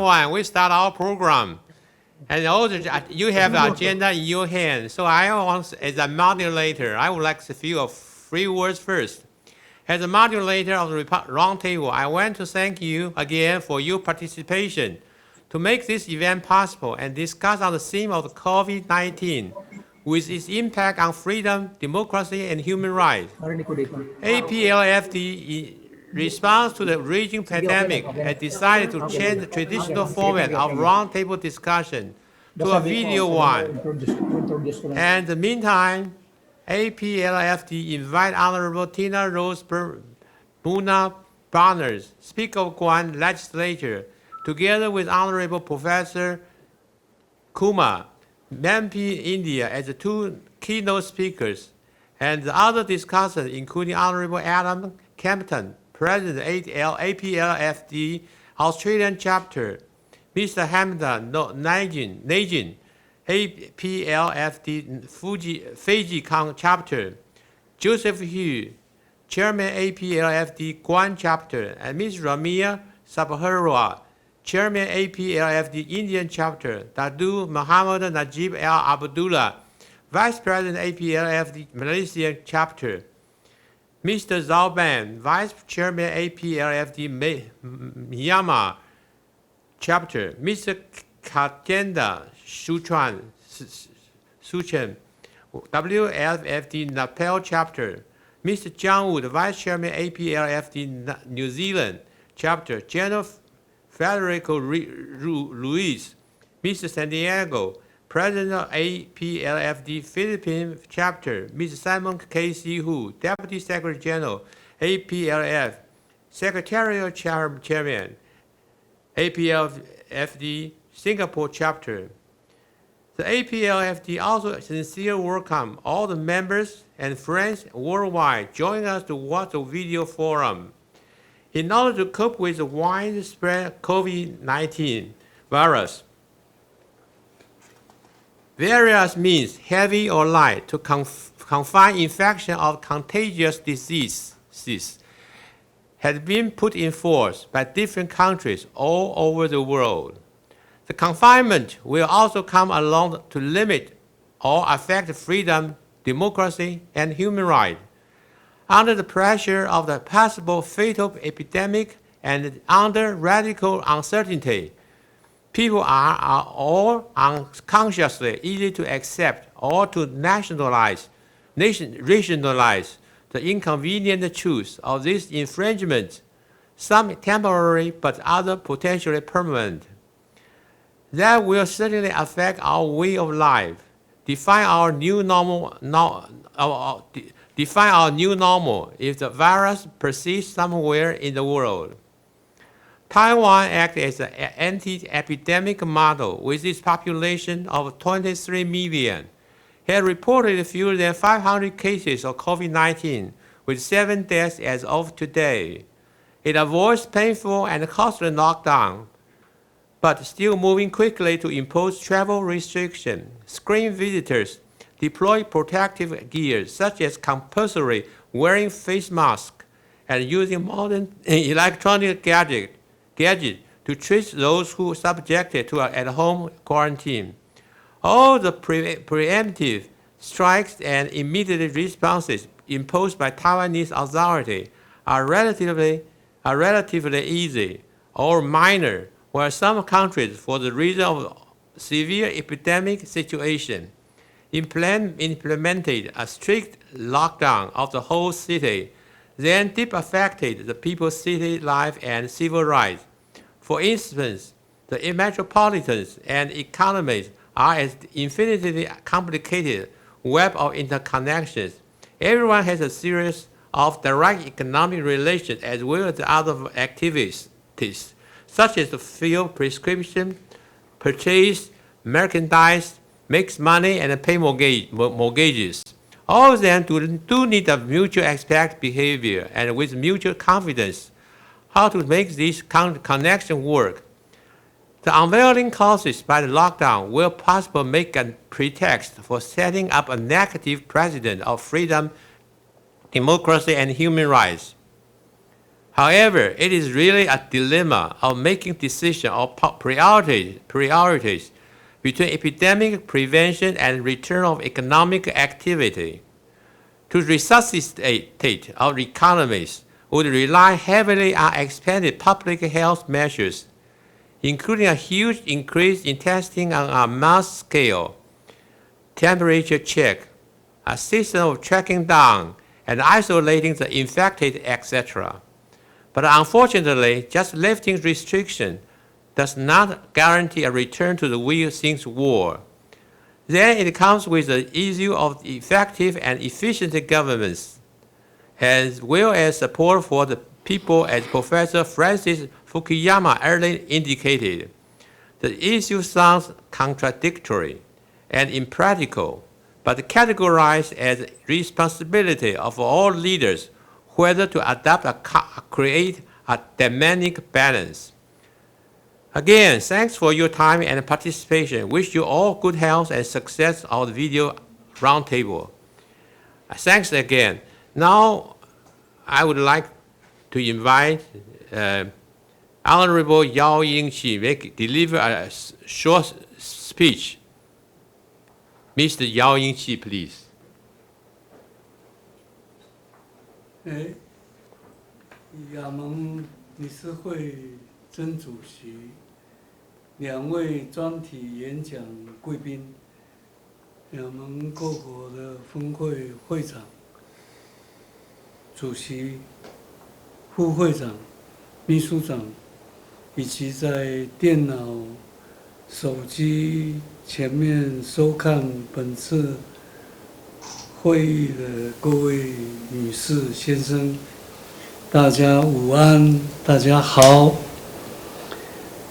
everyone, we start our program. And also, you have the agenda in your hand. So I want, as a moderator, I would like to say a few words first. As a moderator of the roundtable, I want to thank you again for your participation to make this event possible and discuss on the theme of COVID-19 with its impact on freedom, democracy, and human rights. APLFD, in response to the raging pandemic, has decided to change the traditional format of roundtable discussion to a video one. And in the meantime, APLFD invite Honorable Tina Rose Muna Barnes, Speaker of Guam Legislature, together with Honorable Professor Kumar, MP India, as the two keynote speakers, and the other discussants, including Honorable Adam Campton, President APLFD Australian Chapter, Mr. Hamdan Najin, APLFD Fiji Chapter, Joseph Hu, Chairman APLFD Guam Chapter, and Ms. Ramia Sabharwa, Chairman APLFD Indian Chapter, Dadu Muhammad Najib Al Abdullah, Vice President APLFD Malaysian Chapter, Mr. Zhao Ban, Vice Chairman APLFD Myanmar Chapter, Mr. Katenda Suchen, WLFD Nepal Chapter, Mr. Jiang Wu, the Vice Chairman APLFD New Zealand Chapter, General Federico Luis, Mr. Santiago, President of APLFD Philippines Chapter, Mr. Simon K.C. Hu, Deputy Secretary General, APLF, Secretarial Chairman, APLFD Singapore Chapter. The APLFD also sincerely welcome all the members and friends worldwide joining us to watch the video forum. In order to cope with the widespread COVID-19 virus, various means, heavy or light, to confine infection of contagious diseases has been put in force by different countries all over the world. The confinement will also come along to limit or affect freedom, democracy, and human rights. Under the pressure of the possible fatal epidemic and under radical uncertainty, people are all unconsciously easy to accept or to rationalize the inconvenient truth of this infringement, some temporary but other potentially permanent. That will certainly affect our way of life, define our new normal if the virus persists somewhere in the world. Taiwan acts as an anti-epidemic model with its population of 23 million. It has reported fewer than 500 cases of COVID-19 with 7 deaths as of today. It avoids painful and costly lockdown, but still moving quickly to impose travel restrictions, screen visitors, deploy protective gear such as compulsory wearing face masks, and using modern electronic gadgets to treat those who are subjected to an at-home quarantine. All the preemptive strikes and immediate responses imposed by Taiwanese authorities are relatively easy or minor, while some countries, for the reason of severe epidemic situation, implemented a strict lockdown of the whole city, then deeply affected the people's city life and civil rights. For instance, the metropolitans and economies are an infinitely complicated web of interconnections. Everyone has a series of direct economic relations as well as other activities, such as the field prescription, purchase, merchandise, makes money, and pay mortgages. All of them do need a mutual expect behavior and with mutual confidence how to make this connection work. The unveiling causes by the lockdown will possibly make a pretext for setting up a negative precedent of freedom, democracy, and human rights. However, it is really a dilemma of making decisions or priorities between epidemic prevention and return of economic activity. To resuscitate our economies would rely heavily on expanded public health measures, including a huge increase in testing on a mass scale, temperature check, a system of tracking down and isolating the infected, etc. But unfortunately, just lifting restriction does not guarantee a return to the way things were. Then it comes with the issue of effective and efficient governments, as well as support for the people, as Professor Francis Fukuyama earlier indicated. The issue sounds contradictory and impractical, but categorized as responsibility of all leaders whether to adopt or create a dynamic balance. Again, thanks for your time and participation. Wish you all good health and success of the video roundtable. Thanks again. Now, I would like to invite Honorable Yao Yingqi to deliver a short speech. Mr. Yao Yingqi, please. 亚盟理事会曾主席，2位专题演讲贵宾，亚盟各国的峰会会长、主席、副会长、秘书长，以及在电脑、手机前面收看本次会议的各位女士、先生，大家午安，大家好。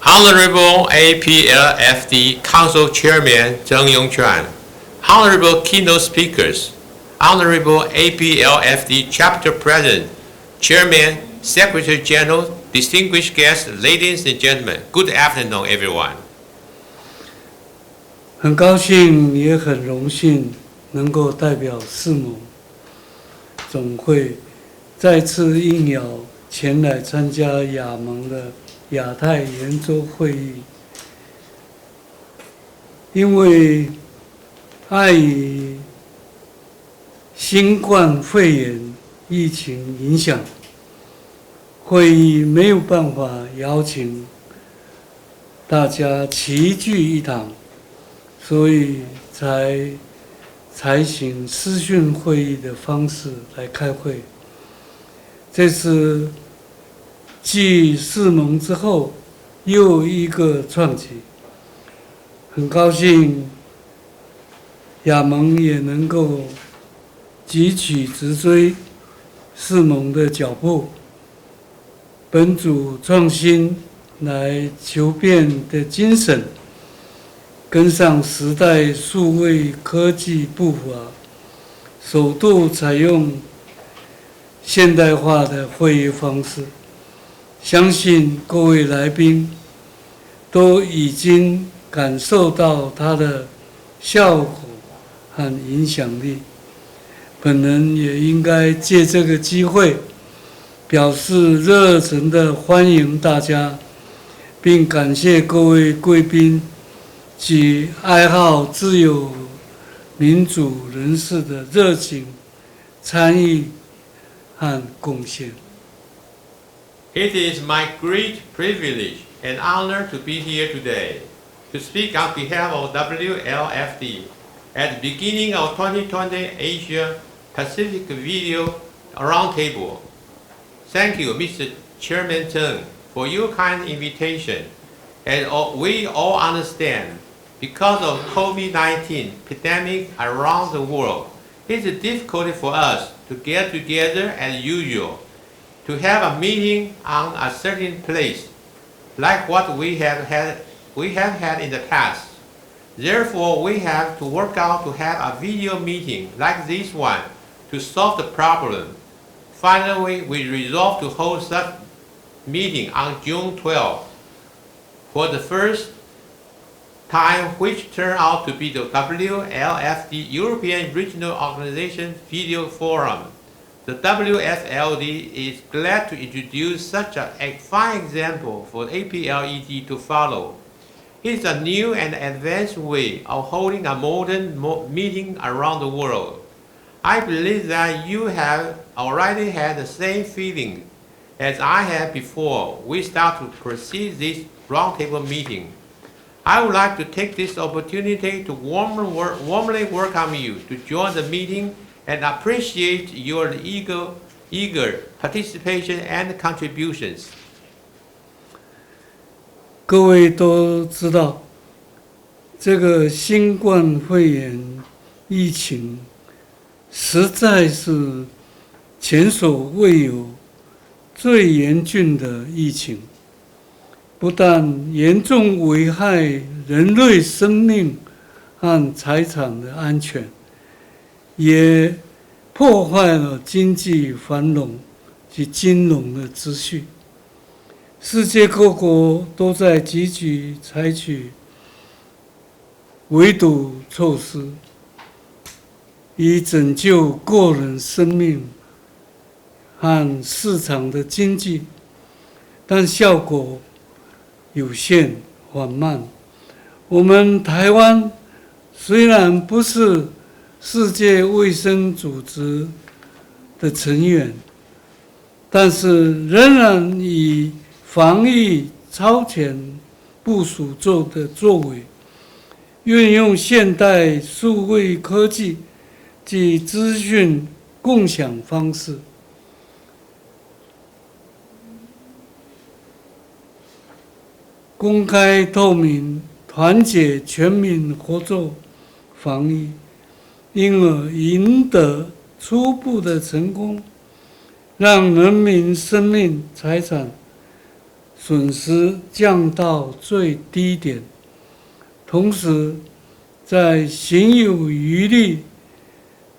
Honorable APLFD Council Chairman Zheng Yongquan, Honorable Keynote Speakers, Honorable APLFD Chapter President, Chairman, Secretary General, distinguished guests, ladies and gentlemen, good afternoon, everyone. 很高兴，也很荣幸能够代表世盟总会再次应邀前来参加亚盟的亚太圆桌会议。因为碍于新冠肺炎疫情影响，会议没有办法邀请大家齐聚一堂，所以才采取视讯会议的方式来开会。这是继世盟之后又一个创举，很高兴亚盟也能够急起直追世盟的脚步，本主创新来求变的精神，跟上时代数位科技步伐，首度采用现代化的会议方式，相信各位来宾都已经感受到它的效果和影响力。本人也应该借这个机会，表示热忱的欢迎大家，并感谢各位贵宾及爱好自由民主人士的热情参与和贡献。It is my great privilege and honor to be here today to speak on behalf of WLFD at the beginning of 2020 Asia Pacific Video Roundtable. Thank you, Mr. Chairman Zheng, for your kind invitation. And we all understand, because of COVID-19 pandemic around the world, it is difficult for us to get together as usual, to have a meeting on a certain place, like what we have had in the past. Therefore, we have to work out to have a video meeting like this one to solve the problem. Finally, we resolved to hold such meeting on June 12th for the first time, which turned out to be the WLFD European Regional Organization Video Forum, The WFLD is glad to introduce such a fine example for APLED to follow. It is a new and advanced way of holding a modern meeting around the world. I believe that you have already had the same feeling as I had before we start to proceed this roundtable meeting. I would like to take this opportunity to warmly welcome you to join the meeting and appreciate your eager participation and contributions. 各位都知道，这个新冠肺炎疫情实在是前所未有最严峻的疫情，不但严重危害人类生命和财产的安全，也破坏了经济繁荣及金融的秩序。世界各国都在积极采取围堵措施，以拯救个人生命和市场的经济，但效果有限、缓慢。我们台湾虽然不是世界卫生组织的成员，但是仍然以防疫超前部署的作为，运用现代数位科技及资讯共享方式，公开透明、团结全民合作防疫，因而赢得初步的成功，让人民生命财产损失降到最低点，同时在行有余力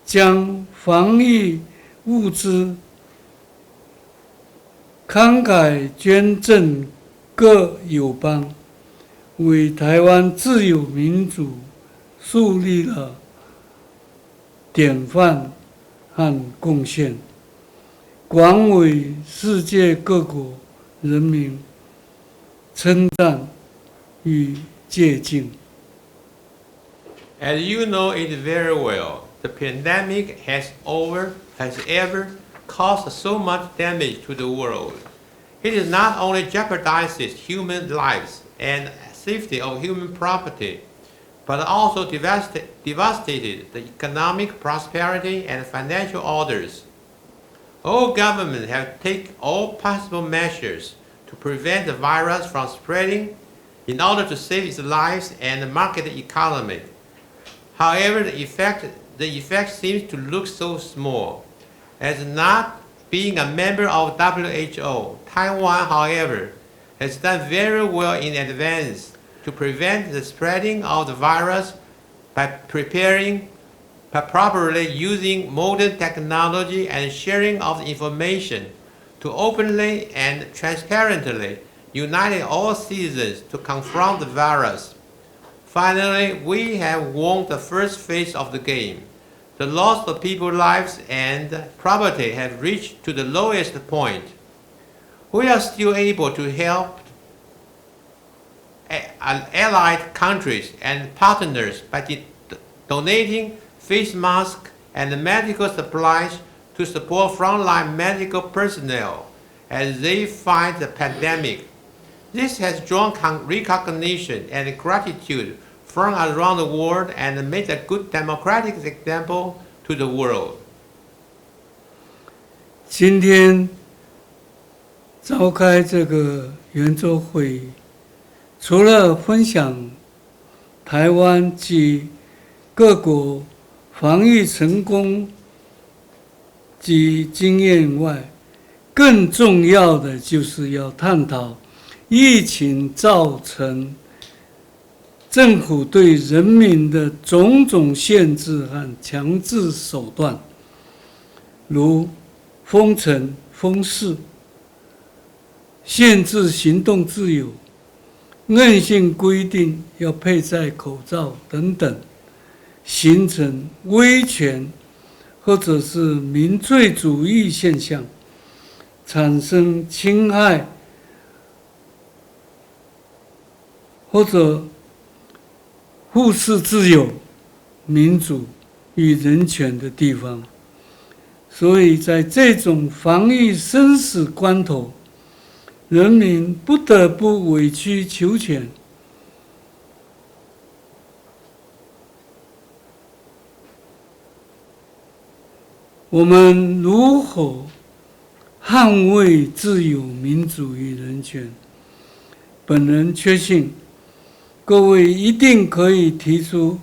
将防疫物资慷慨捐赠各友邦，为台湾自由民主树立了典范和贡献，广为世界各国人民称赞与借鉴。As you know it very well, the pandemic has ever caused so much damage to the world. It has not only jeopardized human lives and safety of human property, but also devastated the economic prosperity and financial orders. All governments have taken all possible measures to prevent the virus from spreading in order to save its lives and the market economy. However, the effect seems to look so small. As not being a member of WHO, Taiwan, however, has done very well in advance to prevent the spreading of the virus by properly using modern technology and sharing of information to openly and transparently unite all citizens to confront the virus. Finally, we have won the first phase of the game. The loss of people's lives and property have reached to the lowest point. We are still able to help allied countries and partners by donating face masks and medical supplies to support frontline medical personnel as they fight the pandemic. This has drawn recognition and gratitude from around the world and made a good democratic example to the world. 今天召开这个圆桌会议，除了分享台湾及各国防疫成功及经验外，更重要的就是要探讨疫情造成政府对人民的种种限制和强制手段，如封城、封市、限制行动自由、硬性规定要佩戴口罩等等，形成威权或者是民粹主义现象，产生侵害或者忽视自由、民主与人权的地方。所以在这种防疫生死关头，人民不得不委曲求全。我们如何捍卫自由、民主与人权？本人确信，各位一定可以提出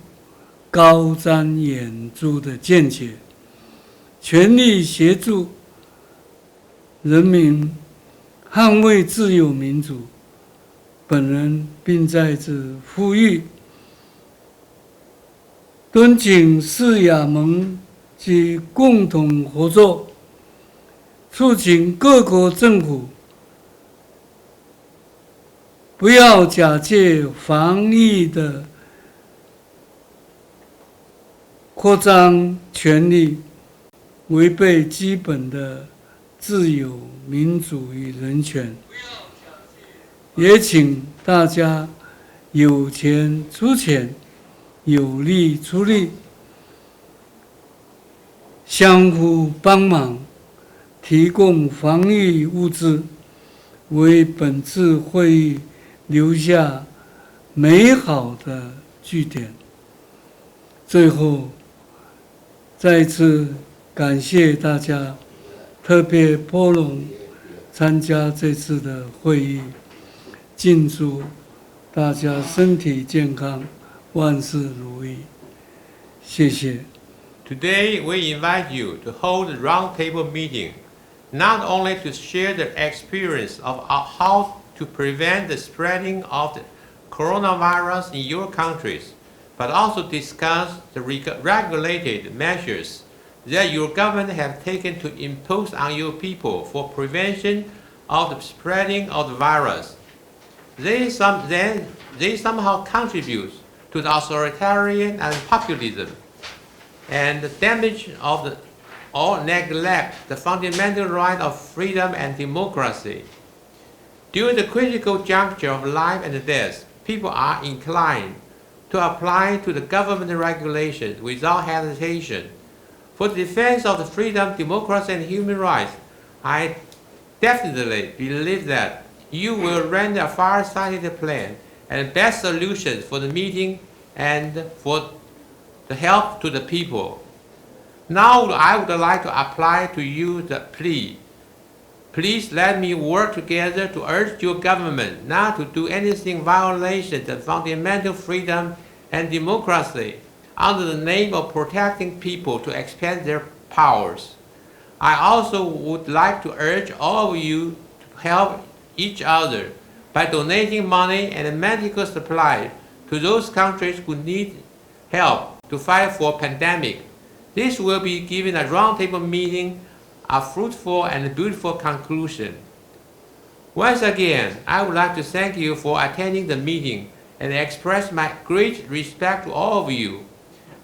高瞻远瞩的见解，全力协助人民捍卫自由民主。本人并在此呼吁，敦请四亚盟及共同合作，促请各国政府不要假借防疫的扩张权力，违背基本的自由、民主与人权。也请大家有钱出钱，有力出力，相互帮忙，提供防疫物资，为本次会议留下美好的句点。最后，再次感谢大家特别拨冗参加这次的会议，敬祝大家身体健康，万事如意。谢谢。Today, we invite you to hold a roundtable meeting, not only to share the experience of how to prevent the spreading of the coronavirus in your countries, but also discuss the regulated measures that your government have taken to impose on your people for prevention of the spreading of the virus. They somehow contribute to the authoritarian and populism, and the damage of or neglect the fundamental right of freedom and democracy. During the critical juncture of life and death, people are inclined to apply to the government regulations without hesitation. For the defense of the freedom, democracy, and human rights, I definitely believe that you will render a far-sighted plan and best solutions for the meeting and for the help to the people. Now I would like to apply to you the plea. Please let me work together to urge your government not to do anything in violation of fundamental freedom and democracy under the name of protecting people to expand their powers. I also would like to urge all of you to help each other by donating money and medical supplies to those countries who need help to fight for pandemic. This will be given a roundtable meeting a fruitful and beautiful conclusion. Once again, I would like to thank you for attending the meeting and express my great respect to all of you.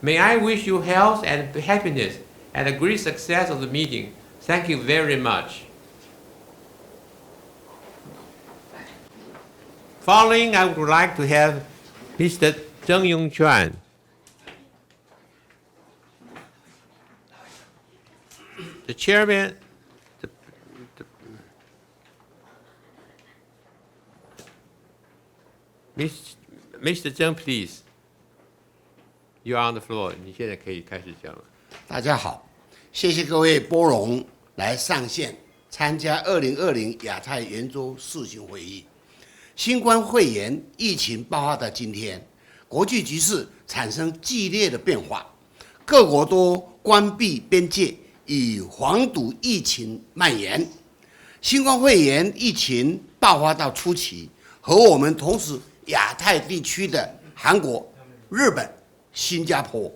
May I wish you health and happiness and a great success of the meeting. Thank you very much. Following, I would like to have Mr. Zheng Yongchuan. The chairman, Mr. Zheng, please. You are on the floor. 你现在可以开始讲了。大家好，谢谢各位拨冗来上线参加2020亚太圆桌视讯会议。新冠肺炎疫情爆发的今天，国际局势产生剧烈的变化，各国都关闭边界，以防堵疫情蔓延。新冠肺炎疫情爆发到初期，和我们同时亚太地区的韩国、日本、新加坡，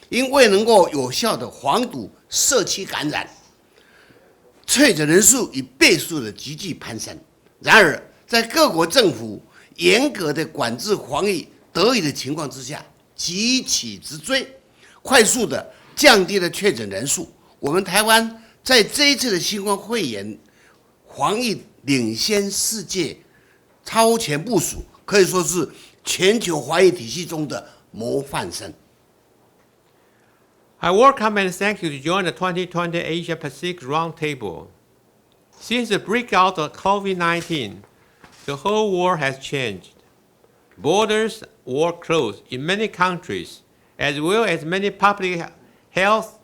因未能够有效的防堵社区感染，确诊人数以倍数的急剧攀升。然而，在各国政府严格的管制防疫得以的情况之下，急起直追，快速的降低了确诊人数。我们台湾在这一次的新冠肺炎防疫领先世界，超前部署，可以说是全球防疫体系中的模范生。I welcome and thank you to join the 2020 Asia Pacific Roundtable. Since the breakout of COVID-19, the whole world has changed. Borders were closed in many countries, as well as many public health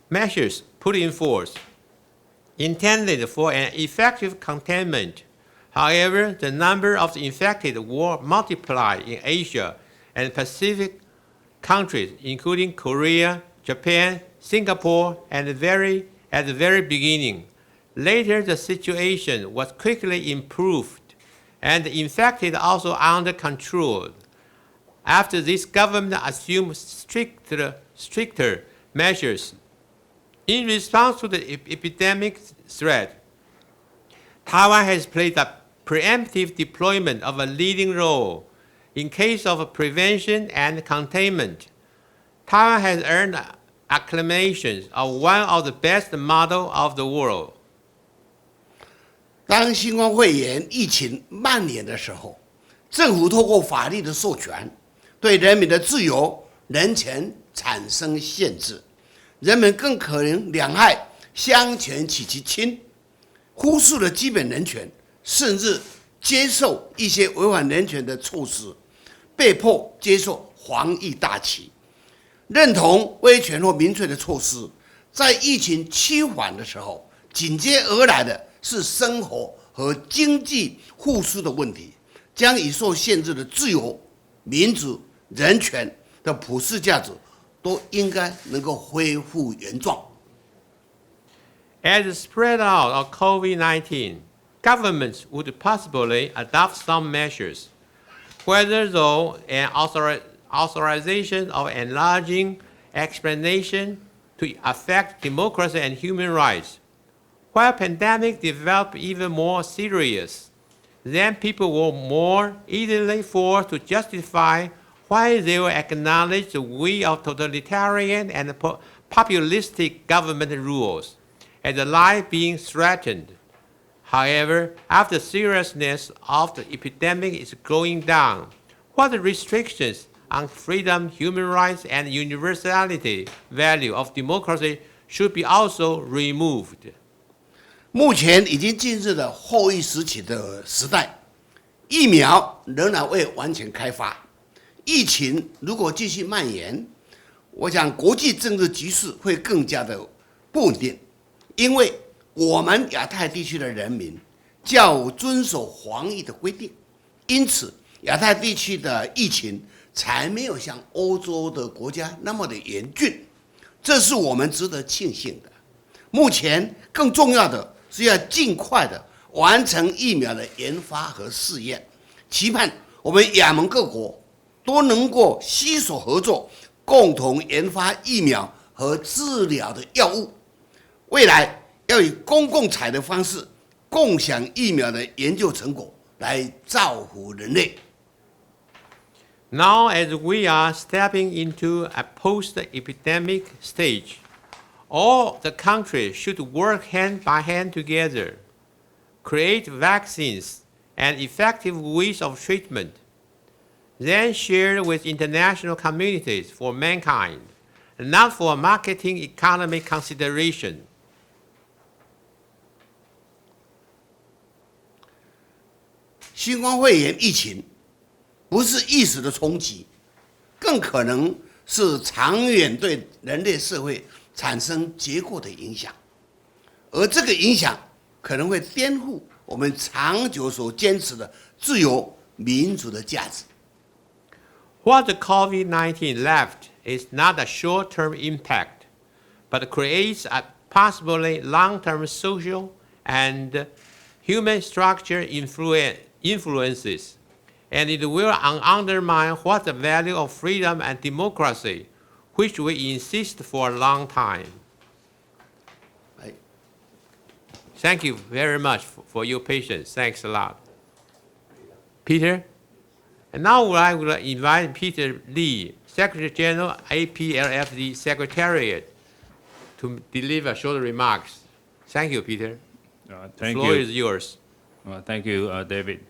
measures put in force, intended for an effective containment. However, the number of the infected were multiplied in Asia and Pacific countries, including Korea, Japan, Singapore, and at the very beginning. Later, the situation was quickly improved, and the infected also under control. After this, government assumed stricter measures. In response to the epidemic threat, Taiwan has played a preemptive deployment of a leading role in case of prevention and containment. Taiwan has earned acclamations of one of the best models of the world. 当新冠肺炎疫情蔓延的时候，政府透过法律的授权，对人民的自由、人权产生限制，人们更可能两害相权取其轻，忽视了基本人权，甚至接受一些违反人权的措施，被迫接受防疫大旗，认同威权或民粹的措施，在疫情趋缓的时候，紧接而来的是生活和经济复苏的问题，将已受限制的自由、民主、人权的普世价值都应该能够恢复原状。As the spread out of COVID-19, governments would possibly adopt some measures, whether through an authorization of enlarging explanation to affect democracy and human rights. While pandemic developed even more serious, then people were more easily forced to justify why they will acknowledge the way of totalitarian and populistic government rules, as the life being threatened. However, after the seriousness of the epidemic is going down, what the restrictions on freedom, human rights, and universality value of democracy should be also removed. 目前已经进入了后疫时期的时代，疫苗仍然未完全开发。疫情如果继续蔓延，我想国际政治局势会更加的不稳定，因为我们亚太地区的人民较遵守防疫的规定，因此亚太地区的疫情才没有像欧洲的国家那么的严峻，这是我们值得庆幸的。目前更重要的是要尽快的完成疫苗的研发和试验，期盼我们亚盟各国都能够携手合作，共同研发疫苗和治疗的药物。未来要以公共财的方式共享疫苗的研究成果，来造福人类。Now, as we are stepping into a post-epidemic stage, all the countries should work hand by hand together, create vaccines and effective ways of treatment, then share with international communities for mankind, and not for marketing economic consideration. 新冠肺炎疫情不是一时的冲击，更可能是长远对人类社会产生结果的影响，而这个影响可能会颠覆我们长久所坚持的自由民主的价值。What the COVID-19 left is not a short-term impact, but creates a possibly long-term social and human structure influences, and it will undermine what the value of freedom and democracy, which we insist for a long time. Thank you very much for your patience. Thanks a lot. Peter? And now I will invite Peter Lee, Secretary General, APLFD Secretariat, to deliver short remarks. Thank you, Peter. The Thank floor you. is yours. Thank you, David.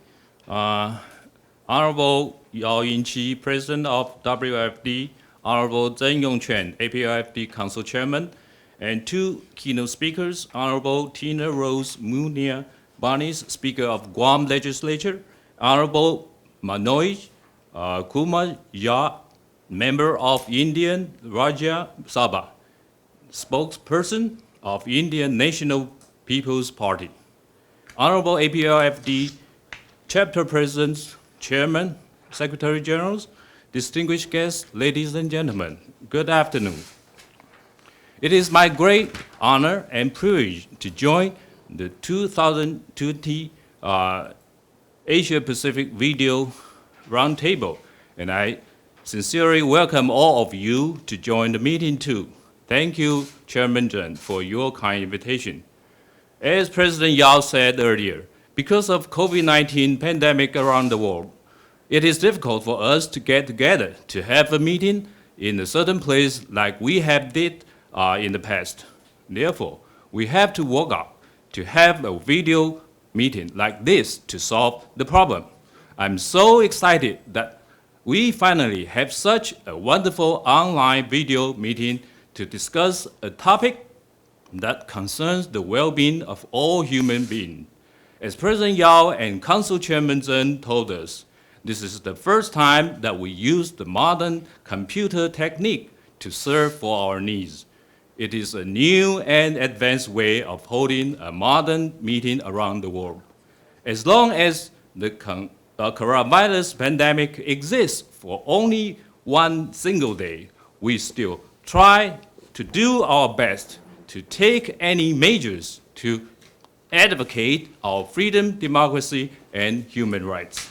Honorable Yao Yinqi, President of WFD, Honorable Zheng Yongquan, APOFD Council Chairman, and two keynote speakers, Honorable Tina Rose Munia Barnes, Speaker of Guam Legislature, Honorable Manoj Kumar Jha, Member of Indian Rajya Sabha, Spokesperson of Indian National People's Party. Honorable APOFD Chapter Presidents, Chairman, Secretary Generals, distinguished guests, ladies and gentlemen, good afternoon. It is my great honor and privilege to join the 2020 Asia Pacific Video Roundtable, and I sincerely welcome all of you to join the meeting too. Thank you, Chairman Zheng, for your kind invitation. As President Yao said earlier, because of COVID-19 pandemic around the world, it is difficult for us to get together to have a meeting in a certain place like we have did in the past. Therefore, we have to work out to have a video meeting like this to solve the problem. I'm so excited that we finally have such a wonderful online video meeting to discuss a topic that concerns the well-being of all human beings. As President Yao and Council Chairman Zheng told us, this is the first time that we use the modern computer technique to serve for our needs. It is a new and advanced way of holding a modern meeting around the world. As long as the coronavirus pandemic exists for only one single day, we still try to do our best to take any measures to advocate our freedom, democracy, and human rights.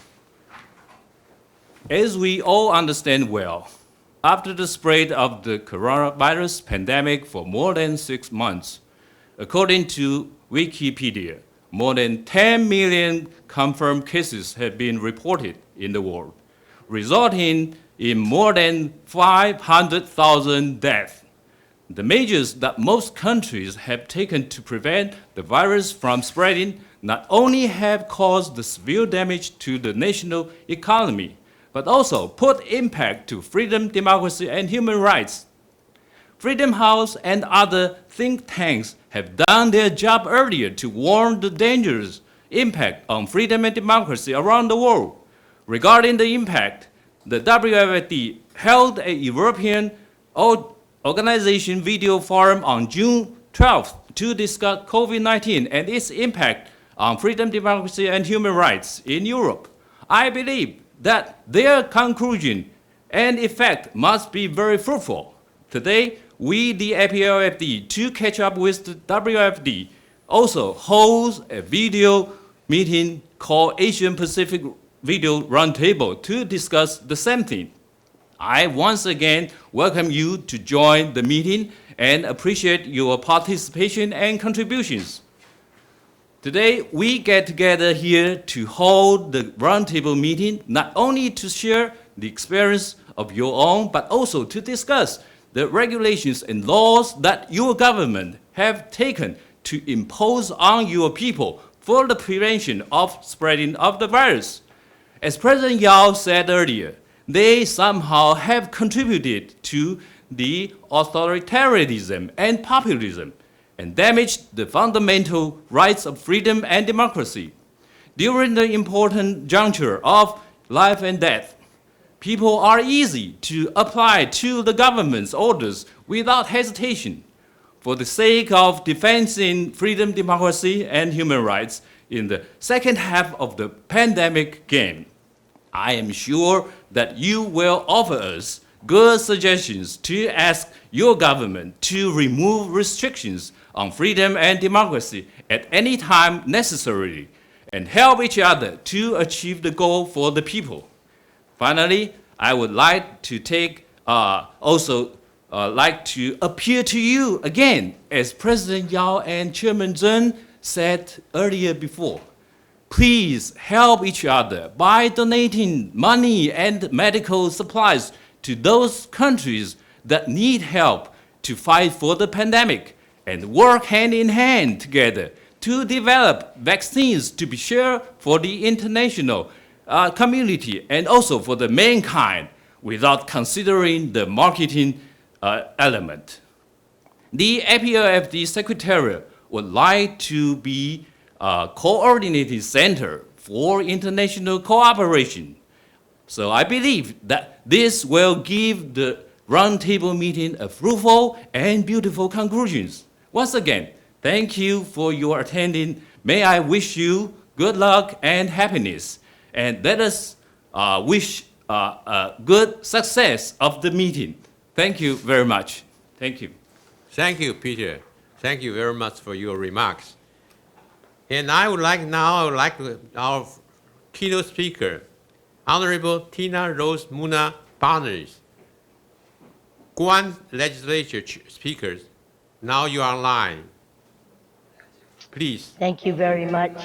As we all understand well, after the spread of the coronavirus pandemic for more than 6 months, according to Wikipedia, more than 10 million confirmed cases have been reported in the world, resulting in more than 500,000 deaths. The measures that most countries have taken to prevent the virus from spreading not only have caused the severe damage to the national economy, but also put impact to freedom, democracy, and human rights. Freedom House and other think tanks have done their job earlier to warn the dangerous impact on freedom and democracy around the world. Regarding the impact, the WFD held a European Organization Video Forum on June 12th to discuss COVID-19 and its impact on freedom, democracy, and human rights in Europe. I believe that their conclusion and effect must be very fruitful. Today, we, the APOFD, to catch up with the WFD, also holds a video meeting called Asian Pacific Video Roundtable to discuss the same thing. I once again welcome you to join the meeting and appreciate your participation and contributions. Today, we get together here to hold the roundtable meeting, not only to share the experience of your own, but also to discuss the regulations and laws that your government have taken to impose on your people for the prevention of spreading of the virus. As President Yao said earlier, they somehow have contributed to the authoritarianism and populism and damaged the fundamental rights of freedom and democracy. During the important juncture of life and death, people are easy to apply to the government's orders without hesitation. For the sake of defending freedom, democracy, and human rights in the second half of the pandemic game, I am sure that you will offer us good suggestions to ask your government to remove restrictions on freedom and democracy at any time necessary and help each other to achieve the goal for the people. Finally, I would like to like to appeal to you again, as President Yao and Chairman Zheng said earlier before. Please help each other by donating money and medical supplies to those countries that need help to fight for the pandemic and work hand in hand together to develop vaccines to be shared for the international community and also for the mankind without considering the marketing element. The APLFD Secretariat would like to be a coordinating center for international cooperation. So I believe that this will give the roundtable meeting a fruitful and beautiful conclusions. Once again, thank you for your attending. May I wish you good luck and happiness. And let us wish a good success of the meeting. Thank you very much. Thank you. Thank you, Peter. Thank you very much for your remarks. And I would like our keynote speaker, Honorable Tina Rose Muna Barnes, Guam Legislature speakers. Now you are online. Please. Thank you very much.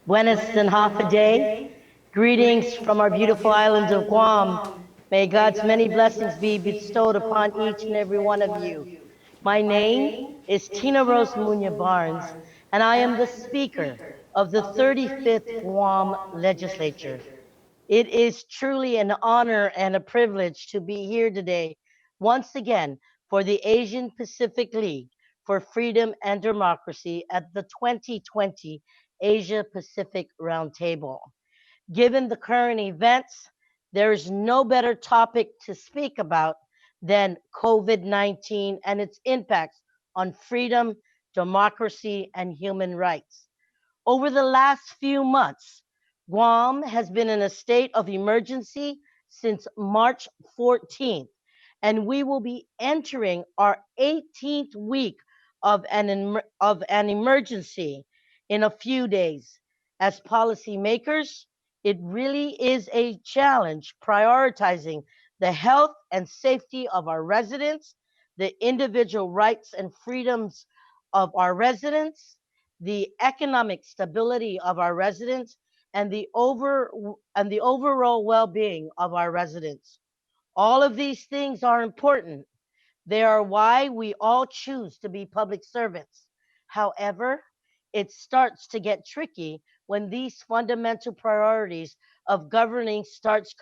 Buenas and half a day. Greetings from our beautiful island of Guam. May God's many blessings be bestowed upon each and every one of you. My name is Tina Rose Munya Barnes, and I am the Speaker of the 35th Guam Legislature. It is truly an honor and a privilege to be here today, once again, for the Asian Pacific League for Freedom and Democracy at the 2020 Asia Pacific Roundtable. Given the current events, there is no better topic to speak about than COVID-19 and its impacts on freedom, democracy, and human rights. Over the last few months, Guam has been in a state of emergency since March 14th, and we will be entering our 18th week of an emergency in a few days. As policymakers, it really is a challenge prioritizing the health and safety of our residents, the individual rights and freedoms of our residents, the economic stability of our residents, and the overall well-being of our residents. All of these things are important. They are why we all choose to be public servants. However, it starts to get tricky when these fundamental priorities of governing starts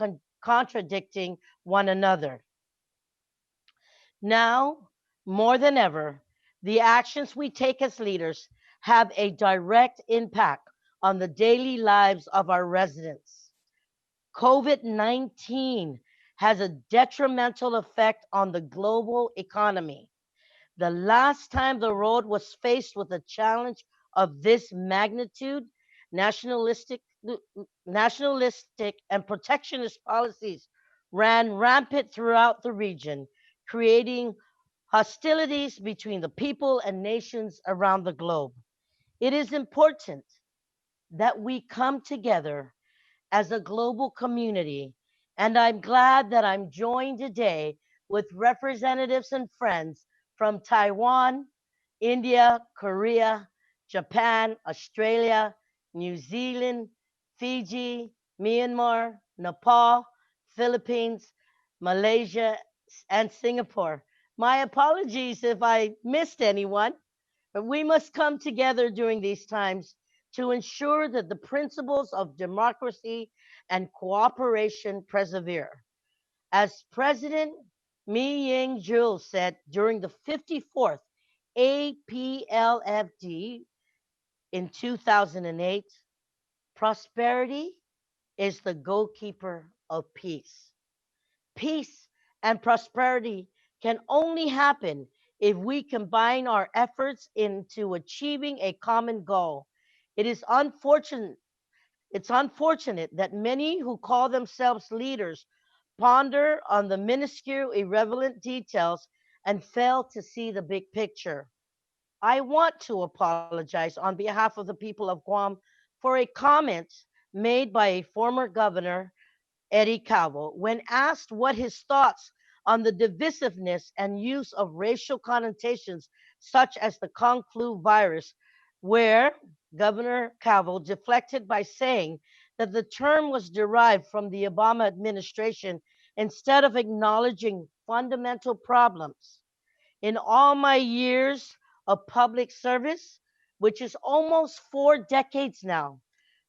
contradicting one another. Now, more than ever, the actions we take as leaders have a direct impact on the daily lives of our residents. COVID-19 has a detrimental effect on the global economy. The last time the world was faced with a challenge of this magnitude, nationalistic and protectionist policies ran rampant throughout the region, creating hostilities between the people and nations around the globe. It is important that we come together as a global community, and I'm glad that I'm joined today with representatives and friends from Taiwan, India, Korea, Japan, Australia, New Zealand, Fiji, Myanmar, Nepal, Philippines, Malaysia, and Singapore. My apologies if I missed anyone, but we must come together during these times to ensure that the principles of democracy and cooperation persevere. As President Mi Ying Jul said during the 54th APLFD in 2008, prosperity is the goalkeeper of peace. Peace and prosperity can only happen if we combine our efforts into achieving a common goal. It's unfortunate that many who call themselves leaders ponder on the minuscule, irrelevant details and fail to see the big picture. I want to apologize on behalf of the people of Guam for a comment made by a former governor, Eddie Calvo, when asked what his thoughts on the divisiveness and use of racial connotations such as the Kung flu virus, where Governor Calvo deflected by saying that the term was derived from the Obama administration instead of acknowledging fundamental problems. In all my years of public service, which is almost 4 decades now,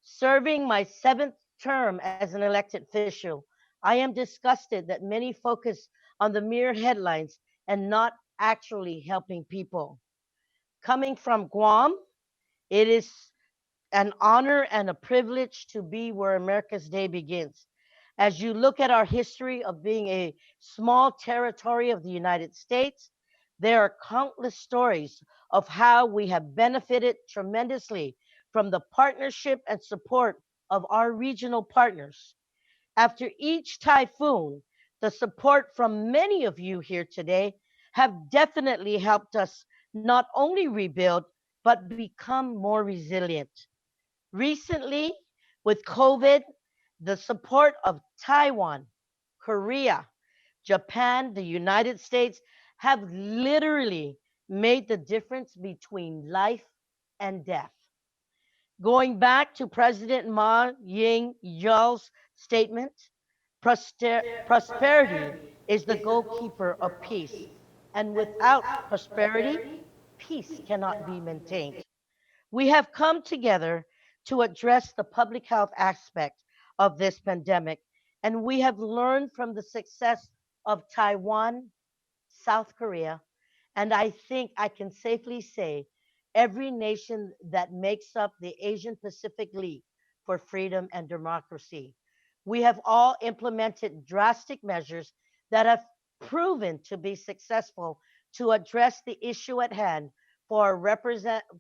serving my 7th term as an elected official, I am disgusted that many focus on the mere headlines and not actually helping people. Coming from Guam, it is an honor and a privilege to be where America's Day begins. As you look at our history of being a small territory of the United States, there are countless stories of how we have benefited tremendously from the partnership and support of our regional partners. After each typhoon, the support from many of you here today have definitely helped us not only rebuild, but become more resilient. Recently, with COVID, the support of Taiwan, Korea, Japan, the United States have literally made the difference between life and death. Going back to President Ma Ying-jeou's statement, prosperity is the goalkeeper of peace, and without prosperity, peace cannot be maintained. We have come together to address the public health aspect of this pandemic, and we have learned from the success of Taiwan, South Korea, and I think I can safely say every nation that makes up the Asian Pacific League for Freedom and Democracy. We have all implemented drastic measures that have proven to be successful to address the issue at hand for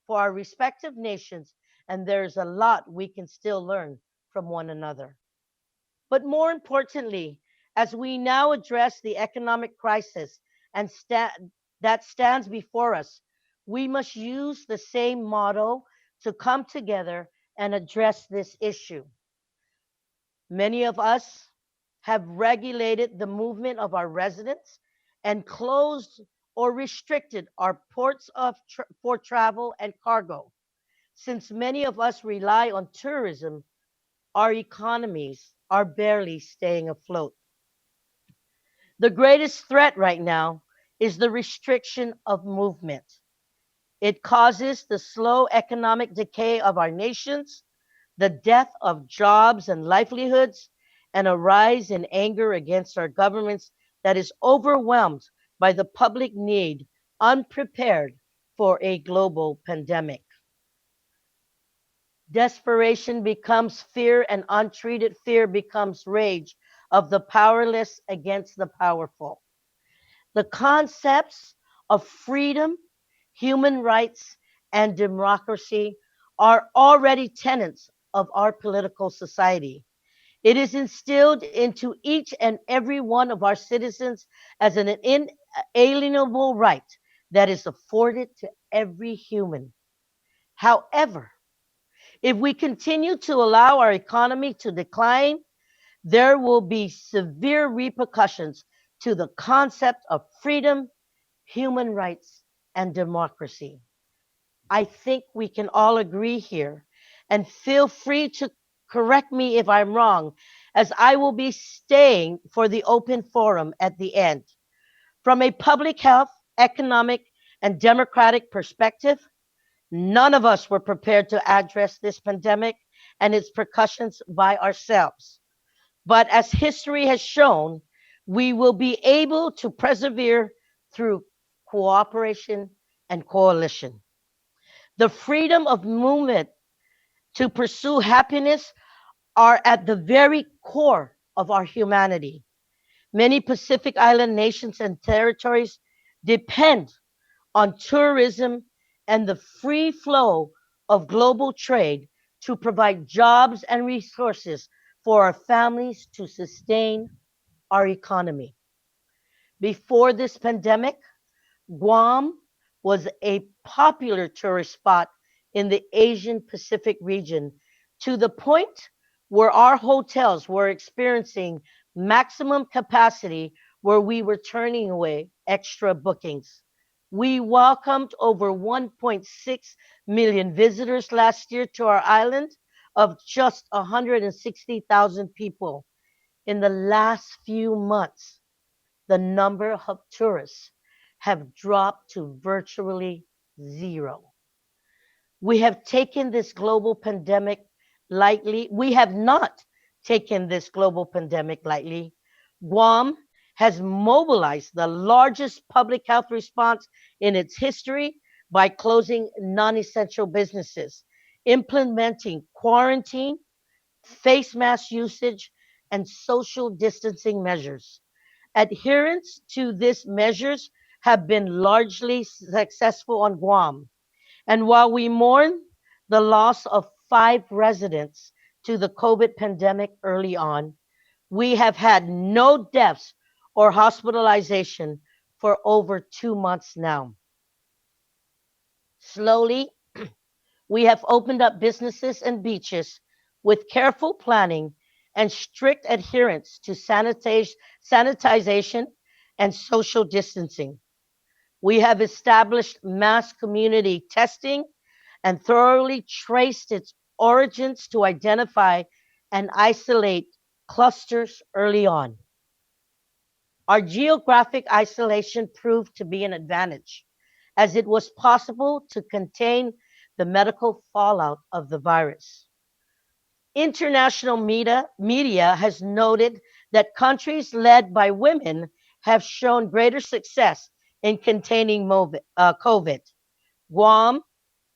our respective nations, and there's a lot we can still learn from one another. But more importantly, as we now address the economic crisis and that stands before us, we must use the same model to come together and address this issue. Many of us have regulated the movement of our residents and closed or restricted our ports for travel and cargo. Since many of us rely on tourism, our economies are barely staying afloat. The greatest threat right now is the restriction of movement. It causes the slow economic decay of our nations, the death of jobs and livelihoods, and a rise in anger against our governments that is overwhelmed by the public need, unprepared for a global pandemic. Desperation becomes fear, and untreated fear becomes rage of the powerless against the powerful. The concepts of freedom, human rights, and democracy are already tenets of our political society. It is instilled into each and every one of our citizens as an inalienable right that is afforded to every human. However, if we continue to allow our economy to decline, there will be severe repercussions to the concept of freedom, human rights, and democracy. I think we can all agree here, and feel free to correct me if I'm wrong, as I will be staying for the open forum at the end. From a public health, economic, and democratic perspective, none of us were prepared to address this pandemic and its repercussions by ourselves. But as history has shown, we will be able to persevere through cooperation and coalition. The freedom of movement to pursue happiness are at the very core of our humanity. Many Pacific Island nations and territories depend on tourism and the free flow of global trade to provide jobs and resources for our families to sustain our economy. Before this pandemic, Guam was a popular tourist spot in the Asian Pacific region, to the point where our hotels were experiencing maximum capacity, where we were turning away extra bookings. We welcomed over 1.6 million visitors last year to our island of just 160,000 people. In the last few months, the number of tourists have dropped to virtually zero. We have taken this global pandemic lightly. We have not taken this global pandemic lightly. Guam has mobilized the largest public health response in its history by closing non-essential businesses, implementing quarantine, face mask usage, and social distancing measures. Adherence to these measures have been largely successful on Guam. And while we mourn the loss of 5 residents to the COVID pandemic early on, we have had no deaths or hospitalization for over 2 months now. Slowly, we have opened up businesses and beaches with careful planning and strict adherence to sanitization and social distancing. We have established mass community testing and thoroughly traced its origins to identify and isolate clusters early on. Our geographic isolation proved to be an advantage, as it was possible to contain the medical fallout of the virus. International media has noted that countries led by women have shown greater success in containing COVID. Guam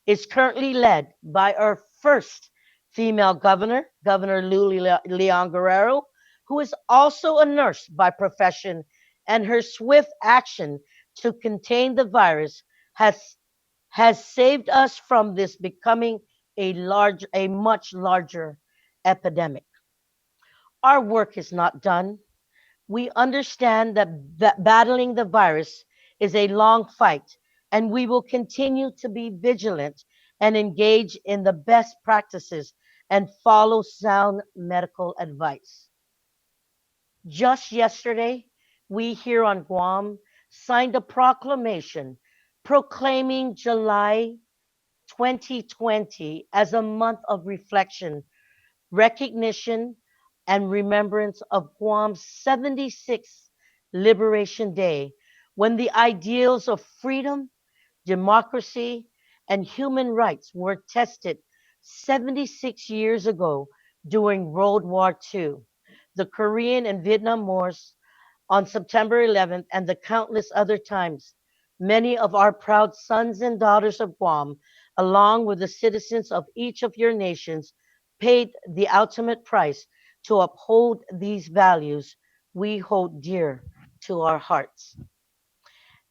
is currently led by our first female governor, Governor Leon Guerrero, who is also a nurse by profession, and her swift action to contain the virus has saved us from this becoming a much larger epidemic. Our work is not done. We understand that battling the virus is a long fight, and we will continue to be vigilant and engage in the best practices and follow sound medical advice. Just yesterday, we here on Guam signed a proclamation proclaiming July 2020 as a month of reflection, recognition, and remembrance of Guam's 76th Liberation Day, when the ideals of freedom, democracy, and human rights were tested 76 years ago during World War II, the Korean and Vietnam Wars on September 11th, and the countless other times. Many of our proud sons and daughters of Guam, along with the citizens of each of your nations, paid the ultimate price to uphold these values we hold dear to our hearts.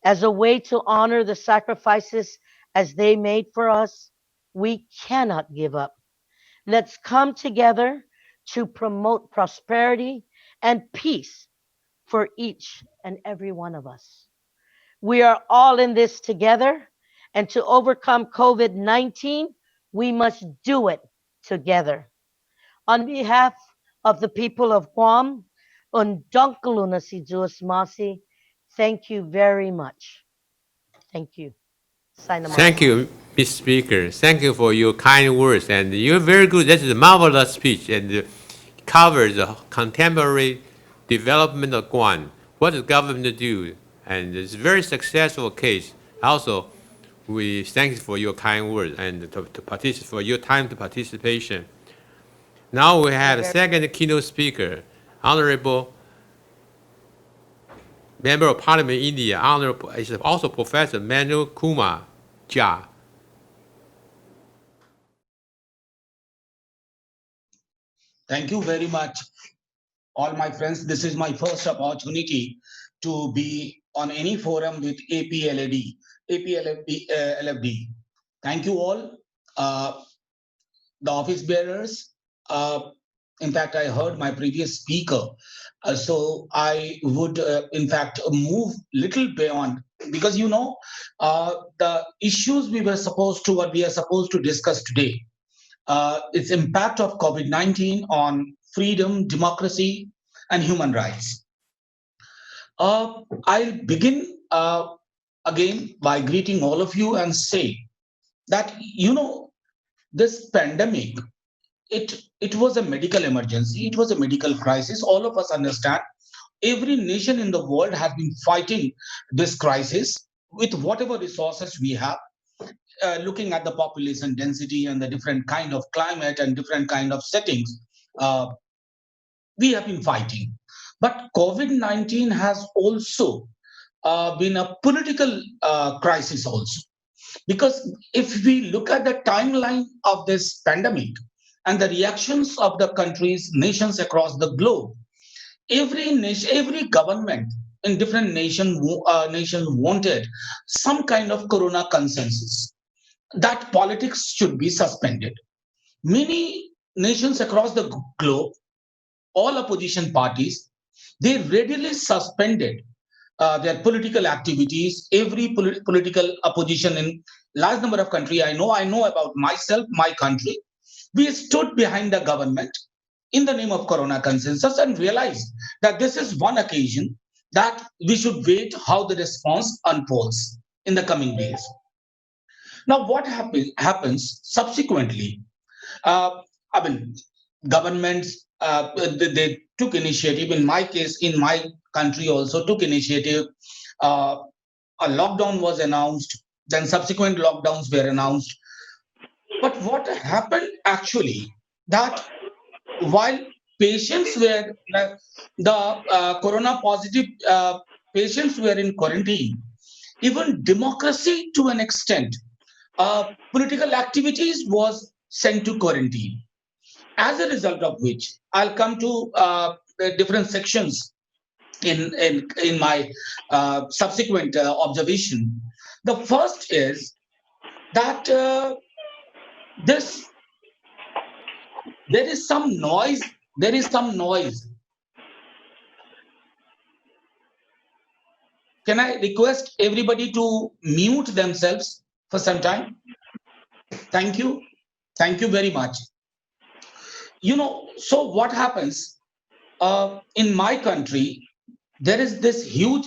As a way to honor the sacrifices as they made for us, we cannot give up. Let's come together to promote prosperity and peace for each and every one of us. We are all in this together, and to overcome COVID-19, we must do it together. On behalf of the people of Guam, Undonkaluna si Juas Masi, thank you very much. Thank you. Thank you, Mr. Speaker. Thank you for your kind words, and you're very good. This is a marvelous speech, and covers the contemporary development of Guam, what the government do, and it's a very successful case. Also, we thank you for your kind words and for your time to participation. Now we have a second keynote speaker, Honorable Member of Parliament India, Honorable is also Professor Manu Kumar Jha. Thank you very much, all my friends. This is my first opportunity to be on any forum with APLFD. Thank you all, the office bearers. In fact, I heard my previous speaker, so I would, in fact, move little beyond, because the issues we are supposed to discuss today. Its impact of COVID-19 on freedom, democracy, and human rights. I'll begin again by greeting all of you and say that, this pandemic, it was a medical emergency. It was a medical crisis. All of us understand every nation in the world has been fighting this crisis with whatever resources we have, looking at the population density and the different kind of climate and different kind of settings. We have been fighting. But COVID-19 has also been a political crisis also. Because if we look at the timeline of this pandemic and the reactions of the countries, nations across the globe, every nation, every government in different nations wanted some kind of corona consensus that politics should be suspended. Many nations across the globe, all opposition parties, they readily suspended their political activities. Every political opposition in large number of countries, I know about myself, my country, we stood behind the government in the name of corona consensus and realized that this is one occasion that we should wait how the response unfolds in the coming days. Now, what happens subsequently? Governments, they took initiative. In my case, in my country also took initiative. A lockdown was announced, then subsequent lockdowns were announced. But what happened actually, that while patients were, the corona positive patients were in quarantine, even democracy to an extent, political activities was sent to quarantine. As a result of which, I'll come to the different sections in my subsequent observation. The first is that there is some noise. There is some noise. Can I request everybody to mute themselves for some time? Thank you. Thank you very much. So what happens in my country, there is this huge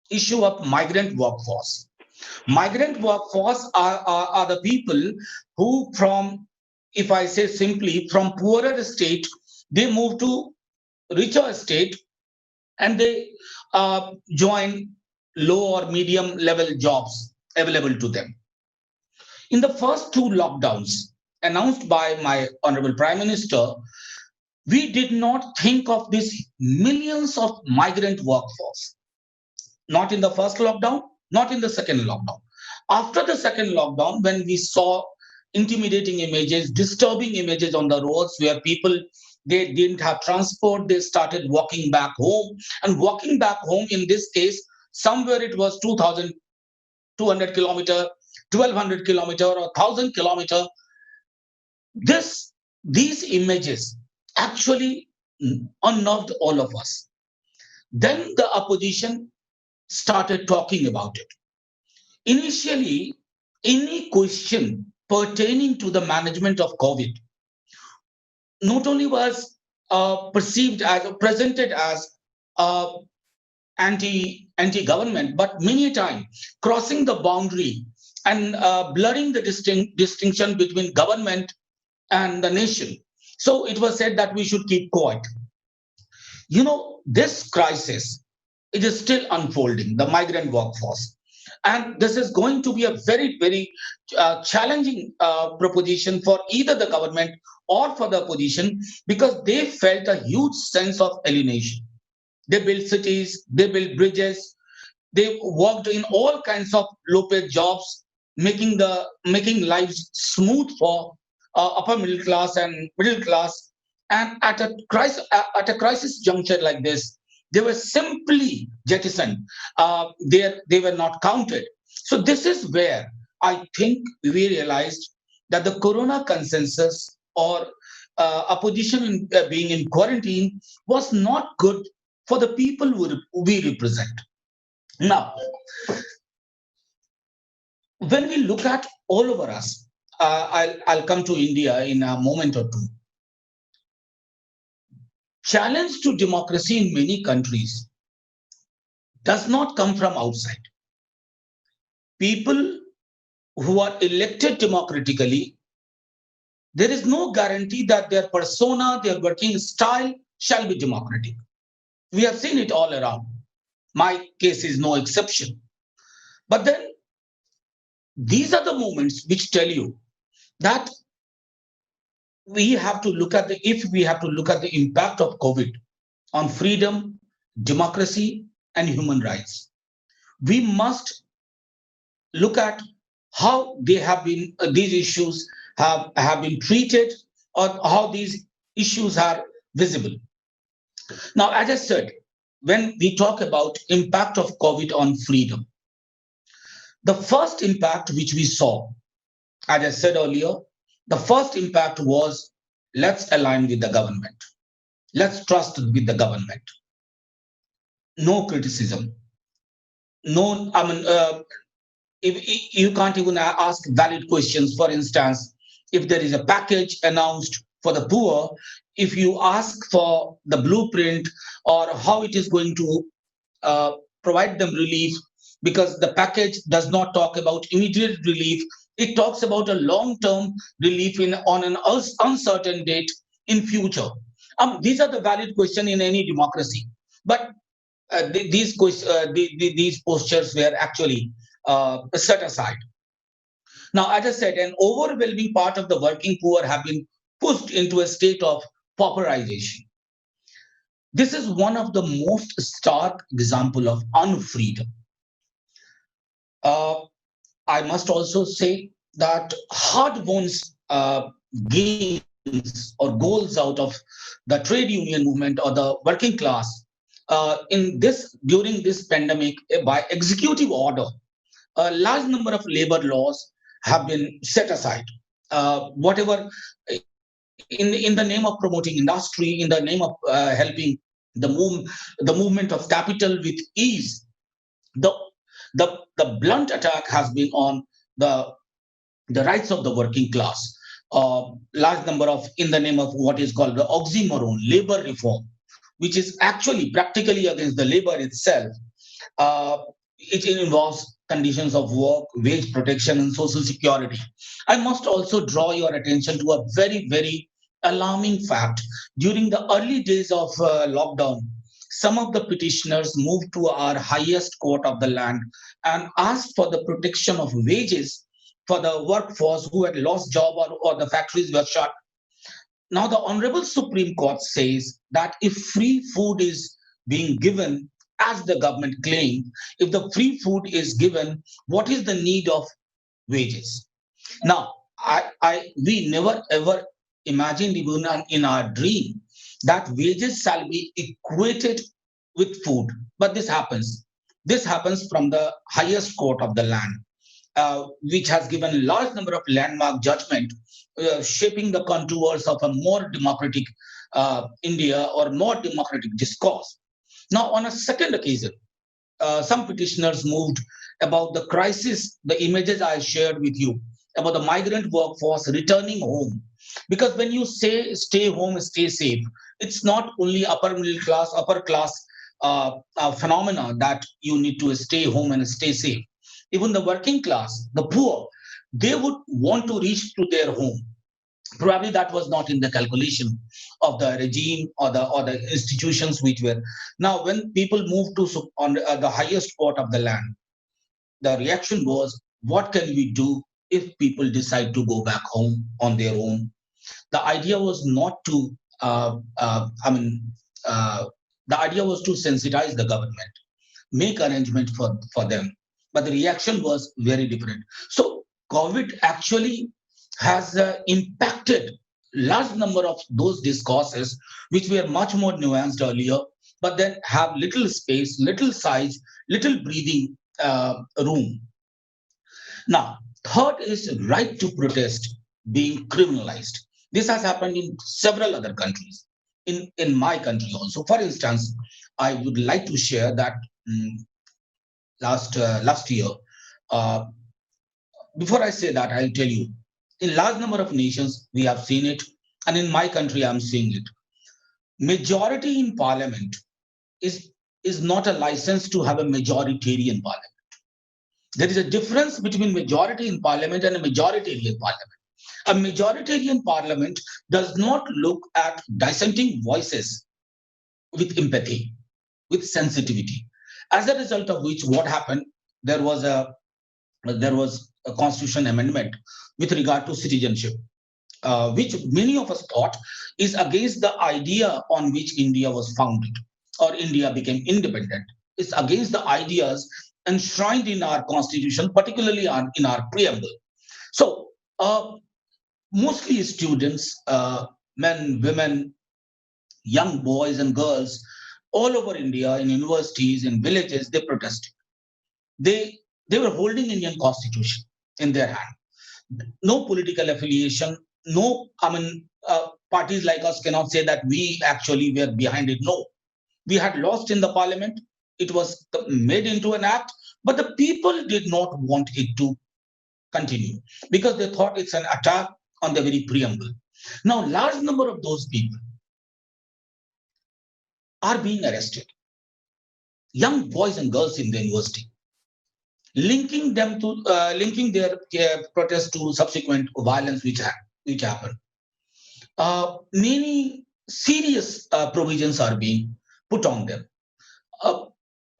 issue of migrant workforce. Migrant workforce are the people who, from, if I say simply, from poorer state, they move to richer state and they join low or medium level jobs available to them. In the first two lockdowns announced by my Honorable Prime Minister, we did not think of these millions of migrant workforce. Not in the first lockdown, not in the second lockdown. After the second lockdown, when we saw intimidating images, disturbing images on the roads where people, they didn't have transport, they started walking back home. And walking back home, in this case, somewhere it was 2,200 kilometer, 1,200 kilometer or 1,000 kilometer. These images actually unnerved all of us. Then the opposition started talking about it. Initially, any question pertaining to the management of COVID not only was presented as anti-government, but many a time crossing the boundary and blurring the distinction between government and the nation. So it was said that we should keep quiet. This crisis, it is still unfolding, the migrant workforce. And this is going to be a very, very challenging proposition for either the government or for the opposition, because they felt a huge sense of alienation. They built cities, they built bridges, they worked in all kinds of low-paid jobs, making lives smooth for upper middle class and middle class. And at a crisis juncture like this, they were simply jettisoned. They were not counted. So this is where I think we realized that the corona consensus or opposition being in quarantine was not good for the people who we represent. Now, when we look at all over us, I'll come to India in a moment or two. Challenge to democracy in many countries does not come from outside. People who are elected democratically, there is no guarantee that their persona, their working style shall be democratic. We have seen it all around. My case is no exception. But then these are the moments which tell you that we have to look at the impact of COVID on freedom, democracy, and human rights. We must look at how they have been these issues have been treated, or how these issues are visible. Now, as I said, when we talk about impact of COVID on freedom, the first impact which we saw, as I said earlier, the first impact was, let's align with the government. Let's trust with the government. No criticism. No, if you can't even ask valid questions. For instance, if there is a package announced for the poor, if you ask for the blueprint or how it is going to provide them relief, because the package does not talk about immediate relief, it talks about a long-term relief on an uncertain date in future. These are the valid questions in any democracy, but these postures were actually set aside. Now, as I said, an overwhelming part of the working poor have been pushed into a state of pauperization. This is one of the most stark example of unfreedom. I must also say that hard-won gains or goals out of the trade union movement or the working class during this pandemic, by executive order, a large number of labor laws have been set aside. Whatever in the name of promoting industry, in the name of helping the movement of capital with ease, the blunt attack has been on the rights of the working class. Large number of, in the name of what is called the oxymoron, labor reform, which is actually practically against the labor itself. It involves conditions of work, wage protection, and social security. I must also draw your attention to a very, very alarming fact. During the early days of lockdown, some of the petitioners moved to our highest court of the land and asked for the protection of wages for the workforce who had lost job or the factories were shut. Now, the Honorable Supreme Court says that if free food is being given, as the government claimed, if the free food is given, what is the need of wages? Now, we never ever imagined even in our dream that wages shall be equated with food. But this happens. This happens from the highest court of the land, which has given a large number of landmark judgment, shaping the contours of a more democratic India or more democratic discourse. Now, on a second occasion, some petitioners moved about the crisis, the images I shared with you about the migrant workforce returning home. Because when you say stay home, stay safe, it's not only upper class phenomena that you need to stay home and stay safe. Even the working class, the poor, they would want to reach to their home. Probably that was not in the calculation of the regime or the institutions which were. Now, when people moved to on the highest court of the land, the reaction was, what can we do if people decide to go back home on their own? The idea was not to, the idea was to sensitize the government, make arrangement for them. But the reaction was very different. So COVID actually has impacted large number of those discourses which were much more nuanced earlier, but then have little space, little size, little breathing room. Now, third is right to protest being criminalized. This has happened in several other countries, in my country also. For instance, I would like to share that last year, before I say that, I'll tell you, in large number of nations, we have seen it, and in my country, I'm seeing it. Majority in parliament is not a license to have a majoritarian parliament. There is a difference between majority in parliament and a majoritarian parliament. A majoritarian parliament does not look at dissenting voices with empathy. with sensitivity. As a result of which, what happened? There was a constitution amendment with regard to citizenship, which many of us thought is against the idea on which India was founded, or India became independent. It's against the ideas enshrined in our constitution, particularly in our preamble. So mostly students, men, women, young boys and girls all over India, in universities, in villages, they protested. They were holding Indian constitution in their hand. No political affiliation, no, parties like us cannot say that we actually were behind it. No, we had lost in the parliament. It was made into an act, but the people did not want it to continue because they thought it's an attack on the very preamble. Now, large number of those people are being arrested. Young boys and girls in the university, linking their protest to subsequent violence which happened. Many serious provisions are being put on them.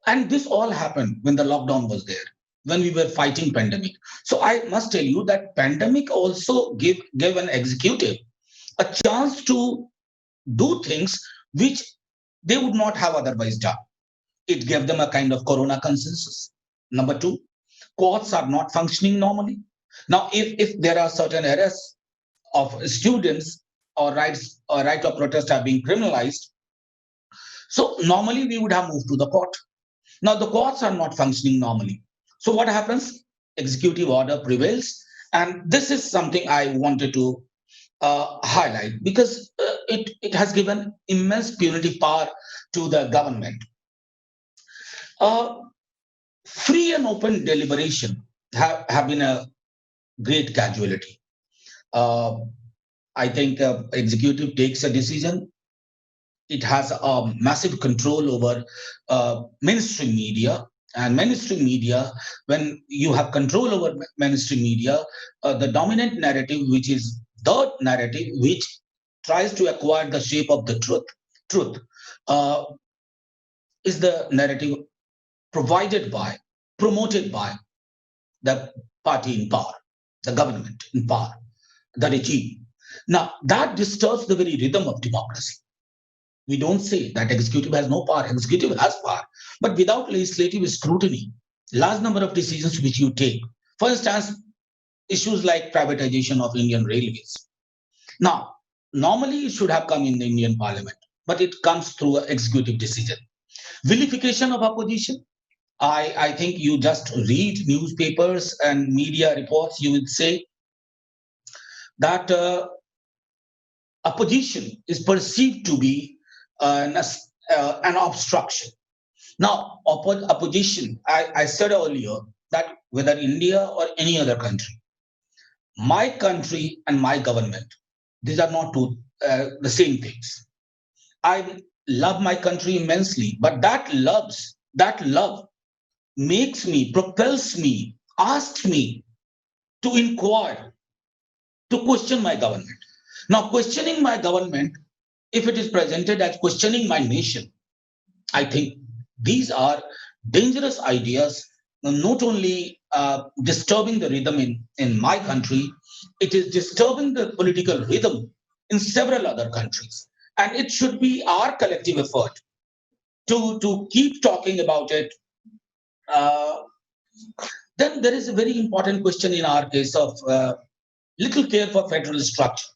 And this all happened when the lockdown was there, when we were fighting pandemic. So I must tell you that pandemic also gave an executive a chance to do things which they would not have otherwise done. It gave them a kind of corona consensus. Number two, courts are not functioning normally. Now, if there are certain arrests of students or right of protest are being criminalized, so normally we would have moved to the court. Now the courts are not functioning normally. So what happens? Executive order prevails. And this is something I wanted to highlight because it has given immense punitive power to the government. Free and open deliberation have been a great casualty. I think executive takes a decision. It has a massive control over mainstream media. And mainstream media, when you have control over mainstream media, the dominant narrative, which is the narrative which tries to acquire the shape of the truth, is the narrative promoted by the party in power, the government in power, the regime. Now, that disturbs the very rhythm of democracy. We don't say that executive has no power. Executive has power, but without legislative scrutiny, large number of decisions which you take, for instance, issues like privatization of Indian railways. Now, normally it should have come in the Indian parliament, but it comes through an executive decision. Vilification of opposition. I think you just read newspapers and media reports, you would say that opposition is perceived to be an obstruction. Now, opposition, I said earlier that whether India or any other country, my country and my government, these are not the same things. I love my country immensely, but that love makes me, propels me, asks me to inquire, to question my government. Now, questioning my government, if it is presented as questioning my nation, I think these are dangerous ideas, not only disturbing the rhythm in my country, it is disturbing the political rhythm in several other countries. And it should be our collective effort to keep talking about it. Then there is a very important question in our case of little care for federal structure.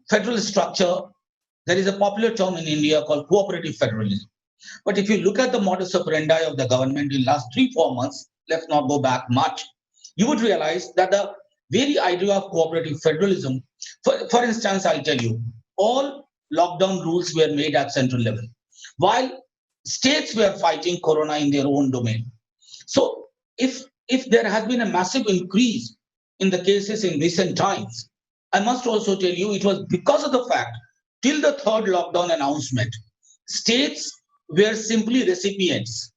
Federal structure, there is a popular term in India called cooperative federalism. But if you look at the modus operandi of the government in the last 3-4 months, let's not go back much, you would realize that the very idea of cooperative federalism, for instance, I'll tell you, all lockdown rules were made at central level, while states were fighting corona in their own domain. So if there has been a massive increase in the cases in recent times, I must also tell you it was because of the fact till the third lockdown announcement, states were simply recipients.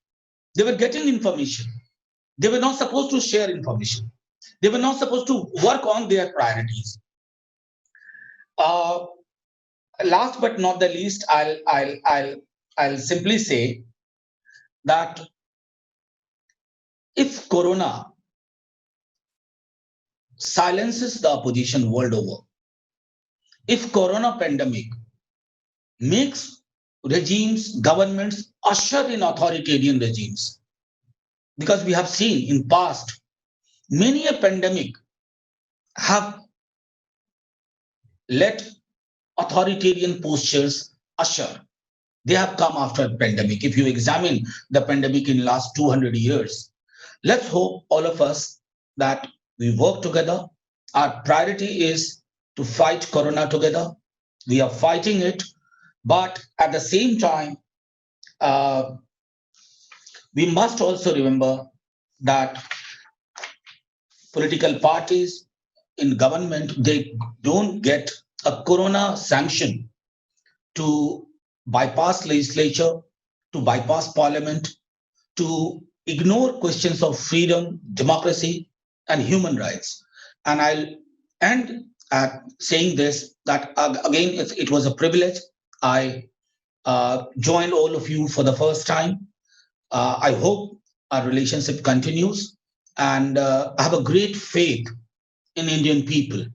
They were getting information. They were not supposed to share information. They were not supposed to work on their priorities. Last but not the least, I'll I'll simply say that if Corona silences the opposition world over, if Corona pandemic makes regimes, governments usher in authoritarian regimes, because we have seen in past, many a pandemic have let authoritarian postures usher. They have come after a pandemic. If you examine the pandemic in last 200 years, let's hope all of us that we work together. Our priority is to fight Corona together. We are fighting it, but at the same time, we must also remember that political parties in government, they don't get a Corona sanction to bypass legislature, to bypass parliament, to ignore questions of freedom, democracy, and human rights. And I'll end at saying this, that again, it was a privilege. I joined all of you for the first time. I hope our relationship continues, and I have a great faith in Indian people.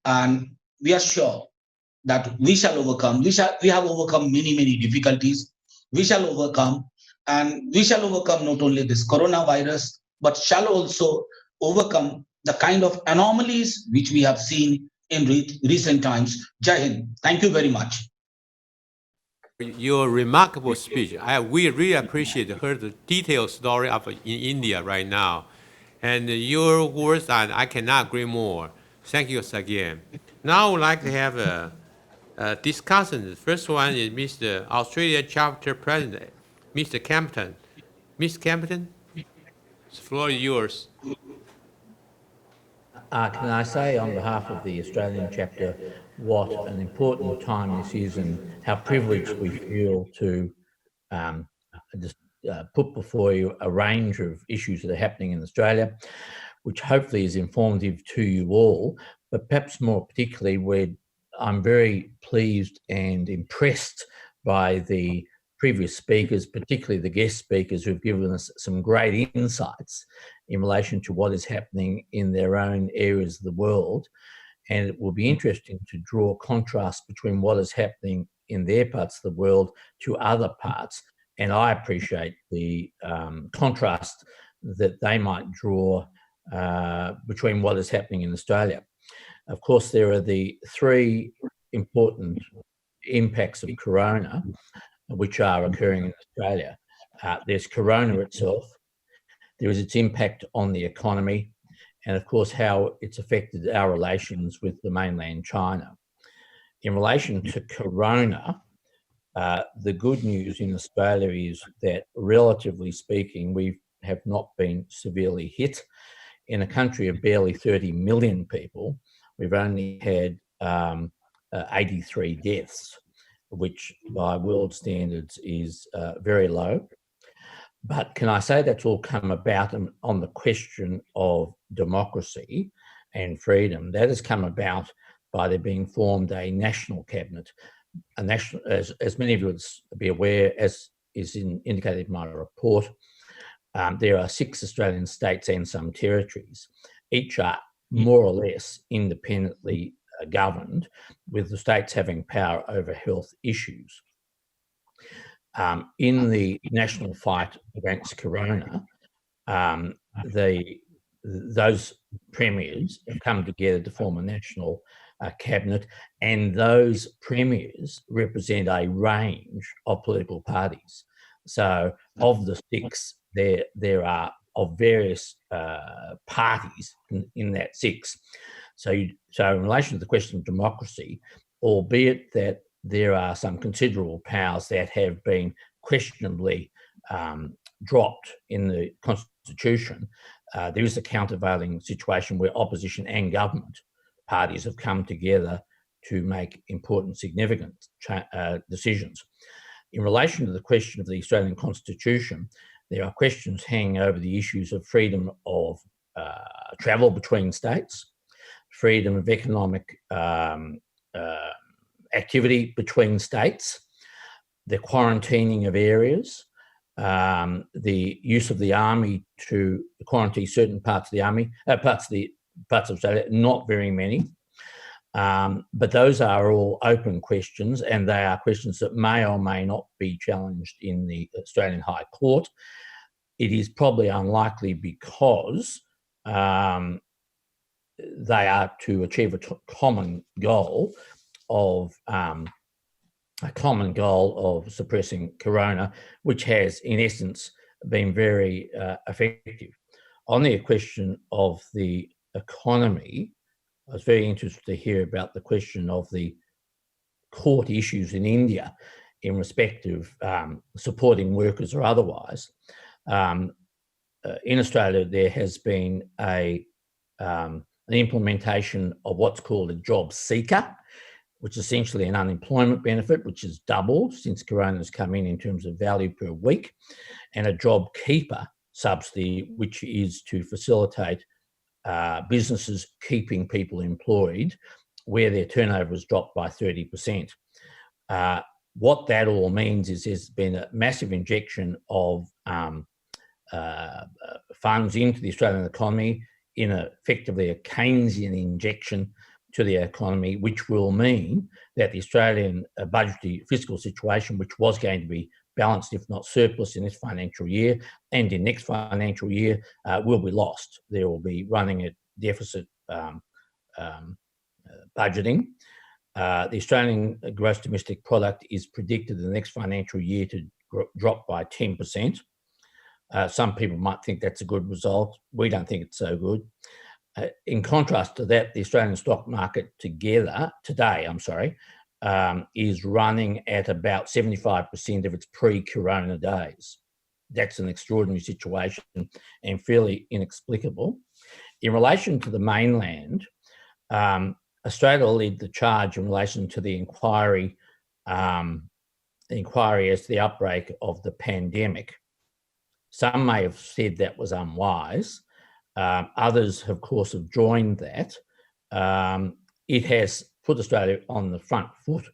And we are sure that we shall overcome. We have overcome many difficulties. We shall overcome, and we shall overcome not only this coronavirus, but shall also overcome the kind of anomalies which we have seen in recent times. Jai Hind. Thank you very much. Your remarkable speech. We really appreciate heard the detailed story of in India right now, and your words. I cannot agree more. Thank you again. Now I would like to have a discussion. The first one is Mr. Australia Chapter President, Mr. Campton. Ms. Campton, the floor is yours. Can I say on behalf of the Australian chapter what an important time this is and how privileged we feel to just put before you a range of issues that are happening in Australia, which hopefully is informative to you all, but perhaps more particularly I'm very pleased and impressed by the previous speakers, particularly the guest speakers, who've given us some great insights in relation to what is happening in their own areas of the world. And it will be interesting to draw contrast between what is happening in their parts of the world to other parts. And I appreciate the contrast that they might draw between what is happening in Australia. Of course, there are the three important impacts of Corona which are occurring in Australia. There's Corona itself, there is its impact on the economy, and of course how it's affected our relations with the mainland China. In relation to Corona, the good news in Australia is that, relatively speaking, we have not been severely hit. In a country of barely 30 million people, we've only had 83 deaths, which by world standards is very low. But can I say that's all come about on the question of democracy and freedom? That has come about by there being formed a national cabinet. A national, as many of you would be aware, as is indicated in my report, there are 6 Australian states and some territories. Each are more or less independently governed, with the states having power over health issues. In the national fight against Corona, those premiers have come together to form a national cabinet, and those premiers represent a range of political parties. So of the 6, there are of various parties in that 6. So in relation to the question of democracy, albeit that there are some considerable powers that have been questionably dropped in the Constitution, there is a countervailing situation where opposition and government parties have come together to make important, significant decisions. In relation to the question of the Australian Constitution, there are questions hanging over the issues of freedom of travel between states, freedom of economic activity between states, the quarantining of areas, the use of the army to quarantine certain parts of the army, parts of Australia, not very many. But those are all open questions, and they are questions that may or may not be challenged in the Australian High Court. It is probably unlikely because they are to achieve a common goal of suppressing corona, which has, in essence, been very effective. On the question of the economy, I was very interested to hear about the question of the court issues in India in respect of supporting workers or otherwise. In Australia, there has been an implementation of what's called a job seeker, which is essentially an unemployment benefit, which has doubled since Corona's come in terms of value per week, and a job keeper subsidy, which is to facilitate businesses keeping people employed where their turnover has dropped by 30%. What that all means is there's been a massive injection of funds into the Australian economy in effectively a Keynesian injection to the economy, which will mean that the Australian budgetary fiscal situation, which was going to be balanced, if not surplus, in this financial year and in next financial year, will be lost. There will be running at deficit budgeting. The Australian gross domestic product is predicted in the next financial year to drop by 10%. Some people might think that's a good result. We don't think it's so good. In contrast to that, the Australian stock market today, is running at about 75% of its pre-corona days. That's an extraordinary situation and fairly inexplicable. In relation to the mainland, Australia led the charge in relation to the inquiry as to the outbreak of the pandemic. Some may have said that was unwise. Others, of course, have joined that. It has put Australia on the front foot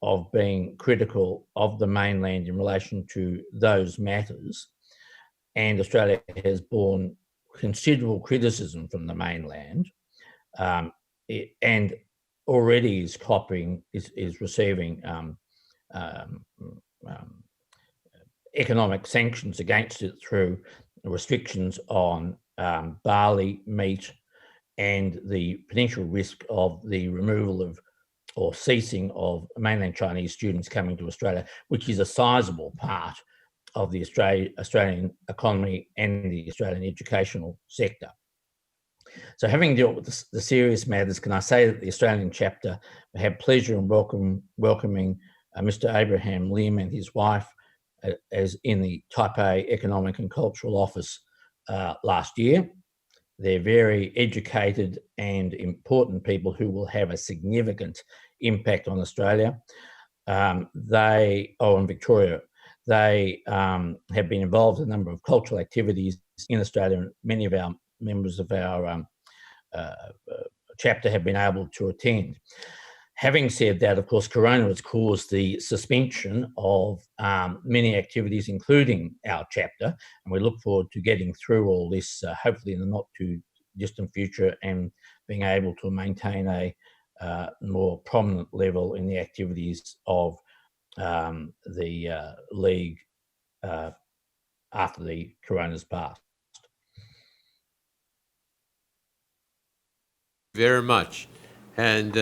of being critical of the mainland in relation to those matters. And Australia has borne considerable criticism from the mainland and already is receiving economic sanctions against it through restrictions on barley, meat, and the potential risk of the removal of or ceasing of mainland Chinese students coming to Australia, which is a sizable part of the Australian economy and the Australian educational sector. So having dealt with the serious matters, can I say that the Australian chapter had pleasure in welcoming Mr. Abraham Lim and his wife as in the Taipei Economic and Cultural Office last year. They're very educated and important people who will have a significant impact on Australia. In Victoria, they have been involved in a number of cultural activities in Australia, and many of our members of our chapter have been able to attend. Having said that, of course, Corona has caused the suspension of many activities, including our chapter, and we look forward to getting through all this, hopefully in the not too distant future, and being able to maintain a more prominent level in the activities of the League after the Corona's passed. Very much. And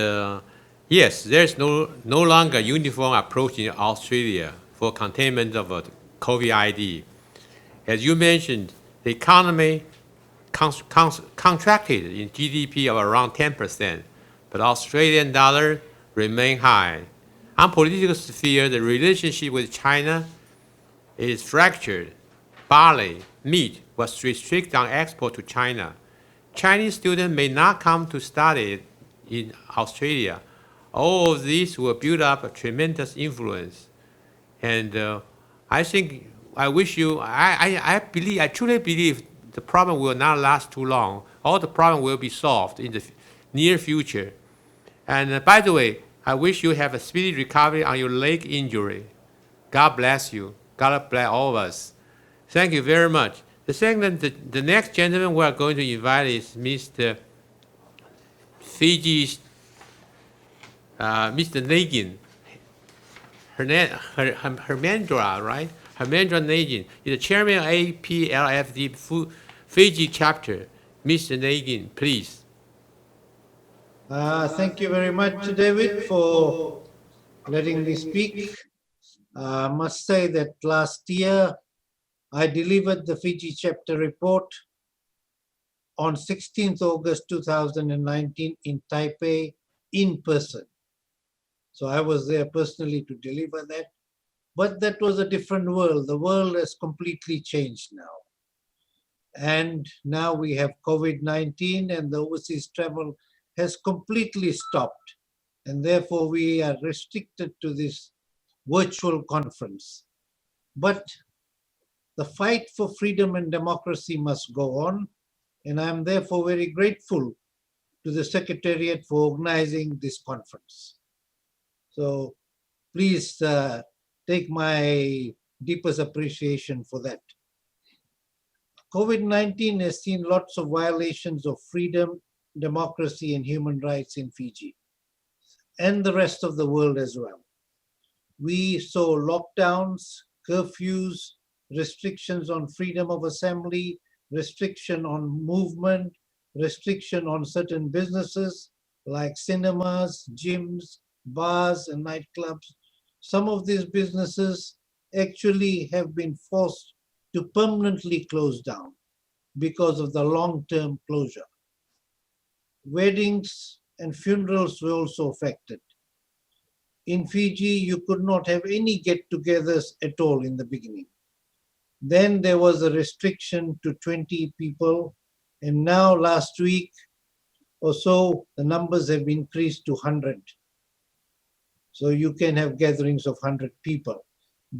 yes, there's no longer uniform approach in Australia for containment of COVID-19. As you mentioned, the economy contracted in GDP of around 10%, but Australian dollar remain high. On political sphere, the relationship with China is fractured. Barley, meat was restricted on export to China. Chinese students may not come to study in Australia. All of these will build up a tremendous influence. And I truly believe the problem will not last too long. All the problem will be solved in the near future. And by the way, I wish you have a speedy recovery on your leg injury. God bless you. God bless all of us. Thank you very much. The next gentleman we are going to invite is Mr. Fiji's, Mr. Nagin. Hermendra, right? Hermendra Nagin is the chairman of APLFD Fiji chapter. Mr. Nagin, please. Thank you very much, David, for letting me speak. I must say that last year I delivered the Fiji chapter report on 16th August 2019 in Taipei in person. So I was there personally to deliver that. But that was a different world. The world has completely changed now. And now we have COVID-19 and the overseas travel has completely stopped. And therefore we are restricted to this virtual conference. But the fight for freedom and democracy must go on. And I'm therefore very grateful to the Secretariat for organizing this conference. So please take my deepest appreciation for that. COVID-19 has seen lots of violations of freedom, democracy, and human rights in Fiji, and the rest of the world as well. We saw lockdowns, curfews, restrictions on freedom of assembly, restriction on movement, restriction on certain businesses like cinemas, gyms, bars, and nightclubs. Some of these businesses actually have been forced to permanently close down because of the long-term closure. Weddings and funerals were also affected. In Fiji, you could not have any get-togethers at all in the beginning. Then there was a restriction to 20 people, and now last week or so, the numbers have increased to 100. So you can have gatherings of 100 people.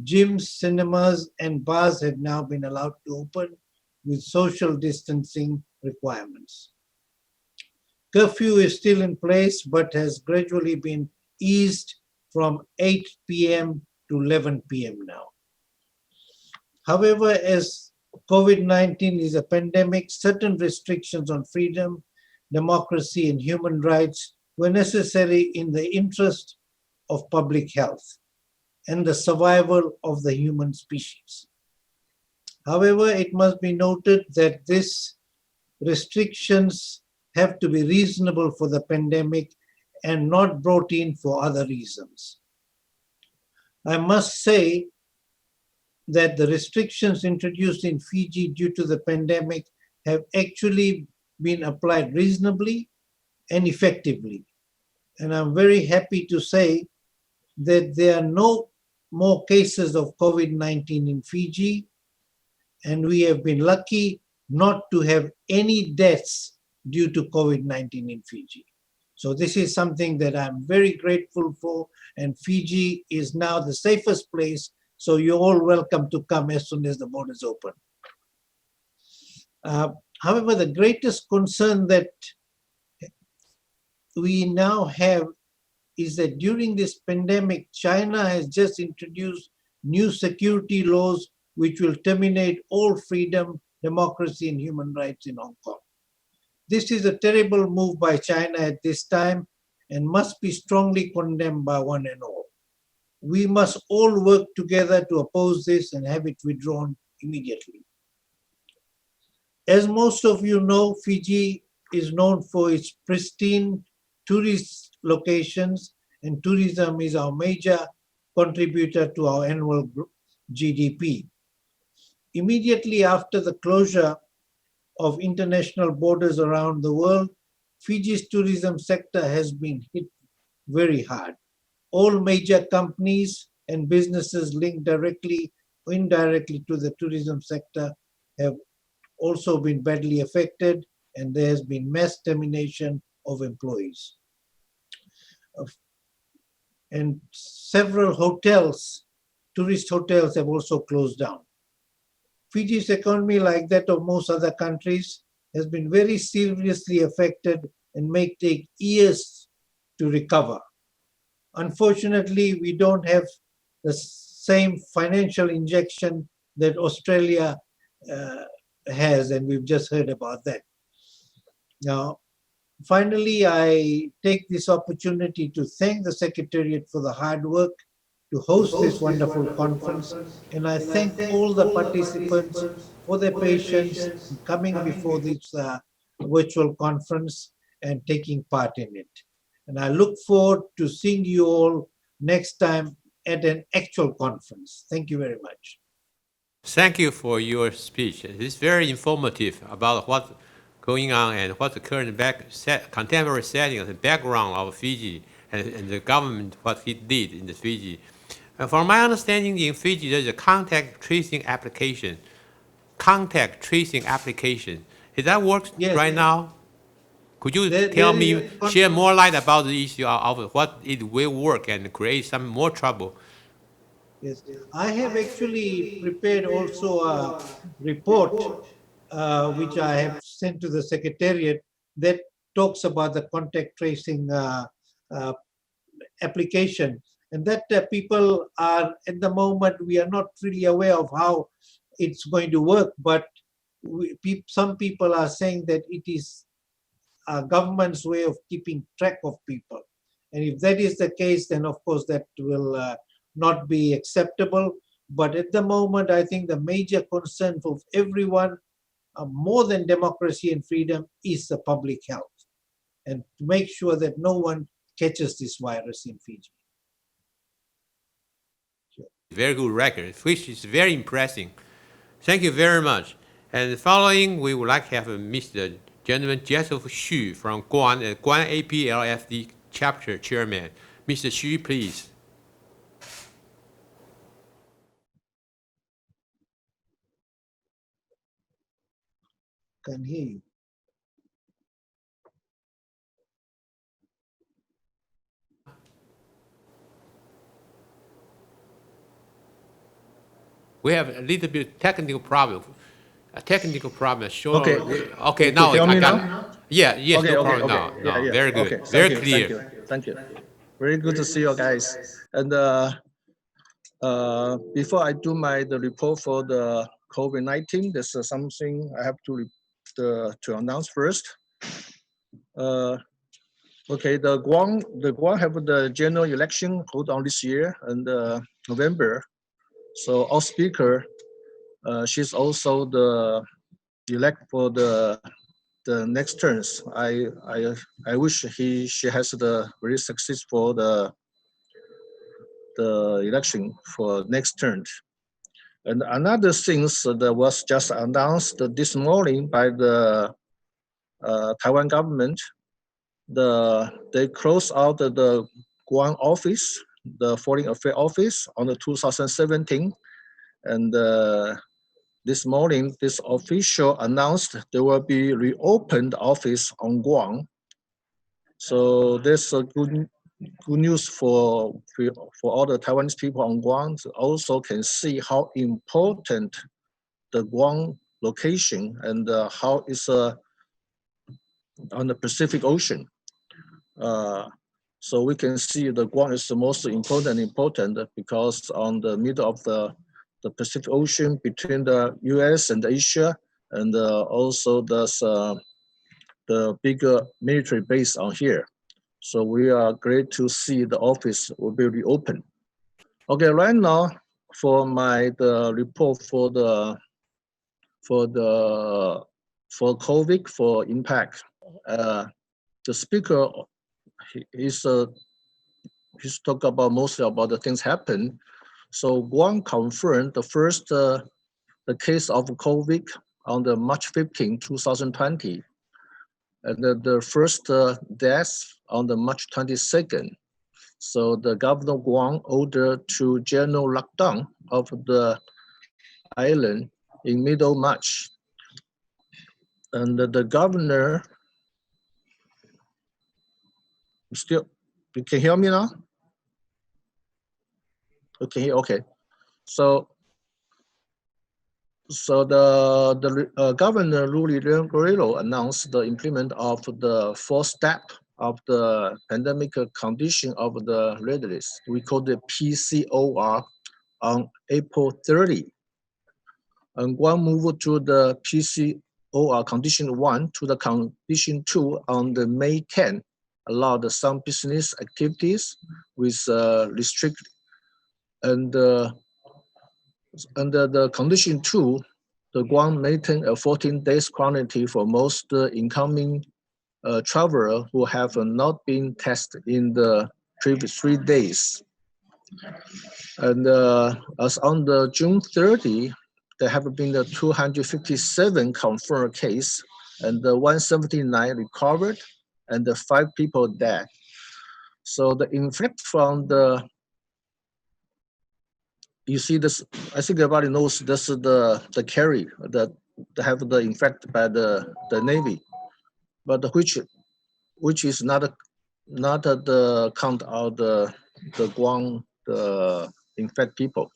Gyms, cinemas, and bars have now been allowed to open with social distancing requirements. Curfew is still in place, but has gradually been eased from 8 p.m. to 11 p.m. now. However, as COVID-19 is a pandemic, certain restrictions on freedom, democracy, and human rights were necessary in the interest of public health and the survival of the human species. However, it must be noted that these restrictions have to be reasonable for the pandemic and not brought in for other reasons. I must say that the restrictions introduced in Fiji due to the pandemic have actually been applied reasonably and effectively. And I'm very happy to say that there are no more cases of COVID-19 in Fiji, and we have been lucky not to have any deaths due to COVID-19 in Fiji. So this is something that I'm very grateful for, and Fiji is now the safest place, so you're all welcome to come as soon as the borders open. However, the greatest concern that we now have is that during this pandemic, China has just introduced new security laws which will terminate all freedom, democracy, and human rights in Hong Kong. This is a terrible move by China at this time and must be strongly condemned by one and all. We must all work together to oppose this and have it withdrawn immediately. As most of you know, Fiji is known for its pristine tourist locations, and tourism is our major contributor to our annual GDP. Immediately after the closure of international borders around the world, Fiji's tourism sector has been hit very hard. All major companies and businesses linked directly or indirectly to the tourism sector have also been badly affected, and there has been mass termination of employees. And several hotels, tourist hotels, have also closed down. Fiji's economy, like that of most other countries, has been very seriously affected and may take years to recover. Unfortunately, we don't have the same financial injection that Australia has, and we've just heard about that. Now, finally, I take this opportunity to thank the Secretariat for the hard work to host this wonderful conference, and I thank all the participants for their patience in coming before this virtual conference and taking part in it. And I look forward to seeing you all next time at an actual conference. Thank you very much. Thank you for your speech. It's very informative about what's going on and what's the current contemporary setting and the background of Fiji and the government, what it did in the Fiji. From my understanding, in Fiji, there's a contact tracing application. Contact tracing application. Is that work right now? Could you tell me, share more light about the issue of what it will work and create some more trouble? Yes, I have actually prepared also a report which I have sent to the Secretariat that talks about the contact tracing application, and that people are, at the moment, we are not really aware of how it's going to work, but some people are saying that it is a government's way of keeping track of people. And if that is the case, then of course that will not be acceptable. But at the moment, I think the major concern for everyone, more than democracy and freedom, is the public health, and to make sure that no one catches this virus in Fiji. Very good record, which is very impressive. Thank you very much. And following, we would like to have Mr. Gentleman Joseph Xu from Guam, Guam APLFD Chapter Chairman. Mr. Xu, please. Can hear you. We have a little bit technical problem. A technical problem. Sure. Okay. Okay. Now you hear me I got. now? Yeah. Yes. Okay, no okay, problem okay. now. No, Yeah. very good. Okay, Very thank clear. you, thank you. Very good to see you guys. And before I do the report for the COVID-19, there's something I have to announce first. Okay, the Guam have the general election hold on this year in November. So our speaker, she's also the elect for the next turns. I wish she has the very successful the election for next turn. And another thing that was just announced this morning by the Taiwan government, they closed out the Guam office, the Foreign Affairs office on the 2017, and this morning, this official announced there will be reopened office on Guam. So there's a good news for all the Taiwanese people on Guam. Also can see how important the Guam location and how it's on the Pacific Ocean. So we can see the Guam is the most important because on the middle of the Pacific Ocean between the US and Asia, and also there's the bigger military base on here. So we are great to see the office will be reopened. Okay, right now for the report for COVID for impact, the speaker he's talk about mostly about the things happen. So Guam confirmed the first the case of COVID on the March 15, 2020, and the first death on the March 22nd. So the governor of Guam ordered to general lockdown of the island in middle March, and the governor still. You can hear me now? Okay, okay. So the Governor Luli Guerrero announced the implement of the fourth step of the pandemic condition of the red list. We call it PCOR, on April 30. And Guam moved to the PCOR condition 1 to the condition 2 on the May 10, allowed some business activities with restrict. And under the condition 2, the Guam maintain a 14 days quarantine for most incoming travelers who have not been tested in the previous 3 days. And as on the June 30, there have been 257 confirmed cases and 179 recovered and 5 people dead. So the infect from the, you see this, I think everybody knows this is the carry that have the infect by the Navy, but which is not the count of the Guam, the infect people.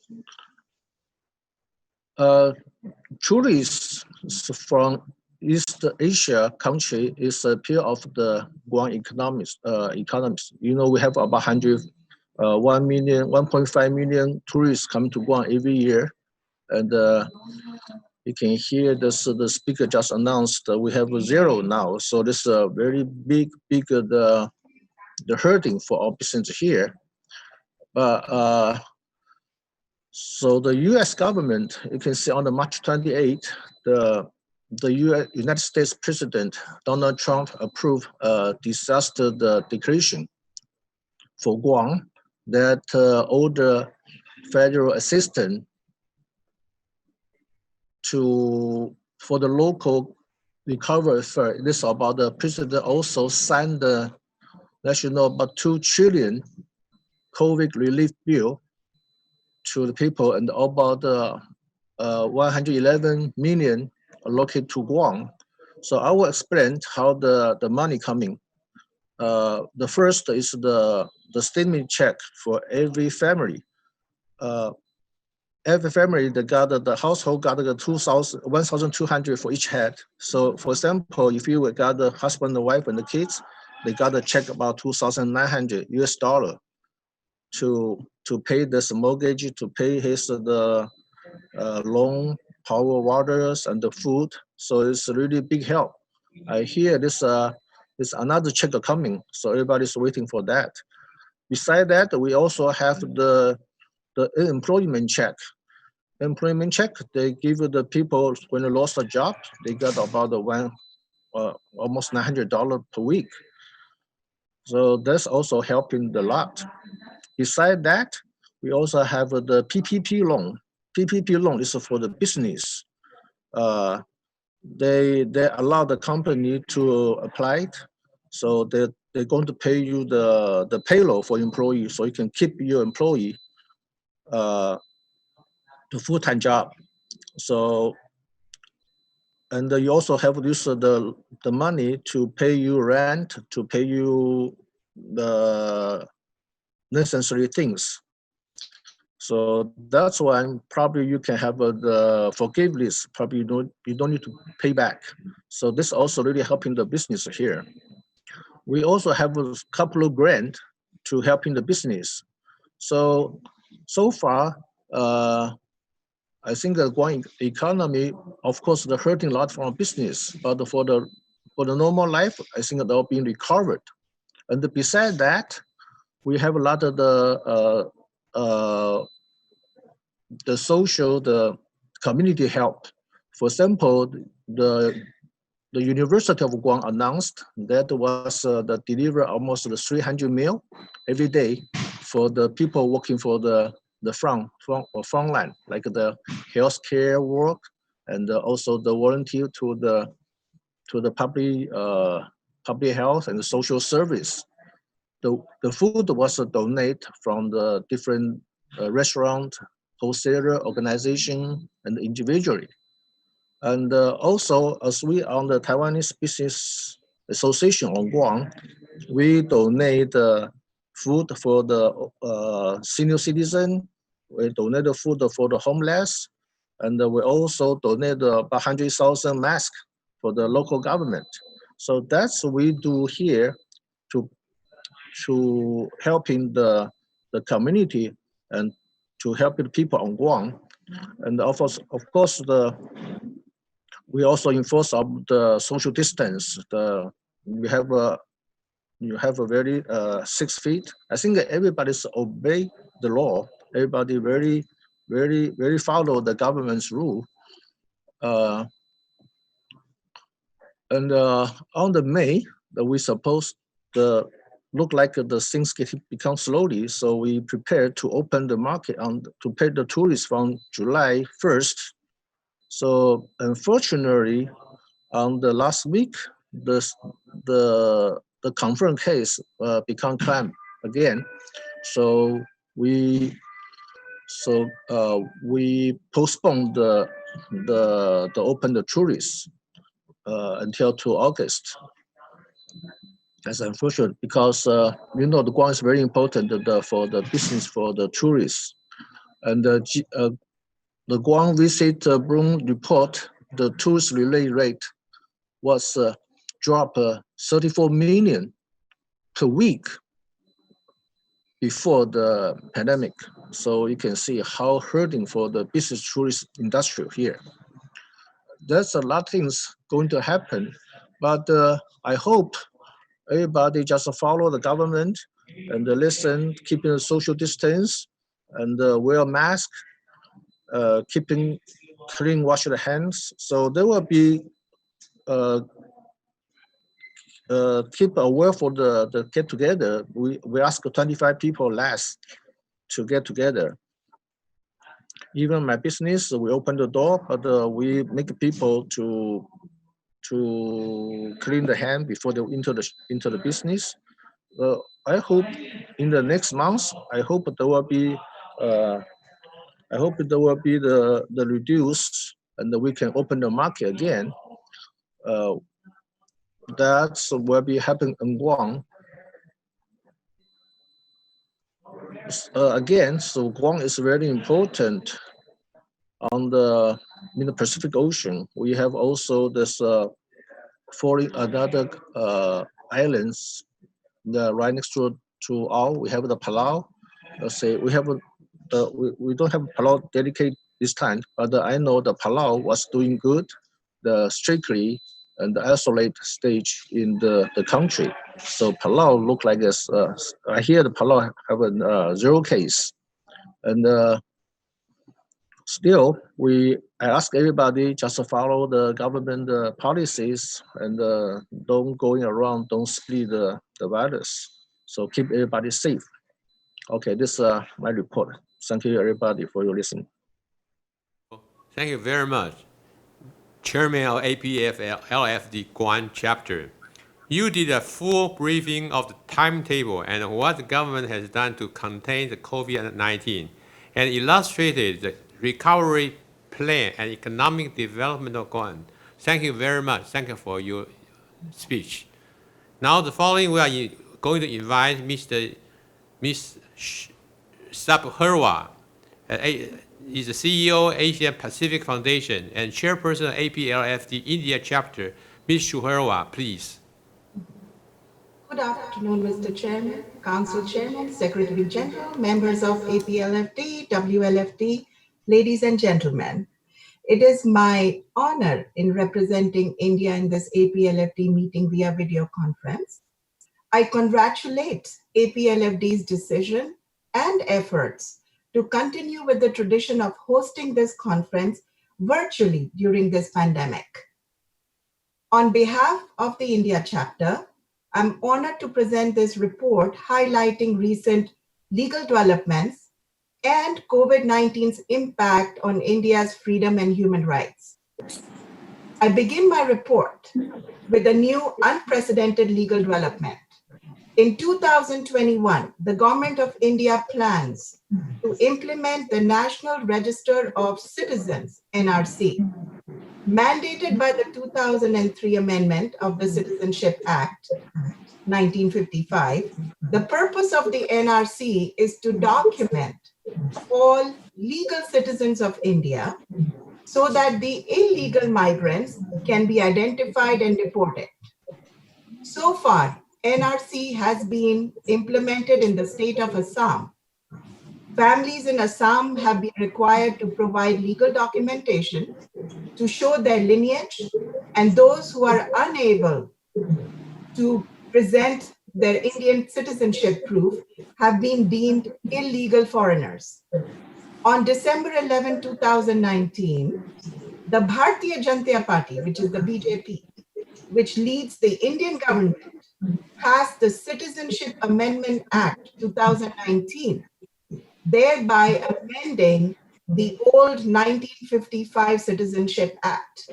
Tourists from East Asia country is a peer of the Guam economies. You know, we have about 1.5 million tourists come to Guam every year. And you can hear this, the speaker just announced we have 0 now. So this is a very big the hurting for our business here. But so the U.S. government, you can see on the March 28, the United States President Donald Trump approved a disaster declaration for Guam that all the federal assistance for the local recovery effort. This is about the president also signed the national about $2 trillion COVID relief bill to the people and about 111 million allocated to Guam. So I will explain how the money coming. The first is the stimulus check for every family. Every family, the household got 1,200 for each head. So for example, if you got the husband, the wife, and the kids, they got a check about $2,900 US to pay this mortgage, to pay his loan, power, waters, and the food. So it's a really big help. I hear this another check coming, so everybody's waiting for that. Beside that, we also have the employment check. Employment check, they give the people when they lost a job, they got about almost $900 per week. So that's also helping a lot. Beside that, we also have the PPP loan. PPP loan is for the business. They allow the company to apply it. So they're going to pay you the payroll for employees, so you can keep your employee to full-time job. So, and you also have this the money to pay you rent, to pay you the necessary things. So that's why probably you can have the forgiveness. Probably you don't need to pay back. So this also really helping the business here. We also have a couple of grants to helping the business. So far, I think the Guam economy, of course, they're hurting a lot from business, but for the normal life, I think they're being recovered. And beside that, we have a lot of the social, the community help. For example, the University of Guam announced that was the deliver almost 300 meal every day for the people working for the front line, like the healthcare work and also the volunteer to the public health and the social service. The food was donated from the different restaurant, wholesaler, organization, and individually. And also, as we on the Taiwanese Business Association on Guam, we donate food for the senior citizen. We donate the food for the homeless, and we also donate about 100,000 masks for the local government. So that's what we do here to helping the community and to help the people on Guam. And of course, we also enforce the social distance. You have a very 6 feet. I think everybody's obey the law. Everybody very follow the government's rule. And on the May, we supposed the look like the things become slowly. So we prepared to open the market to pay the tourists from July 1st. So unfortunately, on the last week, the confirmed case become climb again. So we postponed the open the tourists until to August. That's unfortunate because the Guam is very important for the business for the tourists, and the Guam visit Bloom report, the tourist relay rate was dropped 34 million per week before the pandemic. So you can see how hurting for the business tourist industry here. There's a lot of things going to happen, but I hope everybody just follow the government and listen, keeping a social distance and wear a mask, keeping clean, wash your hands. So there will be keep aware for the get together. We ask 25 people less to get together. Even my business, we open the door, but we make people to clean the hand before they into the business. I hope in the next month, I hope there will be the reduce and we can open the market again. That's will be happening in Guam. Again, so Guam is very important on in the Pacific Ocean. We have also this another islands right next to all. We have the Palau. Let's say we have we don't have Palau dedicated this time, but I know the Palau was doing good, the strictly and the isolate stage in the country. So Palau look like this. I hear the Palau have a 0 case, and still I ask everybody just to follow the government policies and don't going around, don't spread the virus. So keep everybody safe. Okay, this is my report. Thank you everybody for your listening. Thank you very much, Chairman of APF-LFD Guam chapter. You did a full briefing of the timetable and what the government has done to contain the COVID-19 and illustrated the recovery plan and economic development of Guam. Thank you very much. Thank you for your speech. Now the following, we are going to invite Ms. Subhirwa, is the CEO Asia Pacific Foundation and Chairperson of APLFD India chapter. Ms. Subhirwa, please. Good afternoon, Mr. Chairman, Council Chairman, Secretary General, members of APLFD, WLFD, ladies and gentlemen. It is my honor in representing India in this APLFD meeting via video conference. I congratulate APLFD's decision and efforts to continue with the tradition of hosting this conference virtually during this pandemic. On behalf of the India chapter, I'm honored to present this report highlighting recent legal developments and COVID-19's impact on India's freedom and human rights. I begin my report with a new unprecedented legal development. In 2021, the Government of India plans to implement the National Register of Citizens, NRC, mandated by the 2003 amendment of the Citizenship Act, 1955. The purpose of the NRC is to document all legal citizens of India so that the illegal migrants can be identified and deported. So far, NRC has been implemented in the state of Assam, Families in Assam have been required to provide legal documentation to show their lineage, and those who are unable to present their Indian citizenship proof have been deemed illegal foreigners. On December 11, 2019, the Bharatiya Janata Party, which is the BJP, which leads the Indian government, passed the Citizenship Amendment Act 2019, thereby amending the old 1955 Citizenship Act.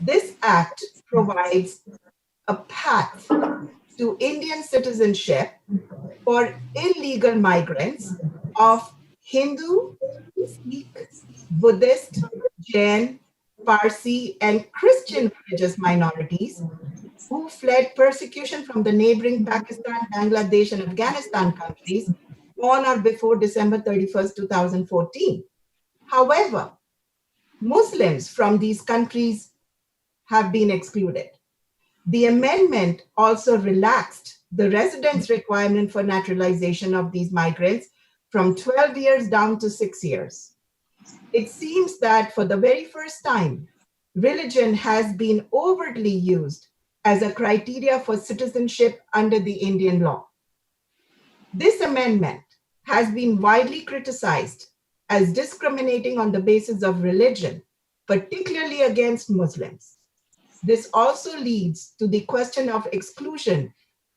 This act provides a path to Indian citizenship for illegal migrants of Hindu, Sikh, Buddhist, Jain, Parsi, and Christian religious minorities who fled persecution from the neighboring Pakistan, Bangladesh, and Afghanistan countries on or before December 31st, 2014. However, Muslims from these countries have been excluded. The amendment also relaxed the residence requirement for naturalization of these migrants from 12 years down to 6 years. It seems that for the very first time, religion has been overtly used as a criteria for citizenship under the Indian law. This amendment has been widely criticized as discriminating on the basis of religion, particularly against Muslims. This also leads to the question of exclusion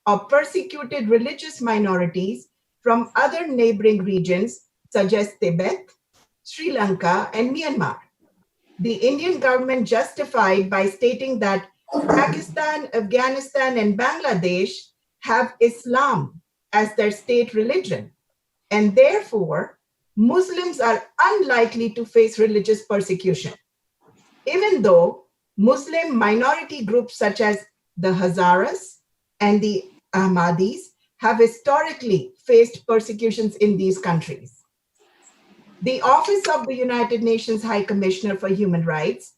of persecuted religious minorities from other neighboring regions such as Tibet, Sri Lanka, and Myanmar. The Indian government justified by stating that Pakistan, Afghanistan, and Bangladesh have Islam as their state religion, and therefore Muslims are unlikely to face religious persecution, even though Muslim minority groups such as the Hazaras and the Ahmadis have historically faced persecutions in these countries. The Office of the United Nations High Commissioner for Human Rights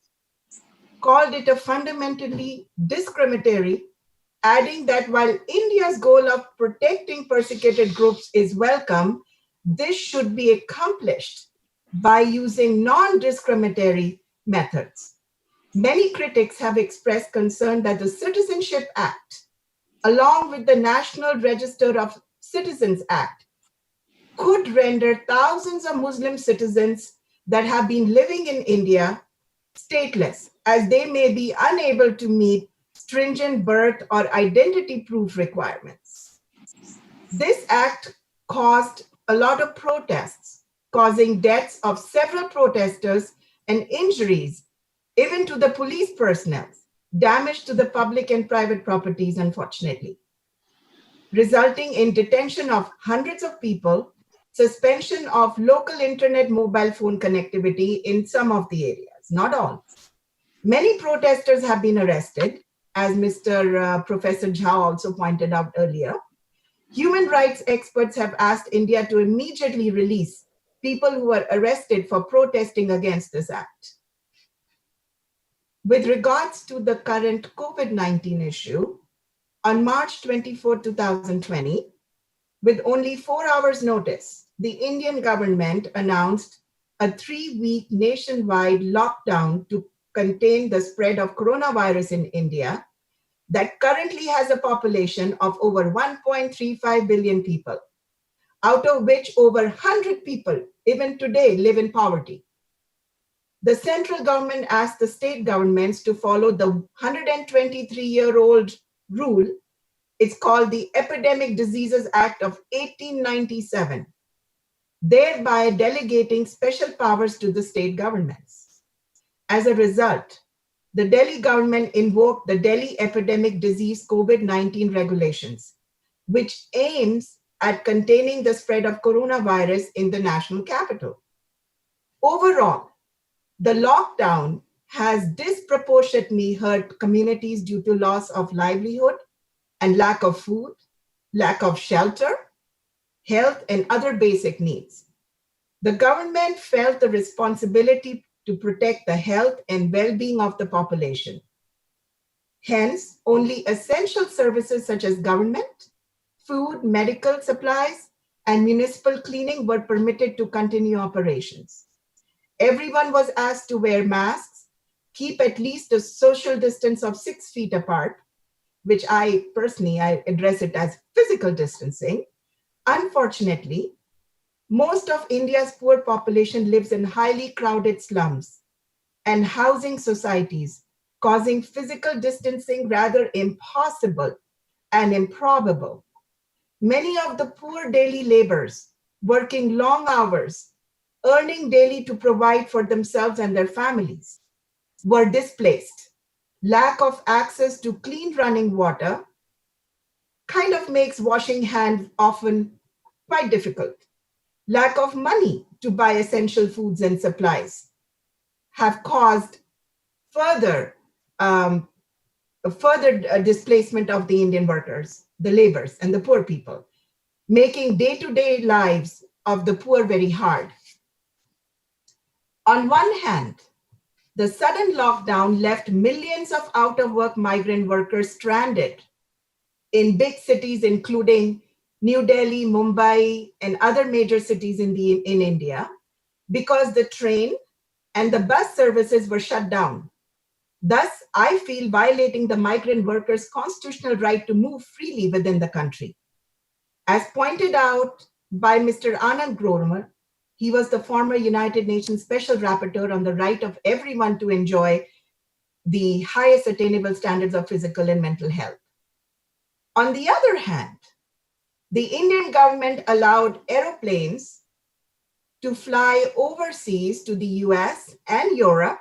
called it a fundamentally discriminatory, adding that while India's goal of protecting persecuted groups is welcome, this should be accomplished by using non-discriminatory methods. Many critics have expressed concern that the Citizenship Act, along with the National Register of Citizens Act, could render thousands of Muslim citizens that have been living in India stateless, as they may be unable to meet stringent birth or identity proof requirements. This act caused a lot of protests, causing deaths of several protesters and injuries, even to the police personnel, damage to the public and private properties, unfortunately, resulting in detention of hundreds of people, suspension of local internet mobile phone connectivity in some of the areas, not all. Many protesters have been arrested, as Mr. Professor Jha also pointed out earlier. Human rights experts have asked India to immediately release people who were arrested for protesting against this act. With regards to the current COVID-19 issue, on March 24, 2020, with only 4 hours notice, the Indian government announced a 3-week nationwide lockdown to contain the spread of coronavirus in India that currently has a population of over 1.35 billion people, out of which over 100 people even today live in poverty. The central government asked the state governments to follow the 123-year-old rule. It's called the Epidemic Diseases Act of 1897, thereby delegating special powers to the state governments. As a result, the Delhi government invoked the Delhi Epidemic Disease COVID-19 regulations, which aims at containing the spread of coronavirus in the national capital. Overall, the lockdown has disproportionately hurt communities due to loss of livelihood and lack of food, lack of shelter, health, and other basic needs. The government felt the responsibility to protect the health and well-being of the population. Hence, only essential services such as government, food, medical supplies, and municipal cleaning were permitted to continue operations. Everyone was asked to wear masks, keep at least a social distance of 6 feet apart, which I address it as physical distancing. Unfortunately, most of India's poor population lives in highly crowded slums and housing societies, causing physical distancing rather impossible and improbable. Many of the poor daily laborers, working long hours, earning daily to provide for themselves and their families, were displaced. Lack of access to clean running water kind of makes washing hands often quite difficult. Lack of money to buy essential foods and supplies have caused further displacement of the Indian workers, the laborers, and the poor people, making day-to-day lives of the poor very hard. On one hand, the sudden lockdown left millions of out-of-work migrant workers stranded in big cities, including New Delhi, Mumbai, and other major cities in India, because the train and the bus services were shut down. Thus, I feel violating the migrant workers' constitutional right to move freely within the country. As pointed out by Mr. Anand Grover, he was the former United Nations Special Rapporteur on the right of everyone to enjoy the highest attainable standards of physical and mental health. On the other hand, the Indian government allowed aeroplanes to fly overseas to the US and Europe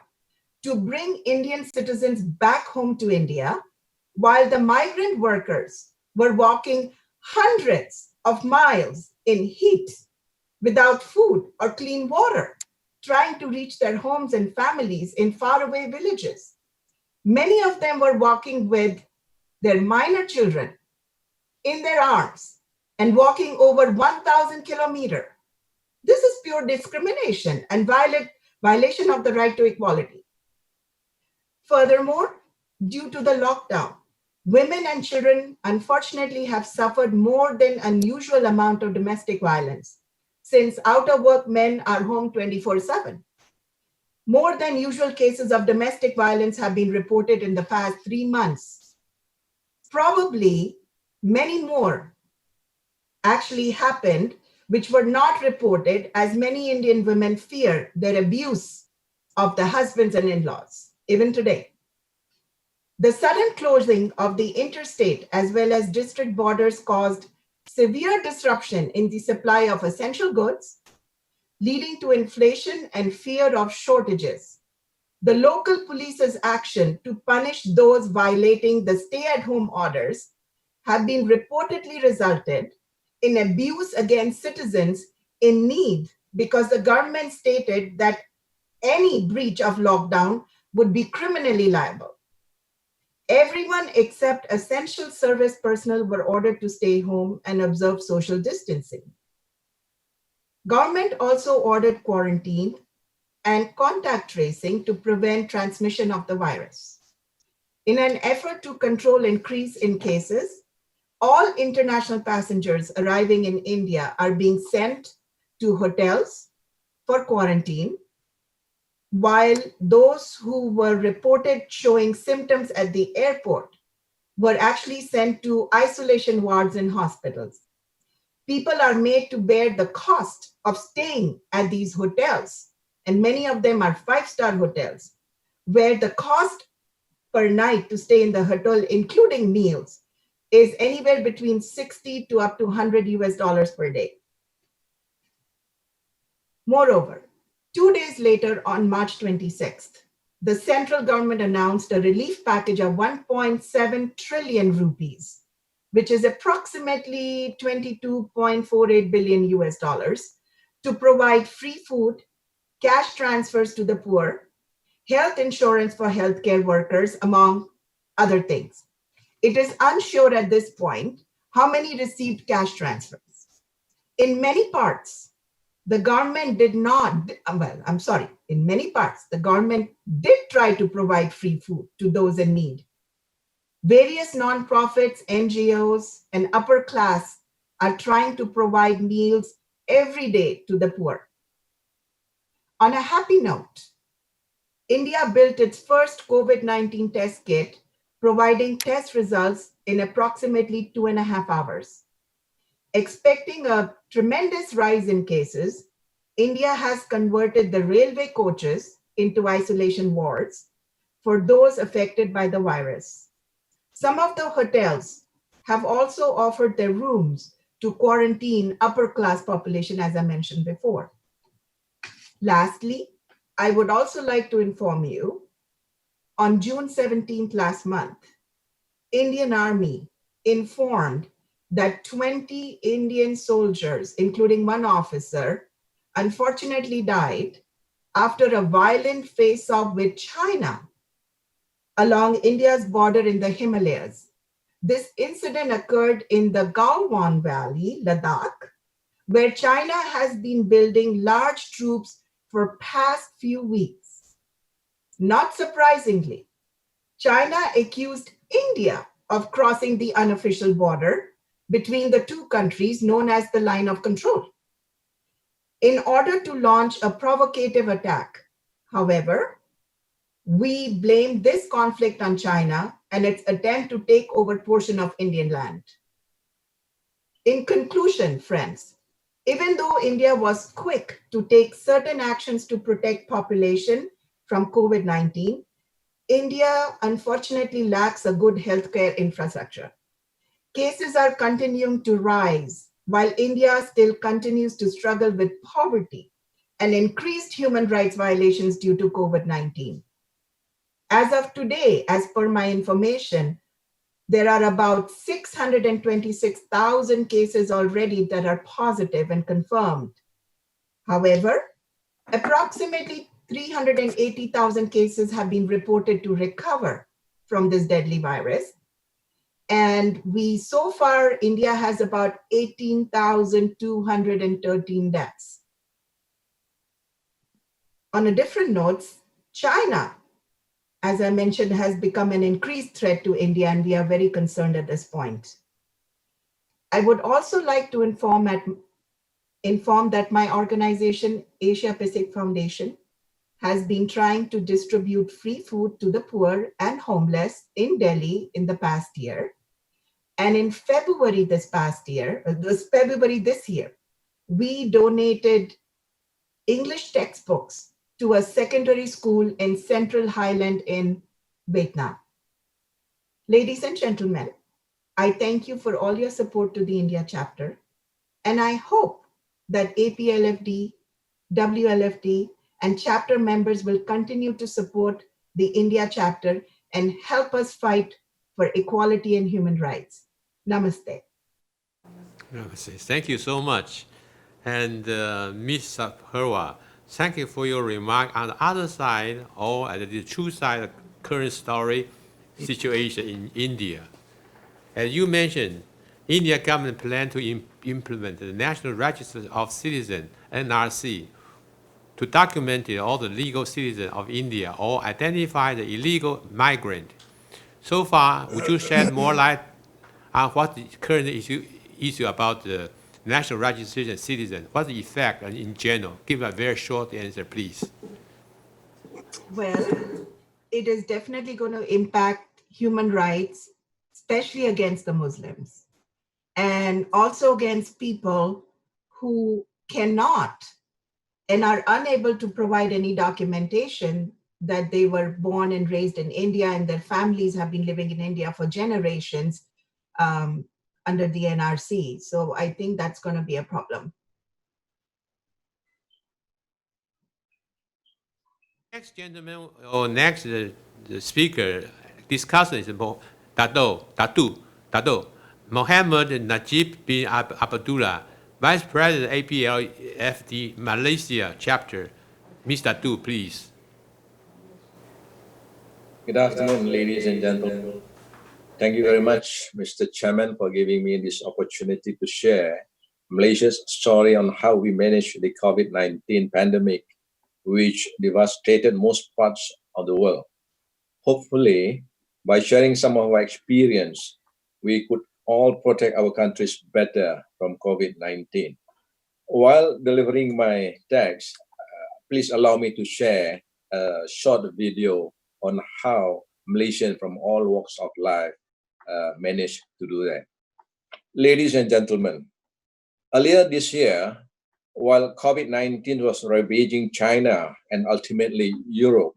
to bring Indian citizens back home to India, while the migrant workers were walking hundreds of miles in heat without food or clean water, trying to reach their homes and families in faraway villages. Many of them were walking with their minor children in their arms and walking over 1,000 kilometers. This is pure discrimination and violation of the right to equality. Furthermore, due to the lockdown, women and children unfortunately have suffered more than unusual amount of domestic violence, since out-of-work men are home 24/7. More than usual cases of domestic violence have been reported in the past 3 months. Probably many more actually happened, which were not reported, as many Indian women fear their abuse of the husbands and in-laws, even today. The sudden closing of the interstate as well as district borders caused severe disruption in the supply of essential goods, leading to inflation and fear of shortages. The local police's action to punish those violating the stay-at-home orders have been reportedly resulted in abuse against citizens in need, because the government stated that any breach of lockdown would be criminally liable. Everyone except essential service personnel were ordered to stay home and observe social distancing. Government also ordered quarantine and contact tracing to prevent transmission of the virus. In an effort to control increase in cases, all international passengers arriving in India are being sent to hotels for quarantine, while those who were reported showing symptoms at the airport were actually sent to isolation wards in hospitals. People are made to bear the cost of staying at these hotels, and many of them are 5-star hotels, where the cost per night to stay in the hotel, including meals, is anywhere between 60 to up to $100 per day. Moreover, 2 days later, on March 26th, the central government announced a relief package of 1.7 trillion rupees, which is approximately $22.48 billion to provide free food, cash transfers to the poor, health insurance for healthcare workers, among other things. It is unsure at this point how many received cash transfers. In many parts, the government did not, in many parts, the government did try to provide free food to those in need. Various nonprofits, NGOs, and upper class are trying to provide meals every day to the poor. On a happy note, India built its first COVID-19 test kit, providing test results in approximately 2.5 hours. Expecting a tremendous rise in cases, India has converted the railway coaches into isolation wards for those affected by the virus. Some of the hotels have also offered their rooms to quarantine upper-class population, as I mentioned before. Lastly, I would also like to inform you, on June 17th last month, Indian Army informed that 20 Indian soldiers, including one officer, unfortunately died after a violent face-off with China along India's border in the Himalayas. This incident occurred in the Galwan Valley, Ladakh, where China has been building large troops for past few weeks. Not surprisingly, China accused India of crossing the unofficial border between the two countries known as the line of control in order to launch a provocative attack. However, we blame this conflict on China and its attempt to take over portion of Indian land. In conclusion, friends, even though India was quick to take certain actions to protect population from COVID-19, India unfortunately lacks a good healthcare infrastructure. Cases are continuing to rise while India still continues to struggle with poverty and increased human rights violations due to COVID-19. As of today, as per my information, there are about 626,000 cases already that are positive and confirmed. However, approximately 380,000 cases have been reported to recover from this deadly virus. And so far, India has about 18,213 deaths. On a different note, China, as I mentioned, has become an increased threat to India, and we are very concerned at this point. I would also like to inform that my organization, Asia Pacific Foundation, has been trying to distribute free food to the poor and homeless in Delhi in the past year. And in February this year, we donated English textbooks to a secondary school in Central Highland in Vietnam. Ladies and gentlemen, I thank you for all your support to the India chapter, and I hope that APLFD, WLFD, and chapter members will continue to support the India chapter and help us fight for equality and human rights. Namaste. Namaste. Thank you so much. And Ms. Herwa, thank you for your remark on the other side, or at the true side of current story situation in India. As you mentioned, India government plan to implement the National Register of Citizens, NRC, to document all the legal citizens of India or identify the illegal migrant. So far, would you shed more light on what the current issue about the National Registration of Citizens? What's the effect in general? Give a very short answer, please. Well, it is definitely going to impact human rights, especially against the Muslims, and also against people who cannot and are unable to provide any documentation that they were born and raised in India and their families have been living in India for generations under the NRC. So I think that's going to be a problem. Next gentleman, or next the speaker, discussion is about Dato Mohammed Najib bin Abdullah, Vice President APLFD Malaysia chapter. Mr. Dato, please. Good afternoon, ladies and gentlemen. Thank you very much, Mr. Chairman, for giving me this opportunity to share Malaysia's story on how we managed the COVID-19 pandemic, which devastated most parts of the world. Hopefully, by sharing some of our experience, we could all protect our countries better from COVID-19. While delivering my text, please allow me to share a short video on how Malaysians from all walks of life managed to do that. Ladies and gentlemen, earlier this year, while COVID-19 was ravaging China and ultimately Europe,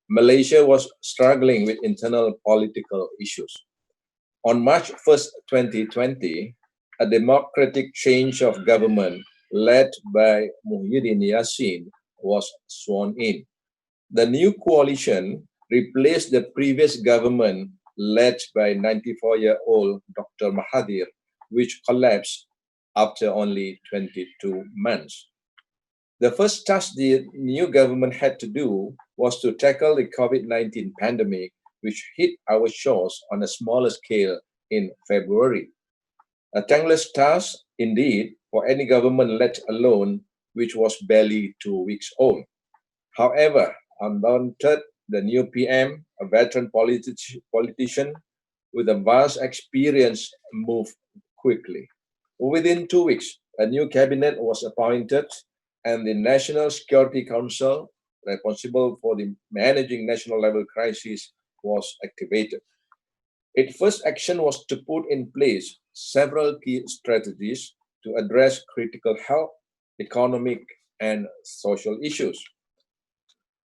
Malaysia was struggling with internal political issues. On March 1st, 2020, a democratic change of government led by Muhyiddin Yassin was sworn in. The new coalition replaced the previous government led by 94-year-old Dr. Mahathir, which collapsed after only 22 months. The first task the new government had to do was to tackle the COVID-19 pandemic, which hit our shores on a smaller scale in February. A thankless task indeed for any government, let alone which was barely 2 weeks old. However, undaunted, the new PM, a veteran politician with a vast experience, moved quickly. Within 2 weeks, a new cabinet was appointed and the National Security Council, responsible for the managing national level crisis, was activated. Its first action was to put in place several key strategies to address critical health, economic, and social issues.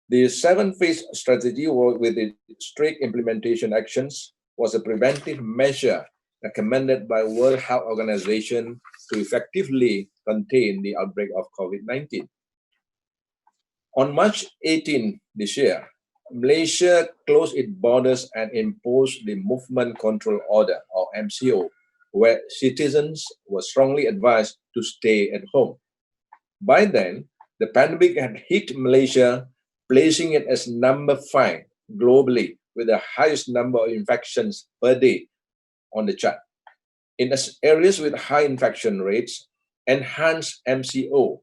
The 7-phase strategy, with its strict implementation actions, was a preventive measure recommended by World Health Organization to effectively contain the outbreak of COVID-19. On March 18 this year, Malaysia closed its borders and imposed the Movement Control Order, or MCO, where citizens were strongly advised to stay at home. By then, the pandemic had hit Malaysia, placing it as number 5 globally with the highest number of infections per day on the chart. In areas with high infection rates, enhanced MCO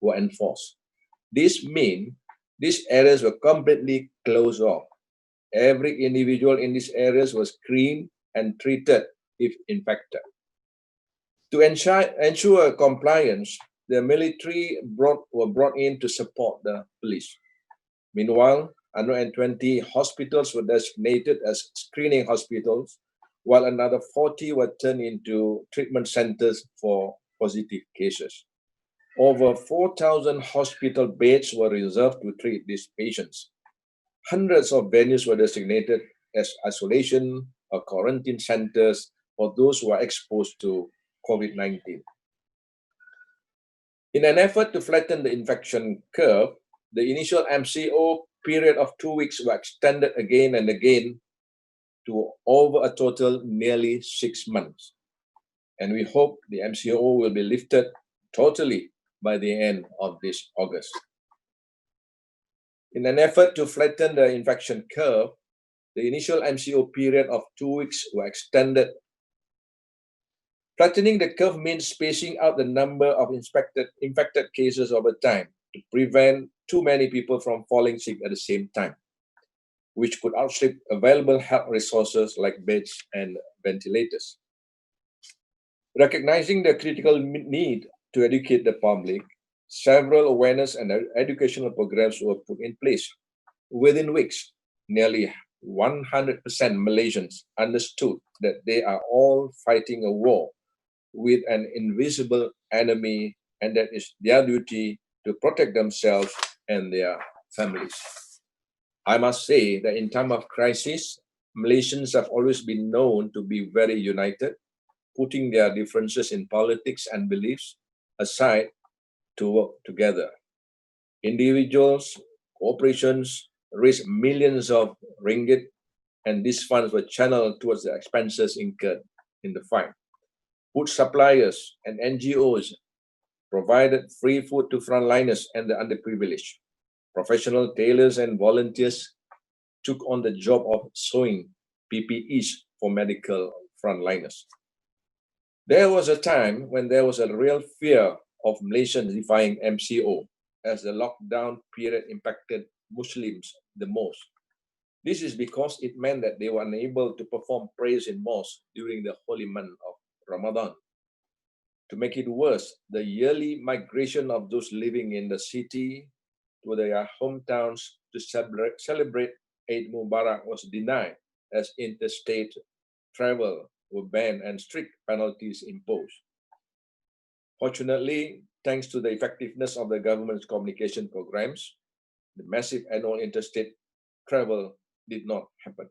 were enforced. This means these areas were completely closed off. Every individual in these areas was screened and treated if infected. To ensure compliance, the military were brought in to support the police. Meanwhile, 120 hospitals were designated as screening hospitals, while another 40 were turned into treatment centers for positive cases. Over 4,000 hospital beds were reserved to treat these patients. Hundreds of venues were designated as isolation or quarantine centers for those who are exposed to COVID-19. In an effort to flatten the infection curve, the initial MCO period of 2 weeks was extended again and again to over a total nearly 6 months. And we hope the MCO will be lifted totally by the end of this August. In an effort to flatten the infection curve, the initial MCO period of 2 weeks was extended. Flattening the curve means spacing out the number of infected cases over time to prevent too many people from falling sick at the same time, which could outstrip available health resources like beds and ventilators. Recognizing the critical need to educate the public, several awareness and educational programs were put in place. Within weeks, nearly 100% Malaysians understood that they are all fighting a war with an invisible enemy, and that it's their duty to protect themselves and their families. I must say that in time of crisis, Malaysians have always been known to be very united, putting their differences in politics and beliefs aside to work together. Individuals, corporations raised millions of ringgit, and these funds were channeled towards the expenses incurred in the fight. Food suppliers and NGOs provided free food to frontliners and the underprivileged. Professional tailors and volunteers took on the job of sewing PPEs for medical frontliners. There was a time when there was a real fear of Malaysians defying MCO, as the lockdown period impacted Muslims the most. This is because it meant that they were unable to perform prayers in mosques during the holy month of Ramadan. To make it worse, the yearly migration of those living in the city to their hometowns to celebrate Eid Mubarak was denied, as interstate travel were banned and strict penalties imposed. Fortunately, thanks to the effectiveness of the government's communication programs, the massive annual interstate travel did not happen.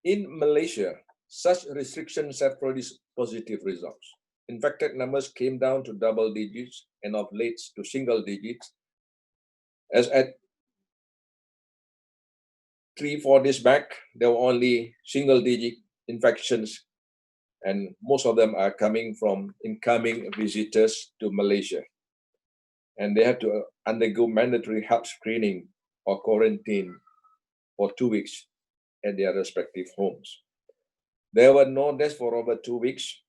In Malaysia, such restrictions have produced positive results. Infected numbers came down to double digits and of late to single digits, as at 3-4 days back, there were only single-digit infections, and most of them are coming from incoming visitors to Malaysia. And they have to undergo mandatory health screening or quarantine for 2 weeks at their respective homes. There were no deaths for over 2 weeks.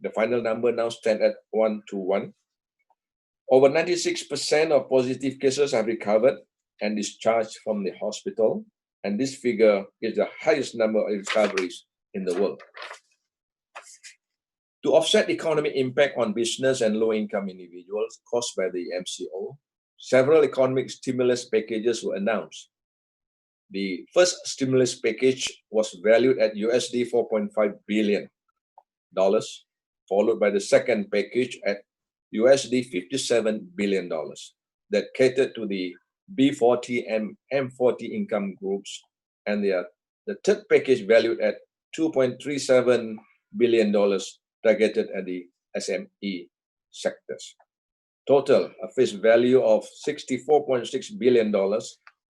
The final number now stands at 1 to 1. Over 96% of positive cases have recovered and discharged from the hospital, and this figure is the highest number of recoveries in the world. To offset economic impact on business and low-income individuals caused by the MCO, several economic stimulus packages were announced. The first stimulus package was valued at USD $4.5 billion, followed by the second package at USD $57 billion that catered to the B40 and M40 income groups, and the third package valued at $2.37 billion targeted at the SME sectors. Total, a face value of $64.6 billion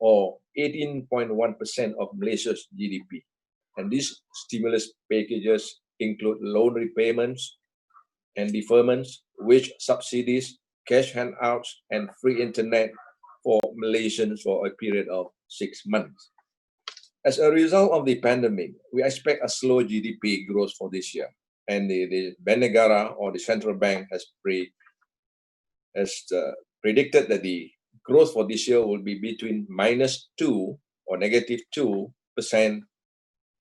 or 18.1% of Malaysia's GDP. And these stimulus packages include loan repayments and deferments, wage subsidies, cash handouts, and free internet for Malaysians for a period of 6 months. As a result of the pandemic, we expect a slow GDP growth for this year. And the Bank Negara, or the central bank, has predicted that the growth for this year will be between -2 or -2%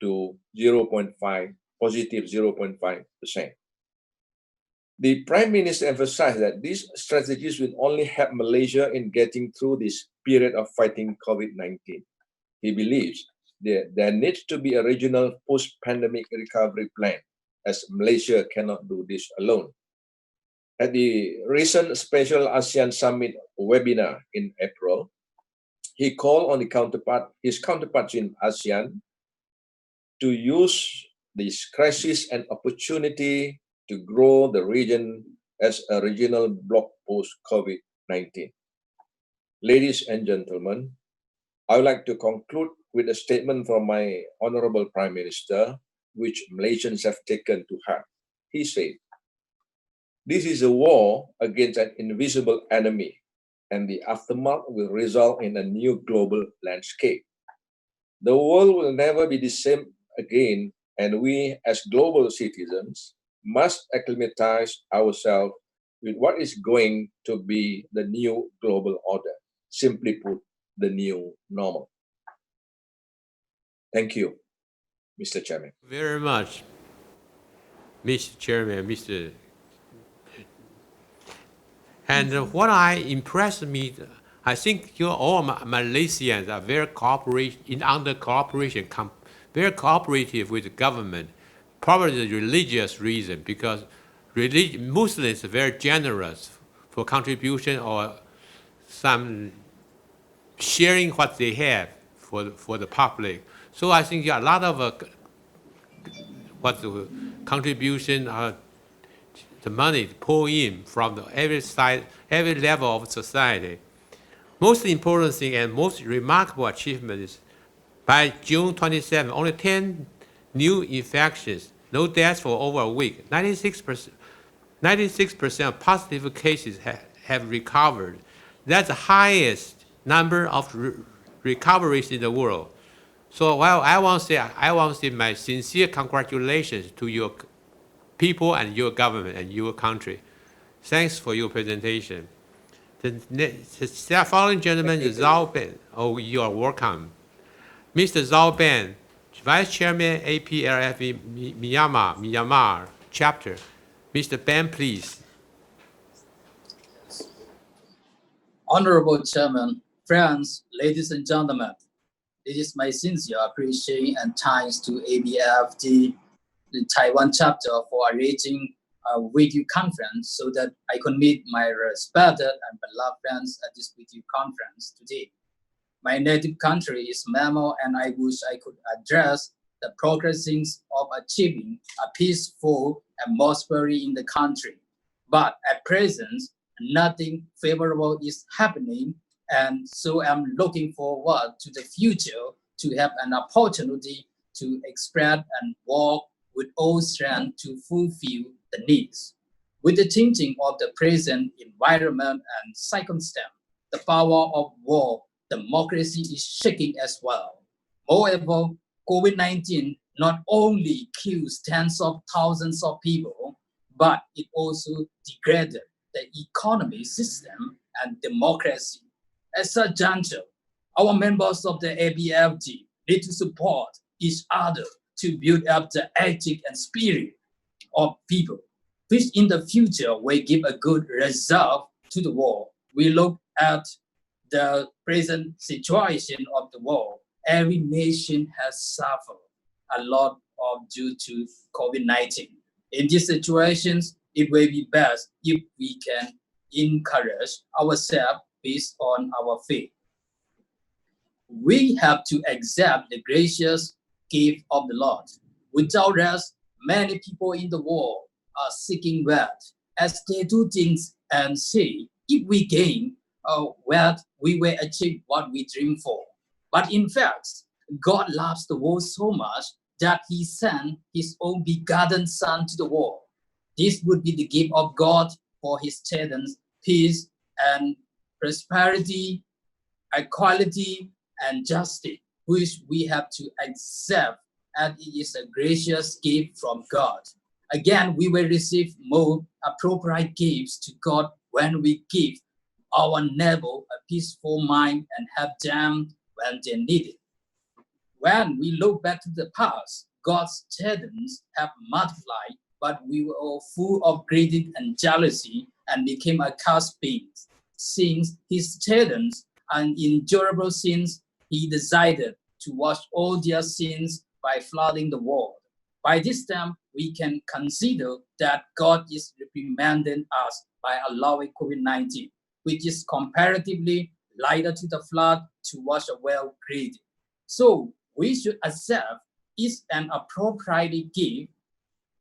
to 0.5, positive 0.5%. The Prime Minister emphasized that these strategies will only help Malaysia in getting through this period of fighting COVID-19. He believes that there needs to be a regional post-pandemic recovery plan, as Malaysia cannot do this alone. At the recent Special ASEAN Summit webinar in April, he called on his counterparts in ASEAN to use this crisis and opportunity to grow the region as a regional bloc post-COVID-19. Ladies and gentlemen, I would like to conclude with a statement from my Honorable Prime Minister, which Malaysians have taken to heart. He said, "This is a war against an invisible enemy, and the aftermath will result in a new global landscape. The world will never be the same again, and we as global citizens must acclimatize ourselves with what is going to be the new global order. Simply put, the new normal." Thank you, Mr. Chairman. Very much, Mr. Chairman, And what impressed me, I think all Malaysians are very very cooperative with the government. Probably the religious reason, because Muslims are very generous for contribution or some sharing what they have for the public. So I think a lot of the contribution, the money pour in from every side, every level of society. Most important thing and most remarkable achievement is by June 27, only 10 new infections, no deaths for over a week. 96% of positive cases have recovered. That's the highest number of recoveries in the world. So I want to say my sincere congratulations to your people and your government and your country. Thanks for your presentation. The following gentleman is Zhao Ben. Oh, you are welcome. Mr. Zhao Ben, Vice Chairman, APLFE Myanmar Chapter. Mr. Ben, please. Honorable Chairman, friends, ladies and gentlemen, it is my sincere appreciation and thanks to ABFD, the Taiwan chapter, for arranging a video conference so that I could meet my respected and beloved friends at this video conference today. My native country is Myanmar, and I wish I could address the progressing of achieving a peaceful atmosphere in the country. But at present, nothing favorable is happening, and so I'm looking forward to the future to have an opportunity to express and work with all strength to fulfill the needs. With the changing of the present environment and circumstance, the power of war, democracy is shaking as well. Moreover, COVID-19 not only kills tens of thousands of people, but it also degraded the economy system and democracy. At such juncture, our members of the ABFD need to support each other to build up the ethic and spirit of people, which in the future will give a good result to the world. We look at the present situation of the world. Every nation has suffered a lot due to COVID-19. In these situations, it will be best if we can encourage ourselves based on our faith. We have to accept the gracious gift of the Lord. Without us, many people in the world are seeking wealth, as they do things and say, if we gain wealth, we will achieve what we dream for. But in fact, God loves the world so much that he sent his own begotten Son to the world. This would be the gift of God for his children, peace and prosperity, equality and justice, which we have to accept, and it is a gracious gift from God. Again, we will receive more appropriate gifts to God when we give our neighbor a peaceful mind and help them when they need it. When we look back to the past, God's children have multiplied, but we were all full of greed and jealousy and became accursed beings. Since his children and endurable sins, he decided to wash all their sins by flooding the world. By this time, we can consider that God is reprimanding us by allowing COVID-19, which is comparatively lighter to the flood to wash away greed. So we should accept it an appropriate gift.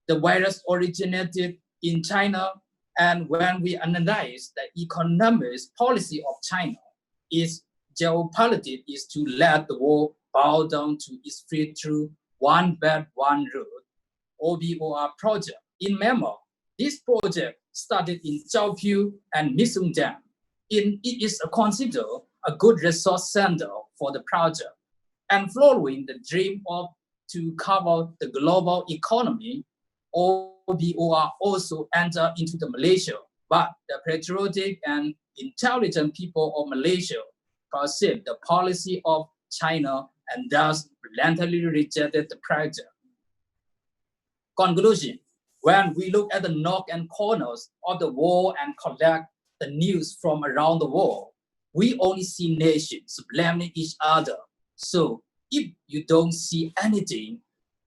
The virus originated in China, and when we analyze the economic policy of China, its geopolitics is to let the world bow down to its feet through One Belt, One Road, OBOR project. In Myanmar, this project started in Curfew and Misung Dam. It is considered a good resource center for the project. And following the dream of to cover the global economy, OBOR also entered into the Malaysia, but the patriotic and intelligent people of Malaysia perceived the policy of China and thus bluntly rejected the project. Conclusion, when we look at the nook and corners of the world and collect the news from around the world, we only see nations blaming each other. So if you don't see anything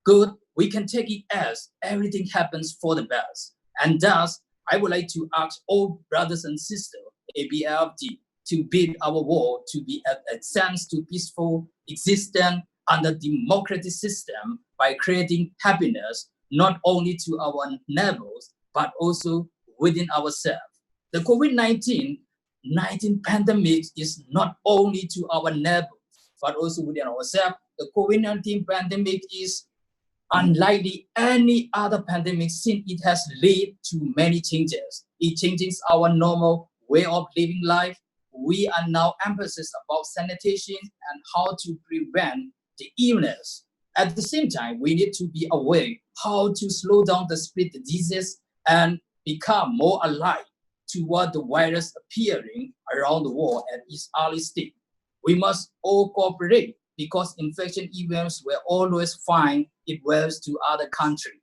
good, we can take it as everything happens for the best. And thus, I would like to ask all brothers and sisters, ABFD, to build our world to be a sense to peaceful existence under democratic system by creating happiness, not only to our neighbors, but also within ourselves. The COVID-19 pandemic is not only to our neighbors, but also within ourselves. The COVID-19 pandemic is unlikely any other pandemic since it has led to many changes. It changes our normal way of living life. We are now emphasis about sanitation and how to prevent the illness. At the same time, we need to be aware how to slow down the spread of disease and become more alive toward the virus appearing around the world at its early stage. We must all cooperate because infection events will always find its ways to other countries.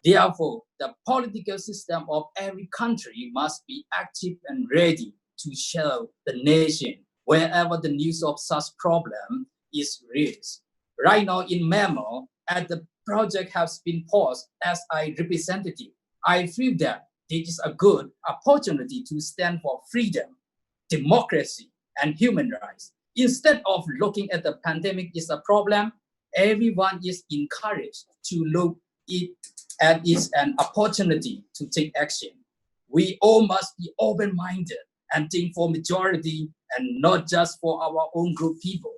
Therefore, the political system of every country must be active and ready to show the nation wherever the news of such problem is raised. Right now in Memo, as the project has been paused as a representative, I feel that this is a good opportunity to stand for freedom, democracy, and human rights. Instead of looking at the pandemic as a problem, everyone is encouraged to look at it as an opportunity to take action. We all must be open-minded and think for majority and not just for our own group people.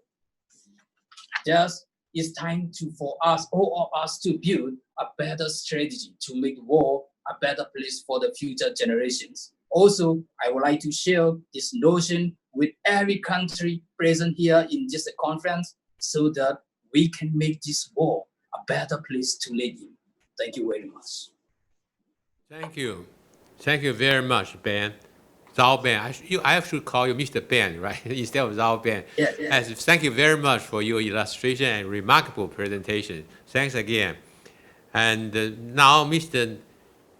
Just it's time for us, all of us, to build a better strategy to make the world a better place for the future generations. Also, I would like to share this notion with every country present here in this conference so that we can make this world a better place to live in. Thank you very much. Thank you. Thank you very much, Ben. Zhao Ben. I should call you Mr. Ben, right? Instead of Zhao Ben. Yeah. Thank you very much for your illustration and remarkable presentation. Thanks again. And now, Mr.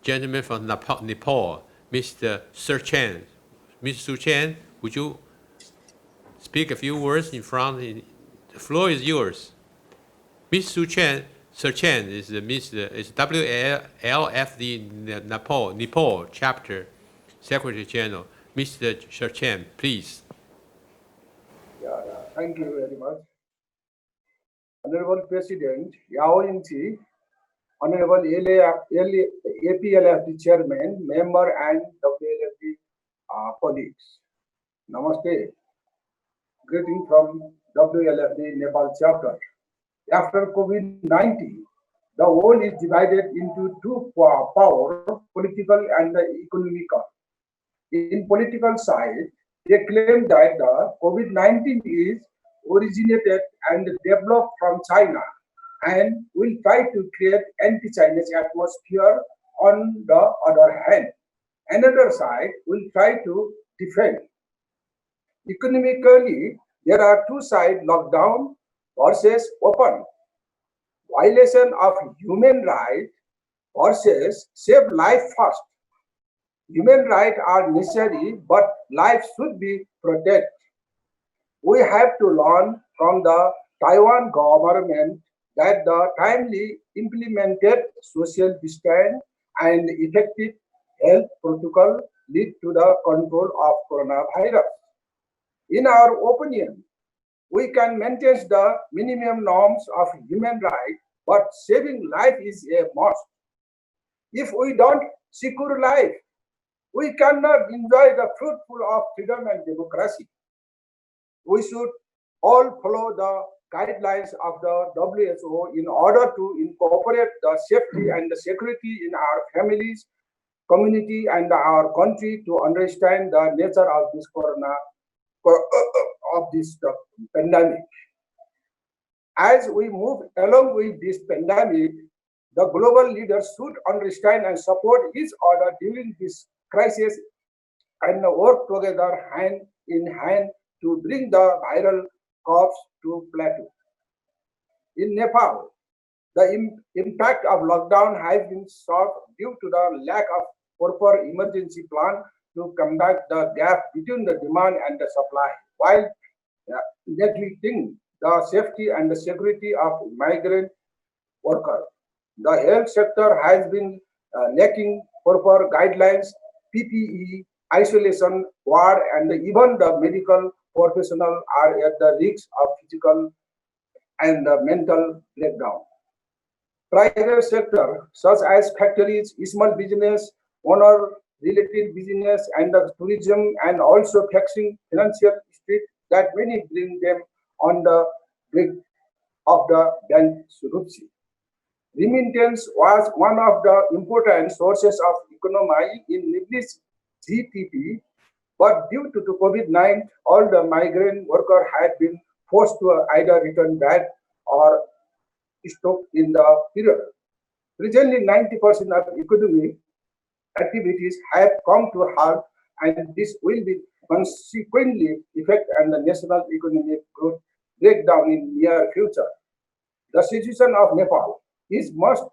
Gentleman from Nepal, Mr. Sir Chen. Mr. Su Chen, would you speak a few words in front? The floor is yours. Mr. Su Chen, Sir Chen is WLFD Nepal chapter Secretary General. Mr. Sir Chen, please. Thank you very much. Honorable President Yao Ying-chi, Honorable APLFD Chairman, Member and WLFD colleagues. Namaste. Greeting from WLFD Nepal chapter. After COVID-19, the world is divided into two powers, political and economical. In political side, they claim that the COVID-19 is originated and developed from China and will try to create anti-Chinese atmosphere. On the other hand, another side will try to defend. Economically, there are two sides: lockdown versus open. Violation of human rights versus save life first. Human rights are necessary, but life should be protected. We have to learn from the Taiwan government that the timely implemented social distance and effective health protocol lead to the control of coronavirus. In our opinion, we can maintain the minimum norms of human rights, but saving life is a must. If we don't secure life, we cannot enjoy the fruitful of freedom and democracy. We should all follow the guidelines of the WHO in order to incorporate the safety and the security in our families, community, and our country to understand the nature of this pandemic. As we move along with this pandemic, the global leaders should understand and support each other during this crisis and work together hand in hand to bring the viral curves to plateau. In Nepal, the impact of lockdown has been short due to the lack of proper emergency plan to combat the gap between the demand and the supply, while neglecting the safety and the security of migrant workers. The health sector has been lacking proper guidelines, PPE, isolation, ward, and even the medical professionals are at the risk of physical and mental breakdown. Private sector, such as factories, small business, owner-related business, and the tourism, and also facing financial strict that many bring them on the brink of the bankruptcy. Remittance was one of the important sources of economy in Nepal's GDP, but due to the COVID-19, all the migrant workers had been forced to either return back or stop in the period. Presently, 90% of economic activities have come to a halt, and this will be consequently affect on the national economic growth break down in near future. The situation of Nepal is most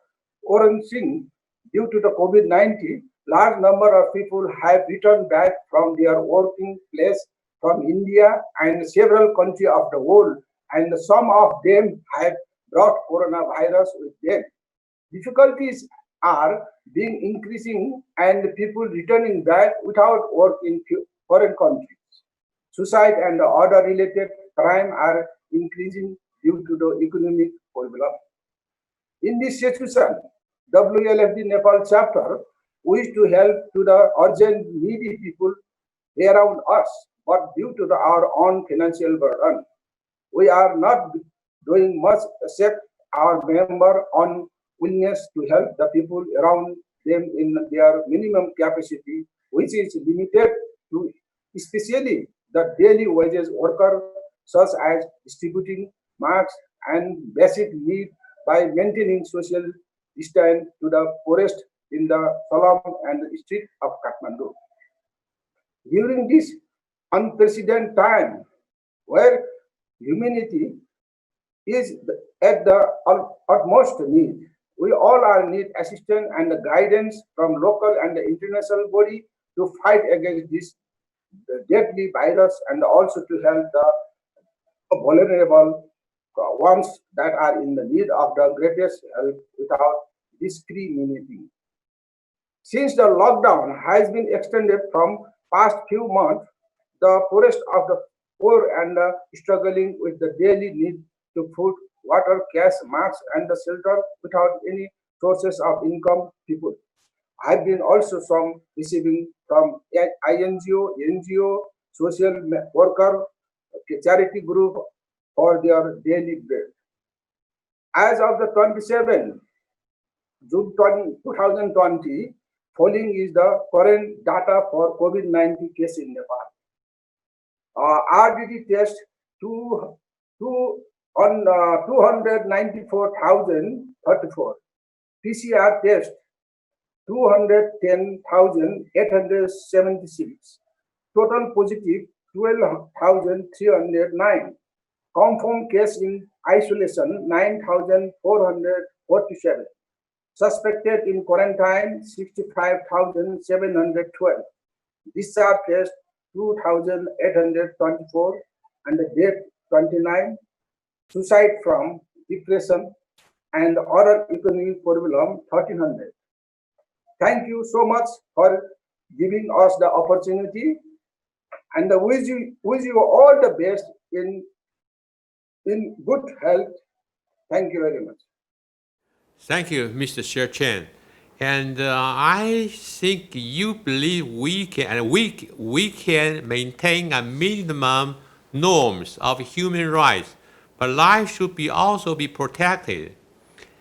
worrisome due to the COVID-19. Large number of people have returned back from their working place from India and several countries of the world, and some of them have brought coronavirus with them. Difficulties are being increasing and people returning back without work in foreign countries. Suicide and other related crime are increasing due to the economic problem. In this situation, WLFD Nepal chapter wish to help to the urgent needy people around us, but due to our own financial burden, we are not doing much except our member on willingness to help the people around them in their minimum capacity, which is limited to especially the daily wages worker, such as distributing masks and basic need by maintaining social distance to the poorest in the slum and the street of Kathmandu. During this unprecedented time, where humanity is at the utmost need, we all are need assistance and guidance from local and international body to fight against this deadly virus and also to help the vulnerable ones that are in the need of the greatest help without discriminating. Since the lockdown has been extended from past few months, the poorest of the poor and struggling with the daily need to food, water, cash, masks, and the shelter without any sources of income people have been also some receiving from NGO, social worker, charity group for their daily bread. As of the 27th June 2020, following is the current data for COVID-19 case in Nepal. RDT test on 294,034. PCR test 210,876. Total positive 12,309. Confirmed case in isolation 9,447. Suspected in quarantine 65,712. Discharge test 2,824 and the death 29. Suicide from depression and other economic problem 1,300. Thank you so much for giving us the opportunity, and wish you all the best in good health. Thank you very much. Thank you, Mr. Sher Chen. And I think you believe we can maintain a minimum norms of human rights, but life should also be protected.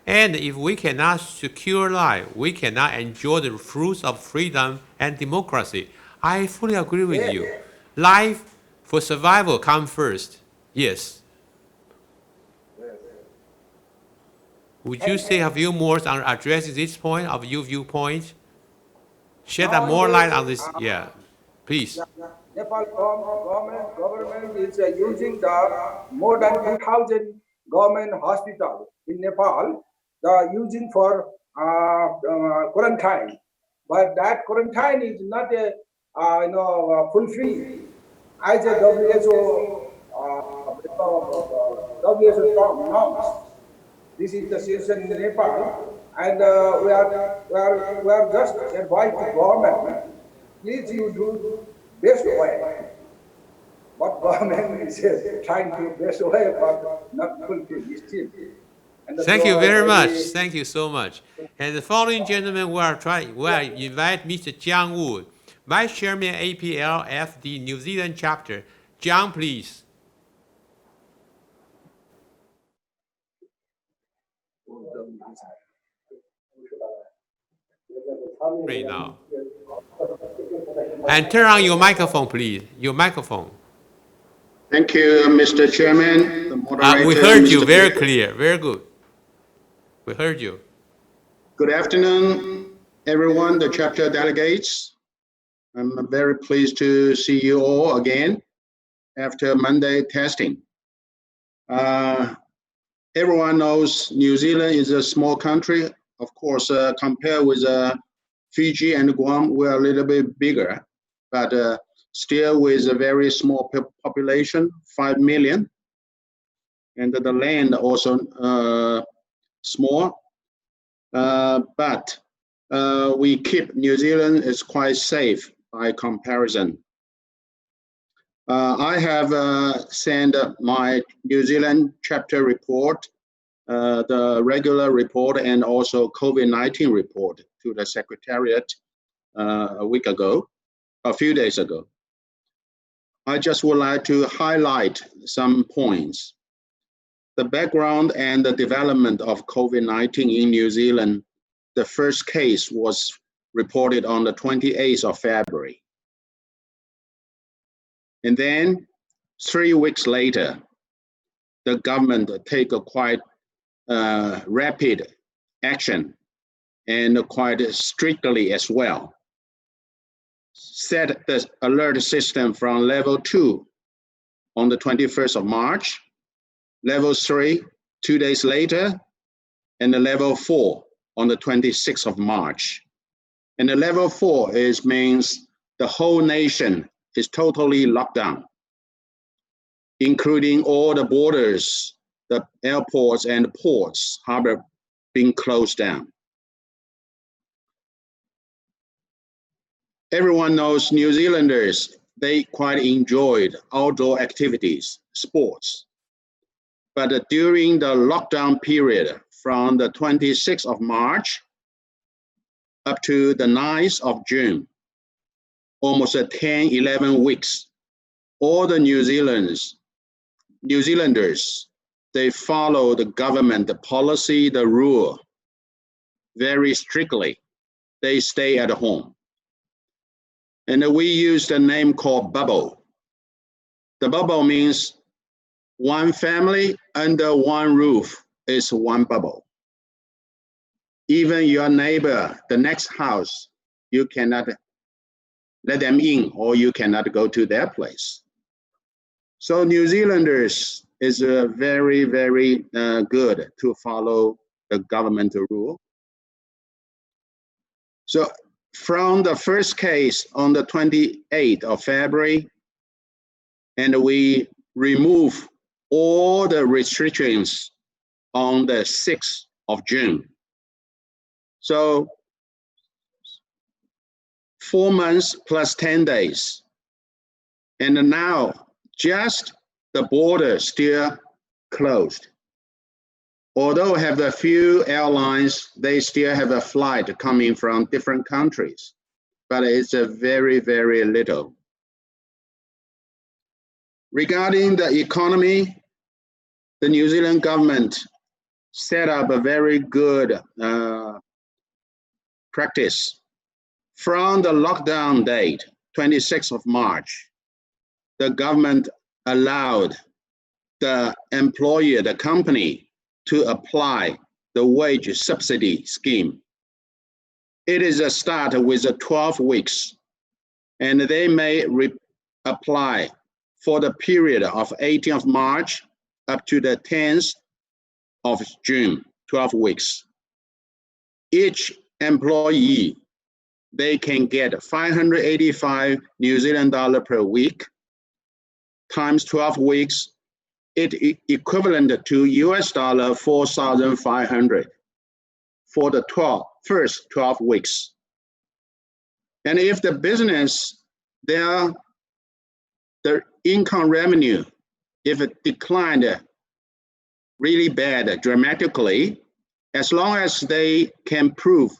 And if we cannot secure life, we cannot enjoy the fruits of freedom and democracy. I fully agree with you. Life for survival comes first. Yes. Would you say a few more on addressing this point of your viewpoint? Shed more light on this. Yeah, please. Nepal government is using the more than 2,000 government hospitals in Nepal. Using for quarantine, but that quarantine is not a fulfilled as a WHO norms. This is the situation in Nepal, and we are just advised to government, please you do best way. What government is trying to best way, but not fulfill still. Thank you very much. Thank you so much. And the following gentlemen, we invite Mr. Jiang Wu, Vice Chairman APLFD New Zealand Chapter. Jiang, please. Right now. And turn on your microphone, please. Your microphone. Thank you, Mr. Chairman. The moderator, we heard you very clear. Very good. We heard you. Good afternoon, everyone, the chapter delegates. I'm very pleased to see you all again after Monday testing. Everyone knows New Zealand is a small country. Of course, compared with Fiji and Guam, we're a little bit bigger, but still with a very small population, 5 million. And the land also small, but we keep New Zealand is quite safe by comparison. I have sent my New Zealand chapter report, the regular report, and also COVID-19 report to the Secretariat a few days ago. I just would like to highlight some points. The background and the development of COVID-19 in New Zealand, the first case was reported on the 28th of February. And then 3 weeks later, the government take a quite rapid action and quite strictly as well. Set the alert system from level 2 on the 21st of March, level 3 2 days later, and the level 4 on the 26th of March. And the level 4 means the whole nation is totally locked down, including all the borders, the airports and ports, harbor being closed down. Everyone knows New Zealanders, they quite enjoyed outdoor activities, sports. But during the lockdown period from the 26th of March up to the 9th of June, almost 10, 11 weeks, all the New Zealanders, they follow the government, the policy, the rule very strictly. They stay at home. And we use the name called bubble. The bubble means one family under one roof is one bubble. Even your neighbor, the next house, you cannot let them in or you cannot go to their place. So New Zealanders is very, very good to follow the government rule. So from the first case on the 28th of February, and we remove all the restrictions on the 6th of June. So 4 months plus 10 days. And now just the border still closed. Although have a few airlines, they still have a flight coming from different countries, but it's a very, very little. Regarding the economy, the New Zealand government set up a very good practice. From the lockdown date, 26th of March, the government allowed the employer, the company, to apply the wage subsidy scheme. It is a start with 12 weeks, and they may apply for the period of 18th of March up to the 10th of June, 12 weeks. Each employee, they can get 585 New Zealand dollar per week times 12 weeks. It equivalent to US dollar 4,500 for the first 12 weeks. And if the business, the income revenue, if it declined really bad, dramatically, as long as they can prove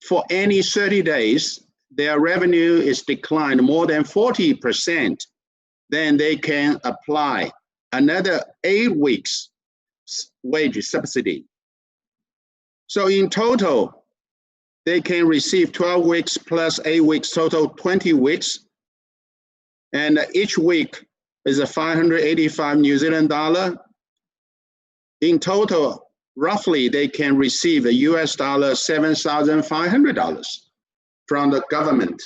for any 30 days, their revenue is declined more than 40%, then they can apply another 8 weeks wage subsidy. So in total, they can receive 12 weeks plus 8 weeks, total 20 weeks. And each week is a 585 New Zealand dollar. In total, roughly they can receive a US dollar $7,500 from the government.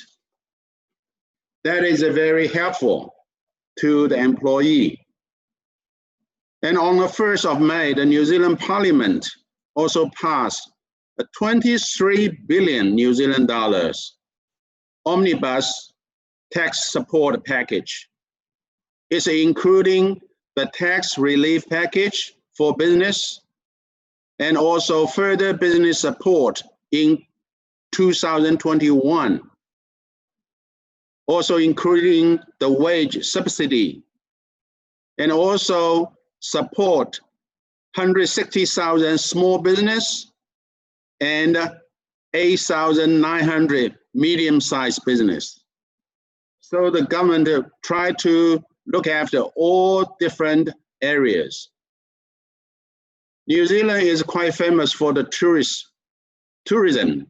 That is very helpful to the employee. And on the 1st of May, the New Zealand Parliament also passed a 23 billion New Zealand dollars omnibus tax support package. It's including the tax relief package for business and also further business support in 2021. Also including the wage subsidy and also support 160,000 small business and 8,900 medium-sized business. So the government tried to look after all different areas. New Zealand is quite famous for the tourism,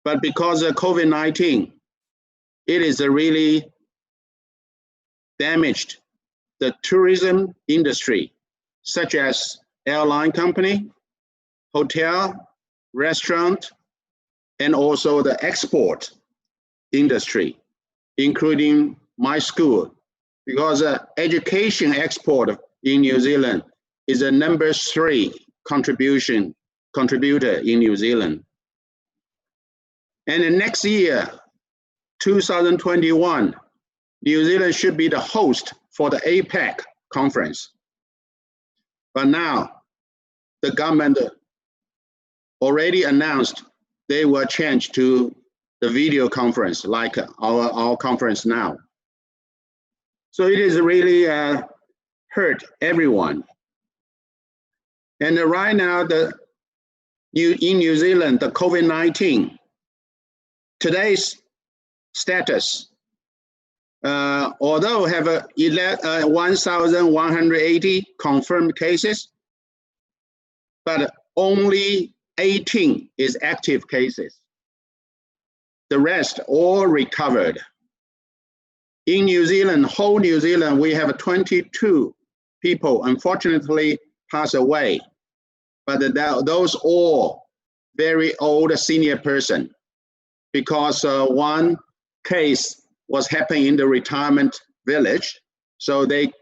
but because of COVID-19, it is really damaged the tourism industry, such as airline company, hotel, restaurant, and also the export industry, including my school, because education export in New Zealand is the number 3 contributor in New Zealand. And the next year, 2021, New Zealand should be the host for the APEC conference. But now, the government already announced they will change to the video conference like our conference now. So it is really hurt everyone. And right now, in New Zealand, the COVID-19, today's status, although have 1,180 confirmed cases, but only 18 is active cases. The rest all recovered. In New Zealand, whole New Zealand, we have 22 people unfortunately pass away, but those all very old senior person, because one case was happening in the retirement village, so they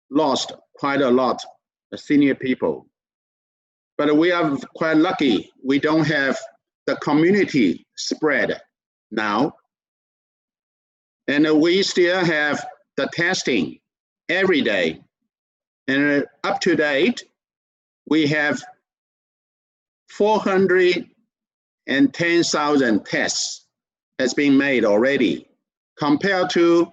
lost quite a lot of senior people. But we are quite lucky, we don't have the community spread now. And we still have the testing every day. And up to date, we have 410,000 tests has been made already, compared to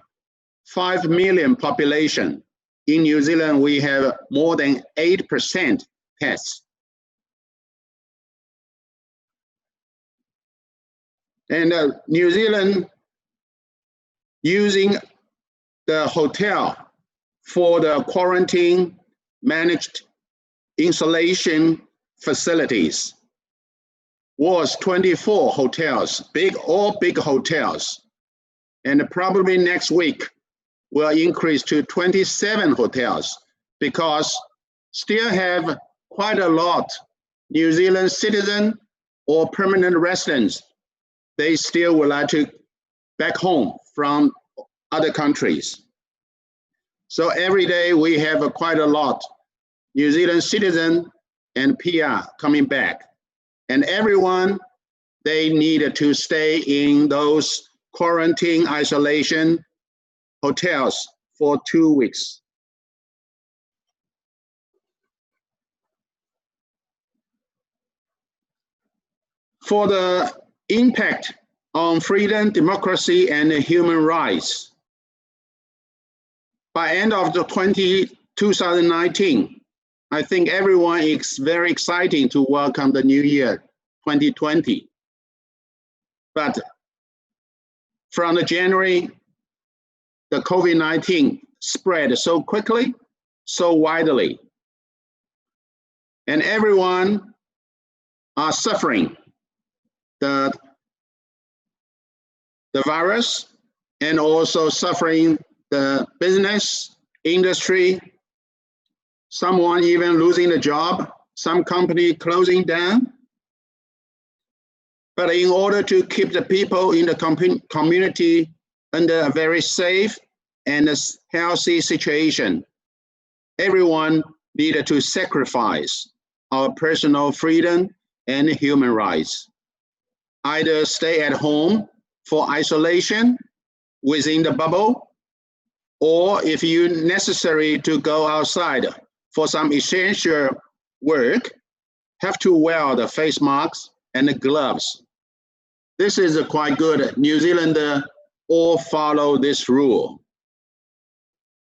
5 million population. In New Zealand, we have more than 8% tests. And New Zealand using the hotel for the quarantine managed installation facilities was 24 hotels, all big hotels. And probably next week will increase to 27 hotels, because still have quite a lot New Zealand citizen or permanent residents. They still would like to back home from other countries. So every day we have quite a lot New Zealand citizen and PR coming back. And everyone, they need to stay in those quarantine isolation hotels for 2 weeks. For the impact on freedom, democracy, and human rights, by end of 2019, I think everyone is very excited to welcome the new year, 2020. But from the January, the COVID-19 spread so quickly, so widely, and everyone are suffering the virus, and also suffering the business, industry, someone even losing a job, some company closing down. But in order to keep the people in the community under a very safe and healthy situation, everyone needed to sacrifice our personal freedom and human rights. Either stay at home for isolation within the bubble, or if you necessary to go outside for some essential work, have to wear the face masks and the gloves. This is quite good. New Zealander all follow this rule.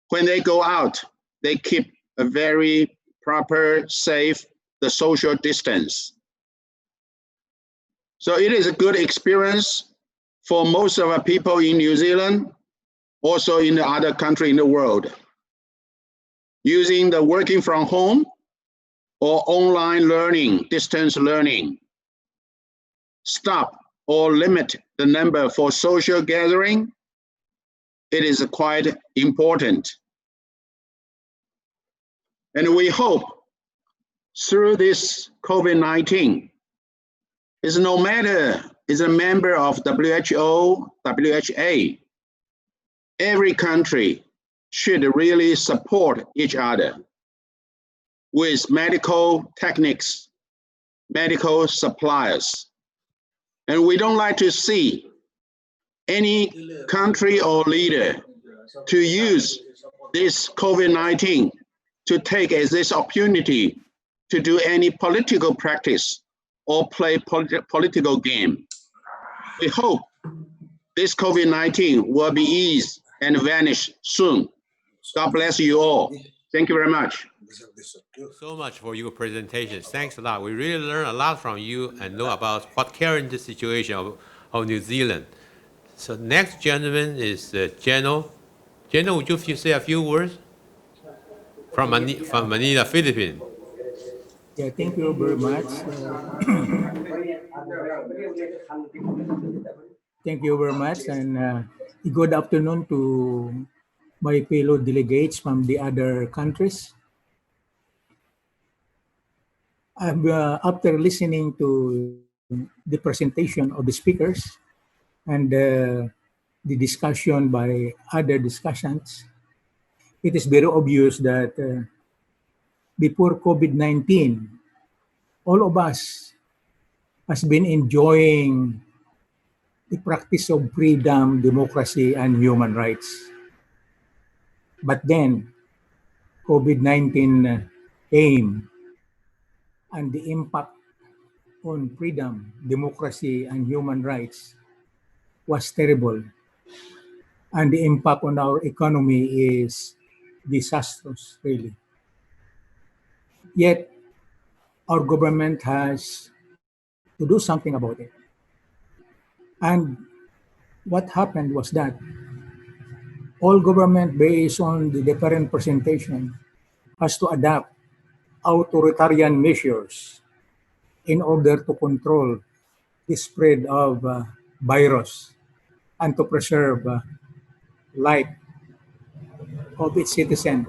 When they go out, they keep a very proper, safe, the social distance. So it is a good experience for most of our people in New Zealand, also in the other country in the world. Using the working from home or online learning, distance learning. Stop or limit the number for social gathering. It is quite important. And we hope through this COVID-19, is no matter is a member of WHO, WHA, every country should really support each other with medical techniques, medical suppliers. And we don't like to see any country or leader to use this COVID-19 to take as this opportunity to do any political practice or play political game. We hope this COVID-19 will be eased and vanish soon. God bless you all. Thank you very much. So much for your presentation. Thanks a lot. We really learned a lot from you and know about what current situation of New Zealand. So next gentleman is Geno. Geno, would you say a few words? From Manila, Philippines. Yeah, thank you very much. Thank you very much, and good afternoon to my fellow delegates from the other countries. After listening to the presentation of the speakers and the discussion by other discussants, it is very obvious that before COVID-19, all of us has been enjoying the practice of freedom, democracy, and human rights. But then COVID-19 came, and the impact on freedom, democracy, and human rights was terrible. And the impact on our economy is disastrous, really. Yet, our government has to do something about it. And what happened was that all government, based on the different presentation, has to adapt authoritarian measures in order to control the spread of virus and to preserve life of its citizen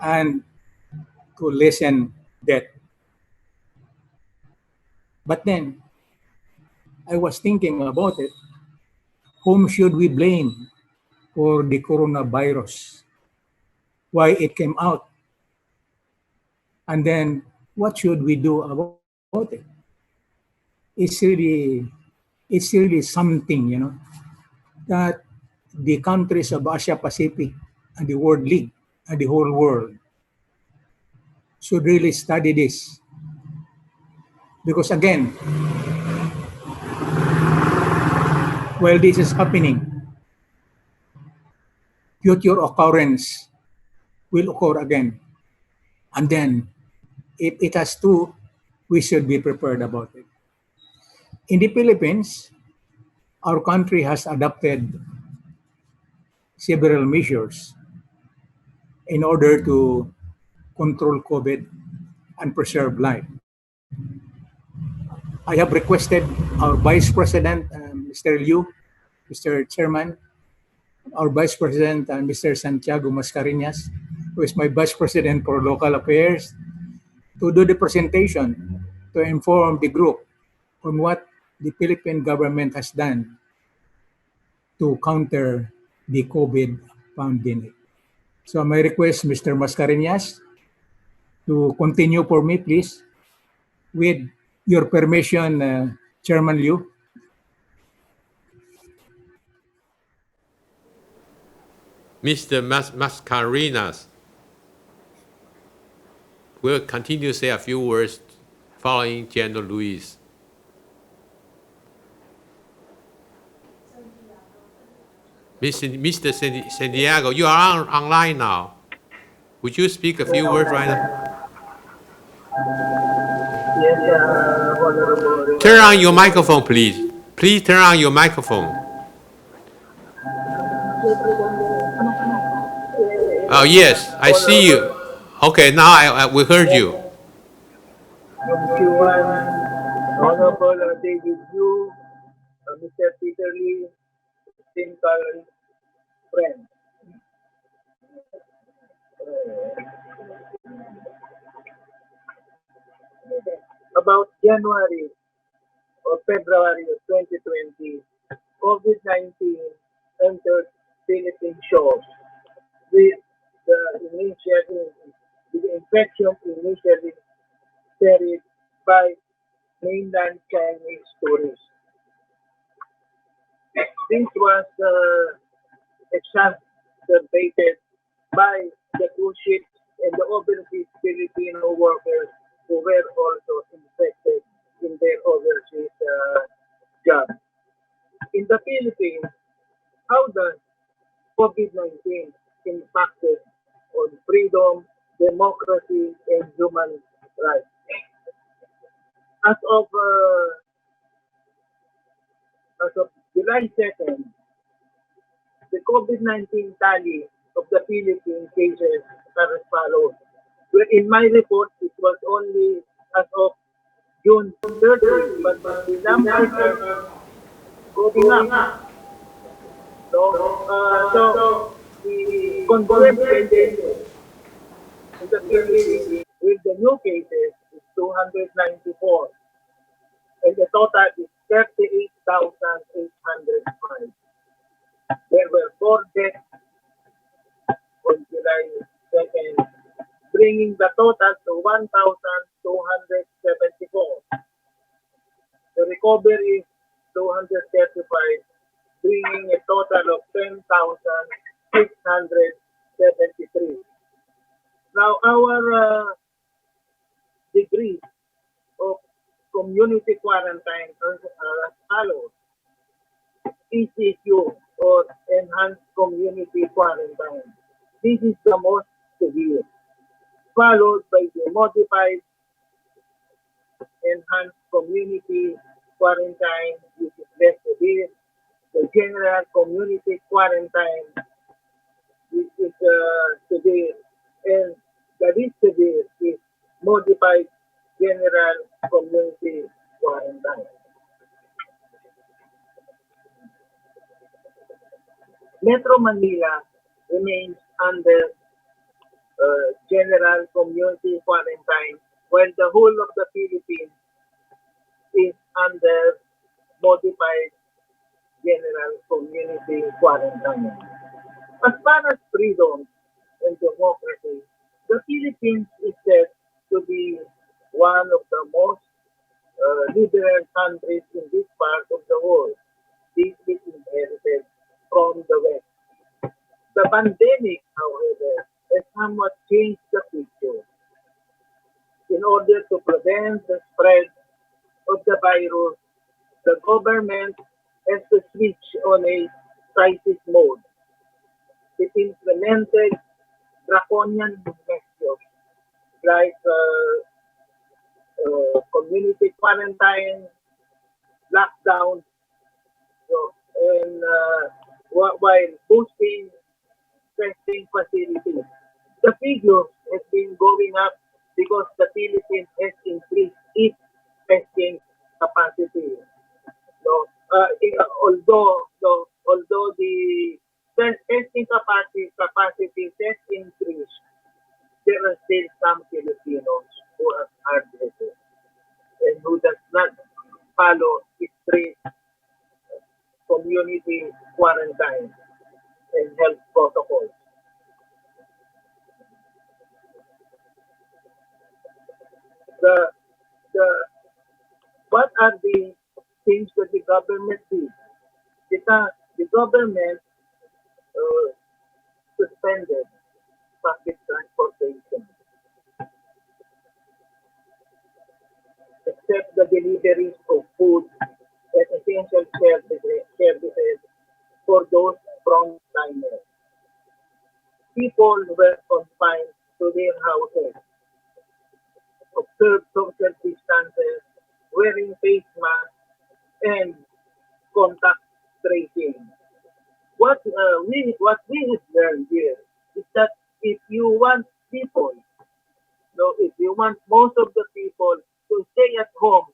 and to lessen death. But then I was thinking about it. Whom should we blame for the coronavirus? Why it came out? And then what should we do about it? It's really something, you know, that the countries of Asia Pacific and the World League and the whole world should really study this. Because again, while this is happening, future occurrence will occur again. And then, if it has to, we should be prepared about it. In the Philippines, our country has adopted several measures in order to control COVID and preserve life. I have requested our Vice President, Mr. Liu, Mr. Chairman, our Vice President, Mr. Santiago Mascareñas, who is my Vice President for Local Affairs, to do the presentation to inform the group on what the Philippine government has done to counter the COVID pandemic. So may request Mr. Mascareñas to continue for me, please. With your permission, Chairman Liu. Mr. Mascareñas will continue to say a few words following General Luis. Mr. Santiago, you are online now. Would you speak a few words right now? Yes, Honorable. Turn on your microphone, please. Please turn on your microphone. Oh, yes, I see you. Okay, now we heard you. Honorable David Yu, Mr. Peter Lee, Simple friend. About January or February of 2020, COVID-19 entered Philippine shores with the infection initially carried by mainland Chinese tourists. This was exacerbated by the cruise ships and the overseas Filipino workers who were also infected in their overseas jobs. In the Philippines, how does COVID-19 impacted on freedom, democracy, and human rights? As of July 2nd, the COVID-19 tally of the Philippine cases are as follows. Well, in my report, it was only as of June 30, but the numbers are going up. So the confirmed cases in the Philippines with the new cases is 294, and the total is 38,805. There were 4 deaths on July 2nd, bringing the total to 1,274. The recovery is 235, bringing a total of 10,673. Now, our degree of community quarantine are as follows. ECQ, or Enhanced Community Quarantine. This is the most severe, followed by the modified Enhanced Community Quarantine, which is less severe, the General Community Quarantine, which is severe, and the least severe is Modified General Community Quarantine. Metro Manila remains under General Community Quarantine, while the whole of the Philippines is under Modified General Community Quarantine. As far as freedom and democracy, the Philippines is said to be one of the most liberal countries in this part of the world, deeply inherited from the West. The pandemic, however, has somewhat changed the picture. In order to prevent the spread of the virus, the government has to switch on a crisis mode. It implemented draconian measures like community quarantine, lockdown, and while boosting testing facilities. The figure has been going up because the Philippines has increased its testing capacity. So, although the testing capacity has increased, there are still some Filipinos who are hard-headed and who does not follow strict community quarantine and health protocols. what are the things that the government did? The government suspended public transportation, except the deliveries of food and essential services for those frontliners. People were confined to their houses, observed social distances, wearing face masks, and contact tracing. What we have learned here is that if you want people, if you want most of the people to stay at home,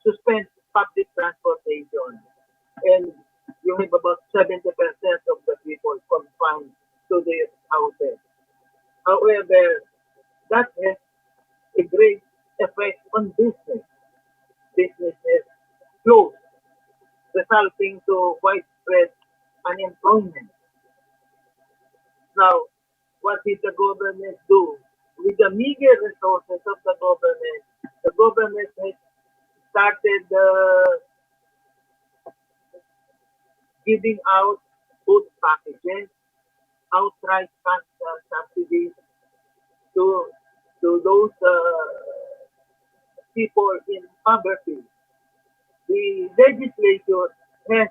suspend public transportation, and you have about 70% of the people confined to their houses. However, that has a great effect on business. Businesses closed, resulting to widespread unemployment. Now, what did the government do? With the meager resources of the government has started giving out food packages, outright subsidies to those people in poverty. The legislature has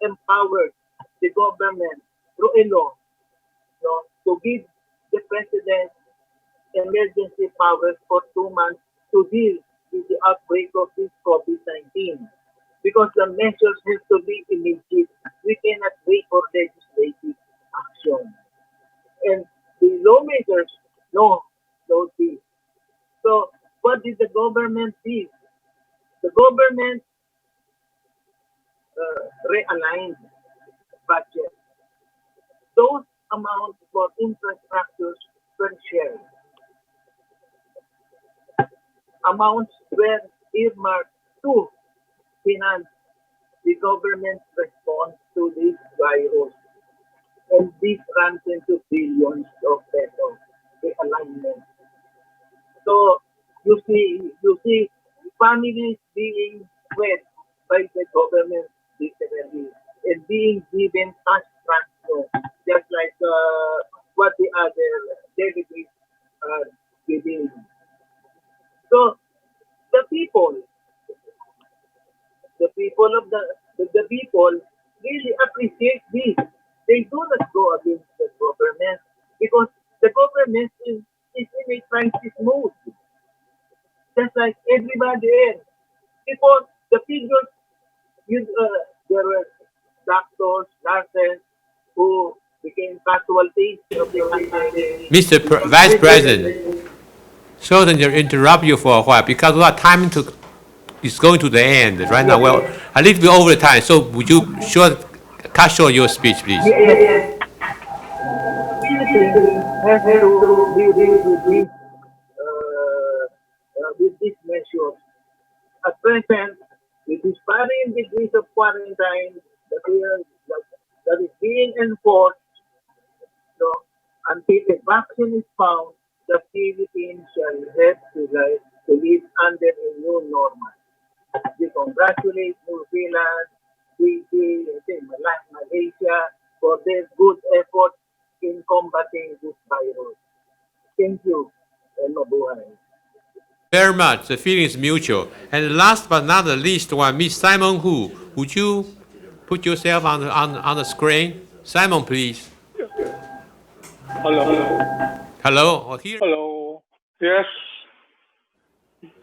empowered the government through a law to give the president emergency powers for 2 months to deal with the outbreak of this COVID-19. Because the measures have to be immediate. We cannot wait for legislative action. And the lawmakers know this. So what did the government do? The government realigned budget. Those amounts for infrastructures were shared. Amounts were earmarked to finance the government's response to this virus. And this runs into billions of pesos, the alignment. So you see families being fed by the government literally and being given cash transfer, just like what the other delegates are giving. So the people really appreciate this. They do not go against the government because the government is in a crisis mode, just like everybody else. Before the figures, there were doctors, nurses who became casualties of the pandemic. Mr. Vice President, sorry to interrupt you for a while because our time is going to the end right now. Well, a little bit over the time, so would you cut short your speech, please? Yes. Has to do with these measures. At present, with these varying degrees of quarantine that is being enforced, until a vaccine is found, the Philippines shall have to live under a new normal. We congratulate New Zealand, Fiji, Malaysia for their good efforts in combating this virus. Thank you, and mabuhay. Very much. The feeling is mutual. And last but not the least one, Miss Simon Hu. Would you put yourself on the screen? Simon, please. Hello. Hello. Oh, here. Hello. Yes.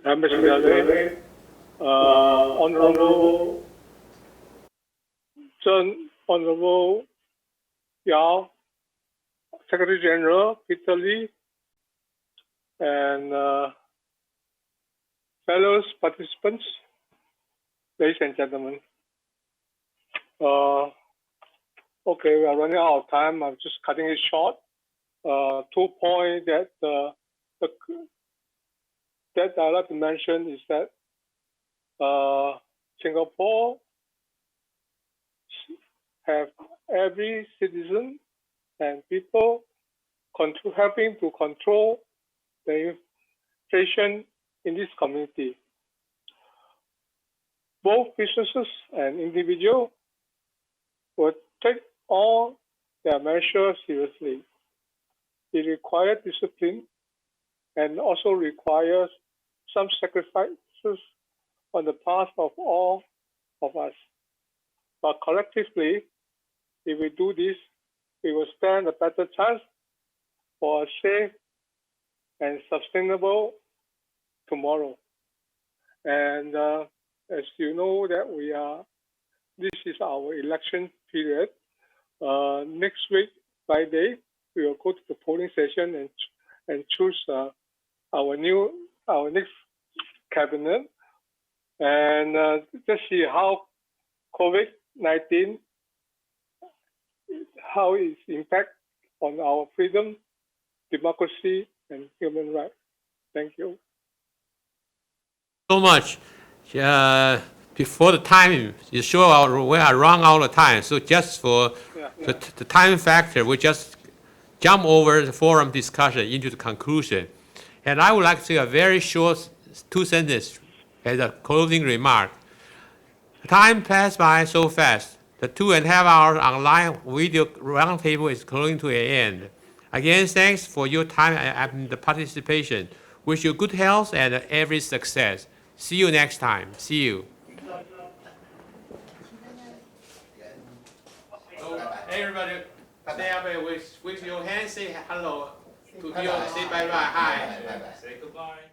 Mr. Honorable John, Honorable Yao, Secretary General Peter Lee, and fellow participants, ladies and gentlemen. Okay, we are running out of time. I'm just cutting it short. 2 points that I'd like to mention is that Singapore have every citizen and people helping to control the inflation in this community. Both businesses and individuals will take all their measures seriously. It requires discipline and also requires some sacrifices on the part of all of us. But collectively, if we do this, we will stand a better chance for a safe and sustainable tomorrow. And as you know that this is our election period. Next week, Friday, we will go to the polling session and choose our next cabinet, and just see how COVID-19, how its impact on our freedom, democracy, and human rights. Thank you. So much. Before the time, you sure we are wrong all the time. So just for the time factor, we just jump over the forum discussion into the conclusion. And I would like to say a very short 2 sentences as a closing remark. Time passed by so fast. The 2.5 hours online video roundtable is coming to an end. Again, thanks for your time and the participation. Wish you good health and every success. See you next time. See you. So everybody, stay up with your hands, say hello to you, say bye-bye, hi. Say goodbye.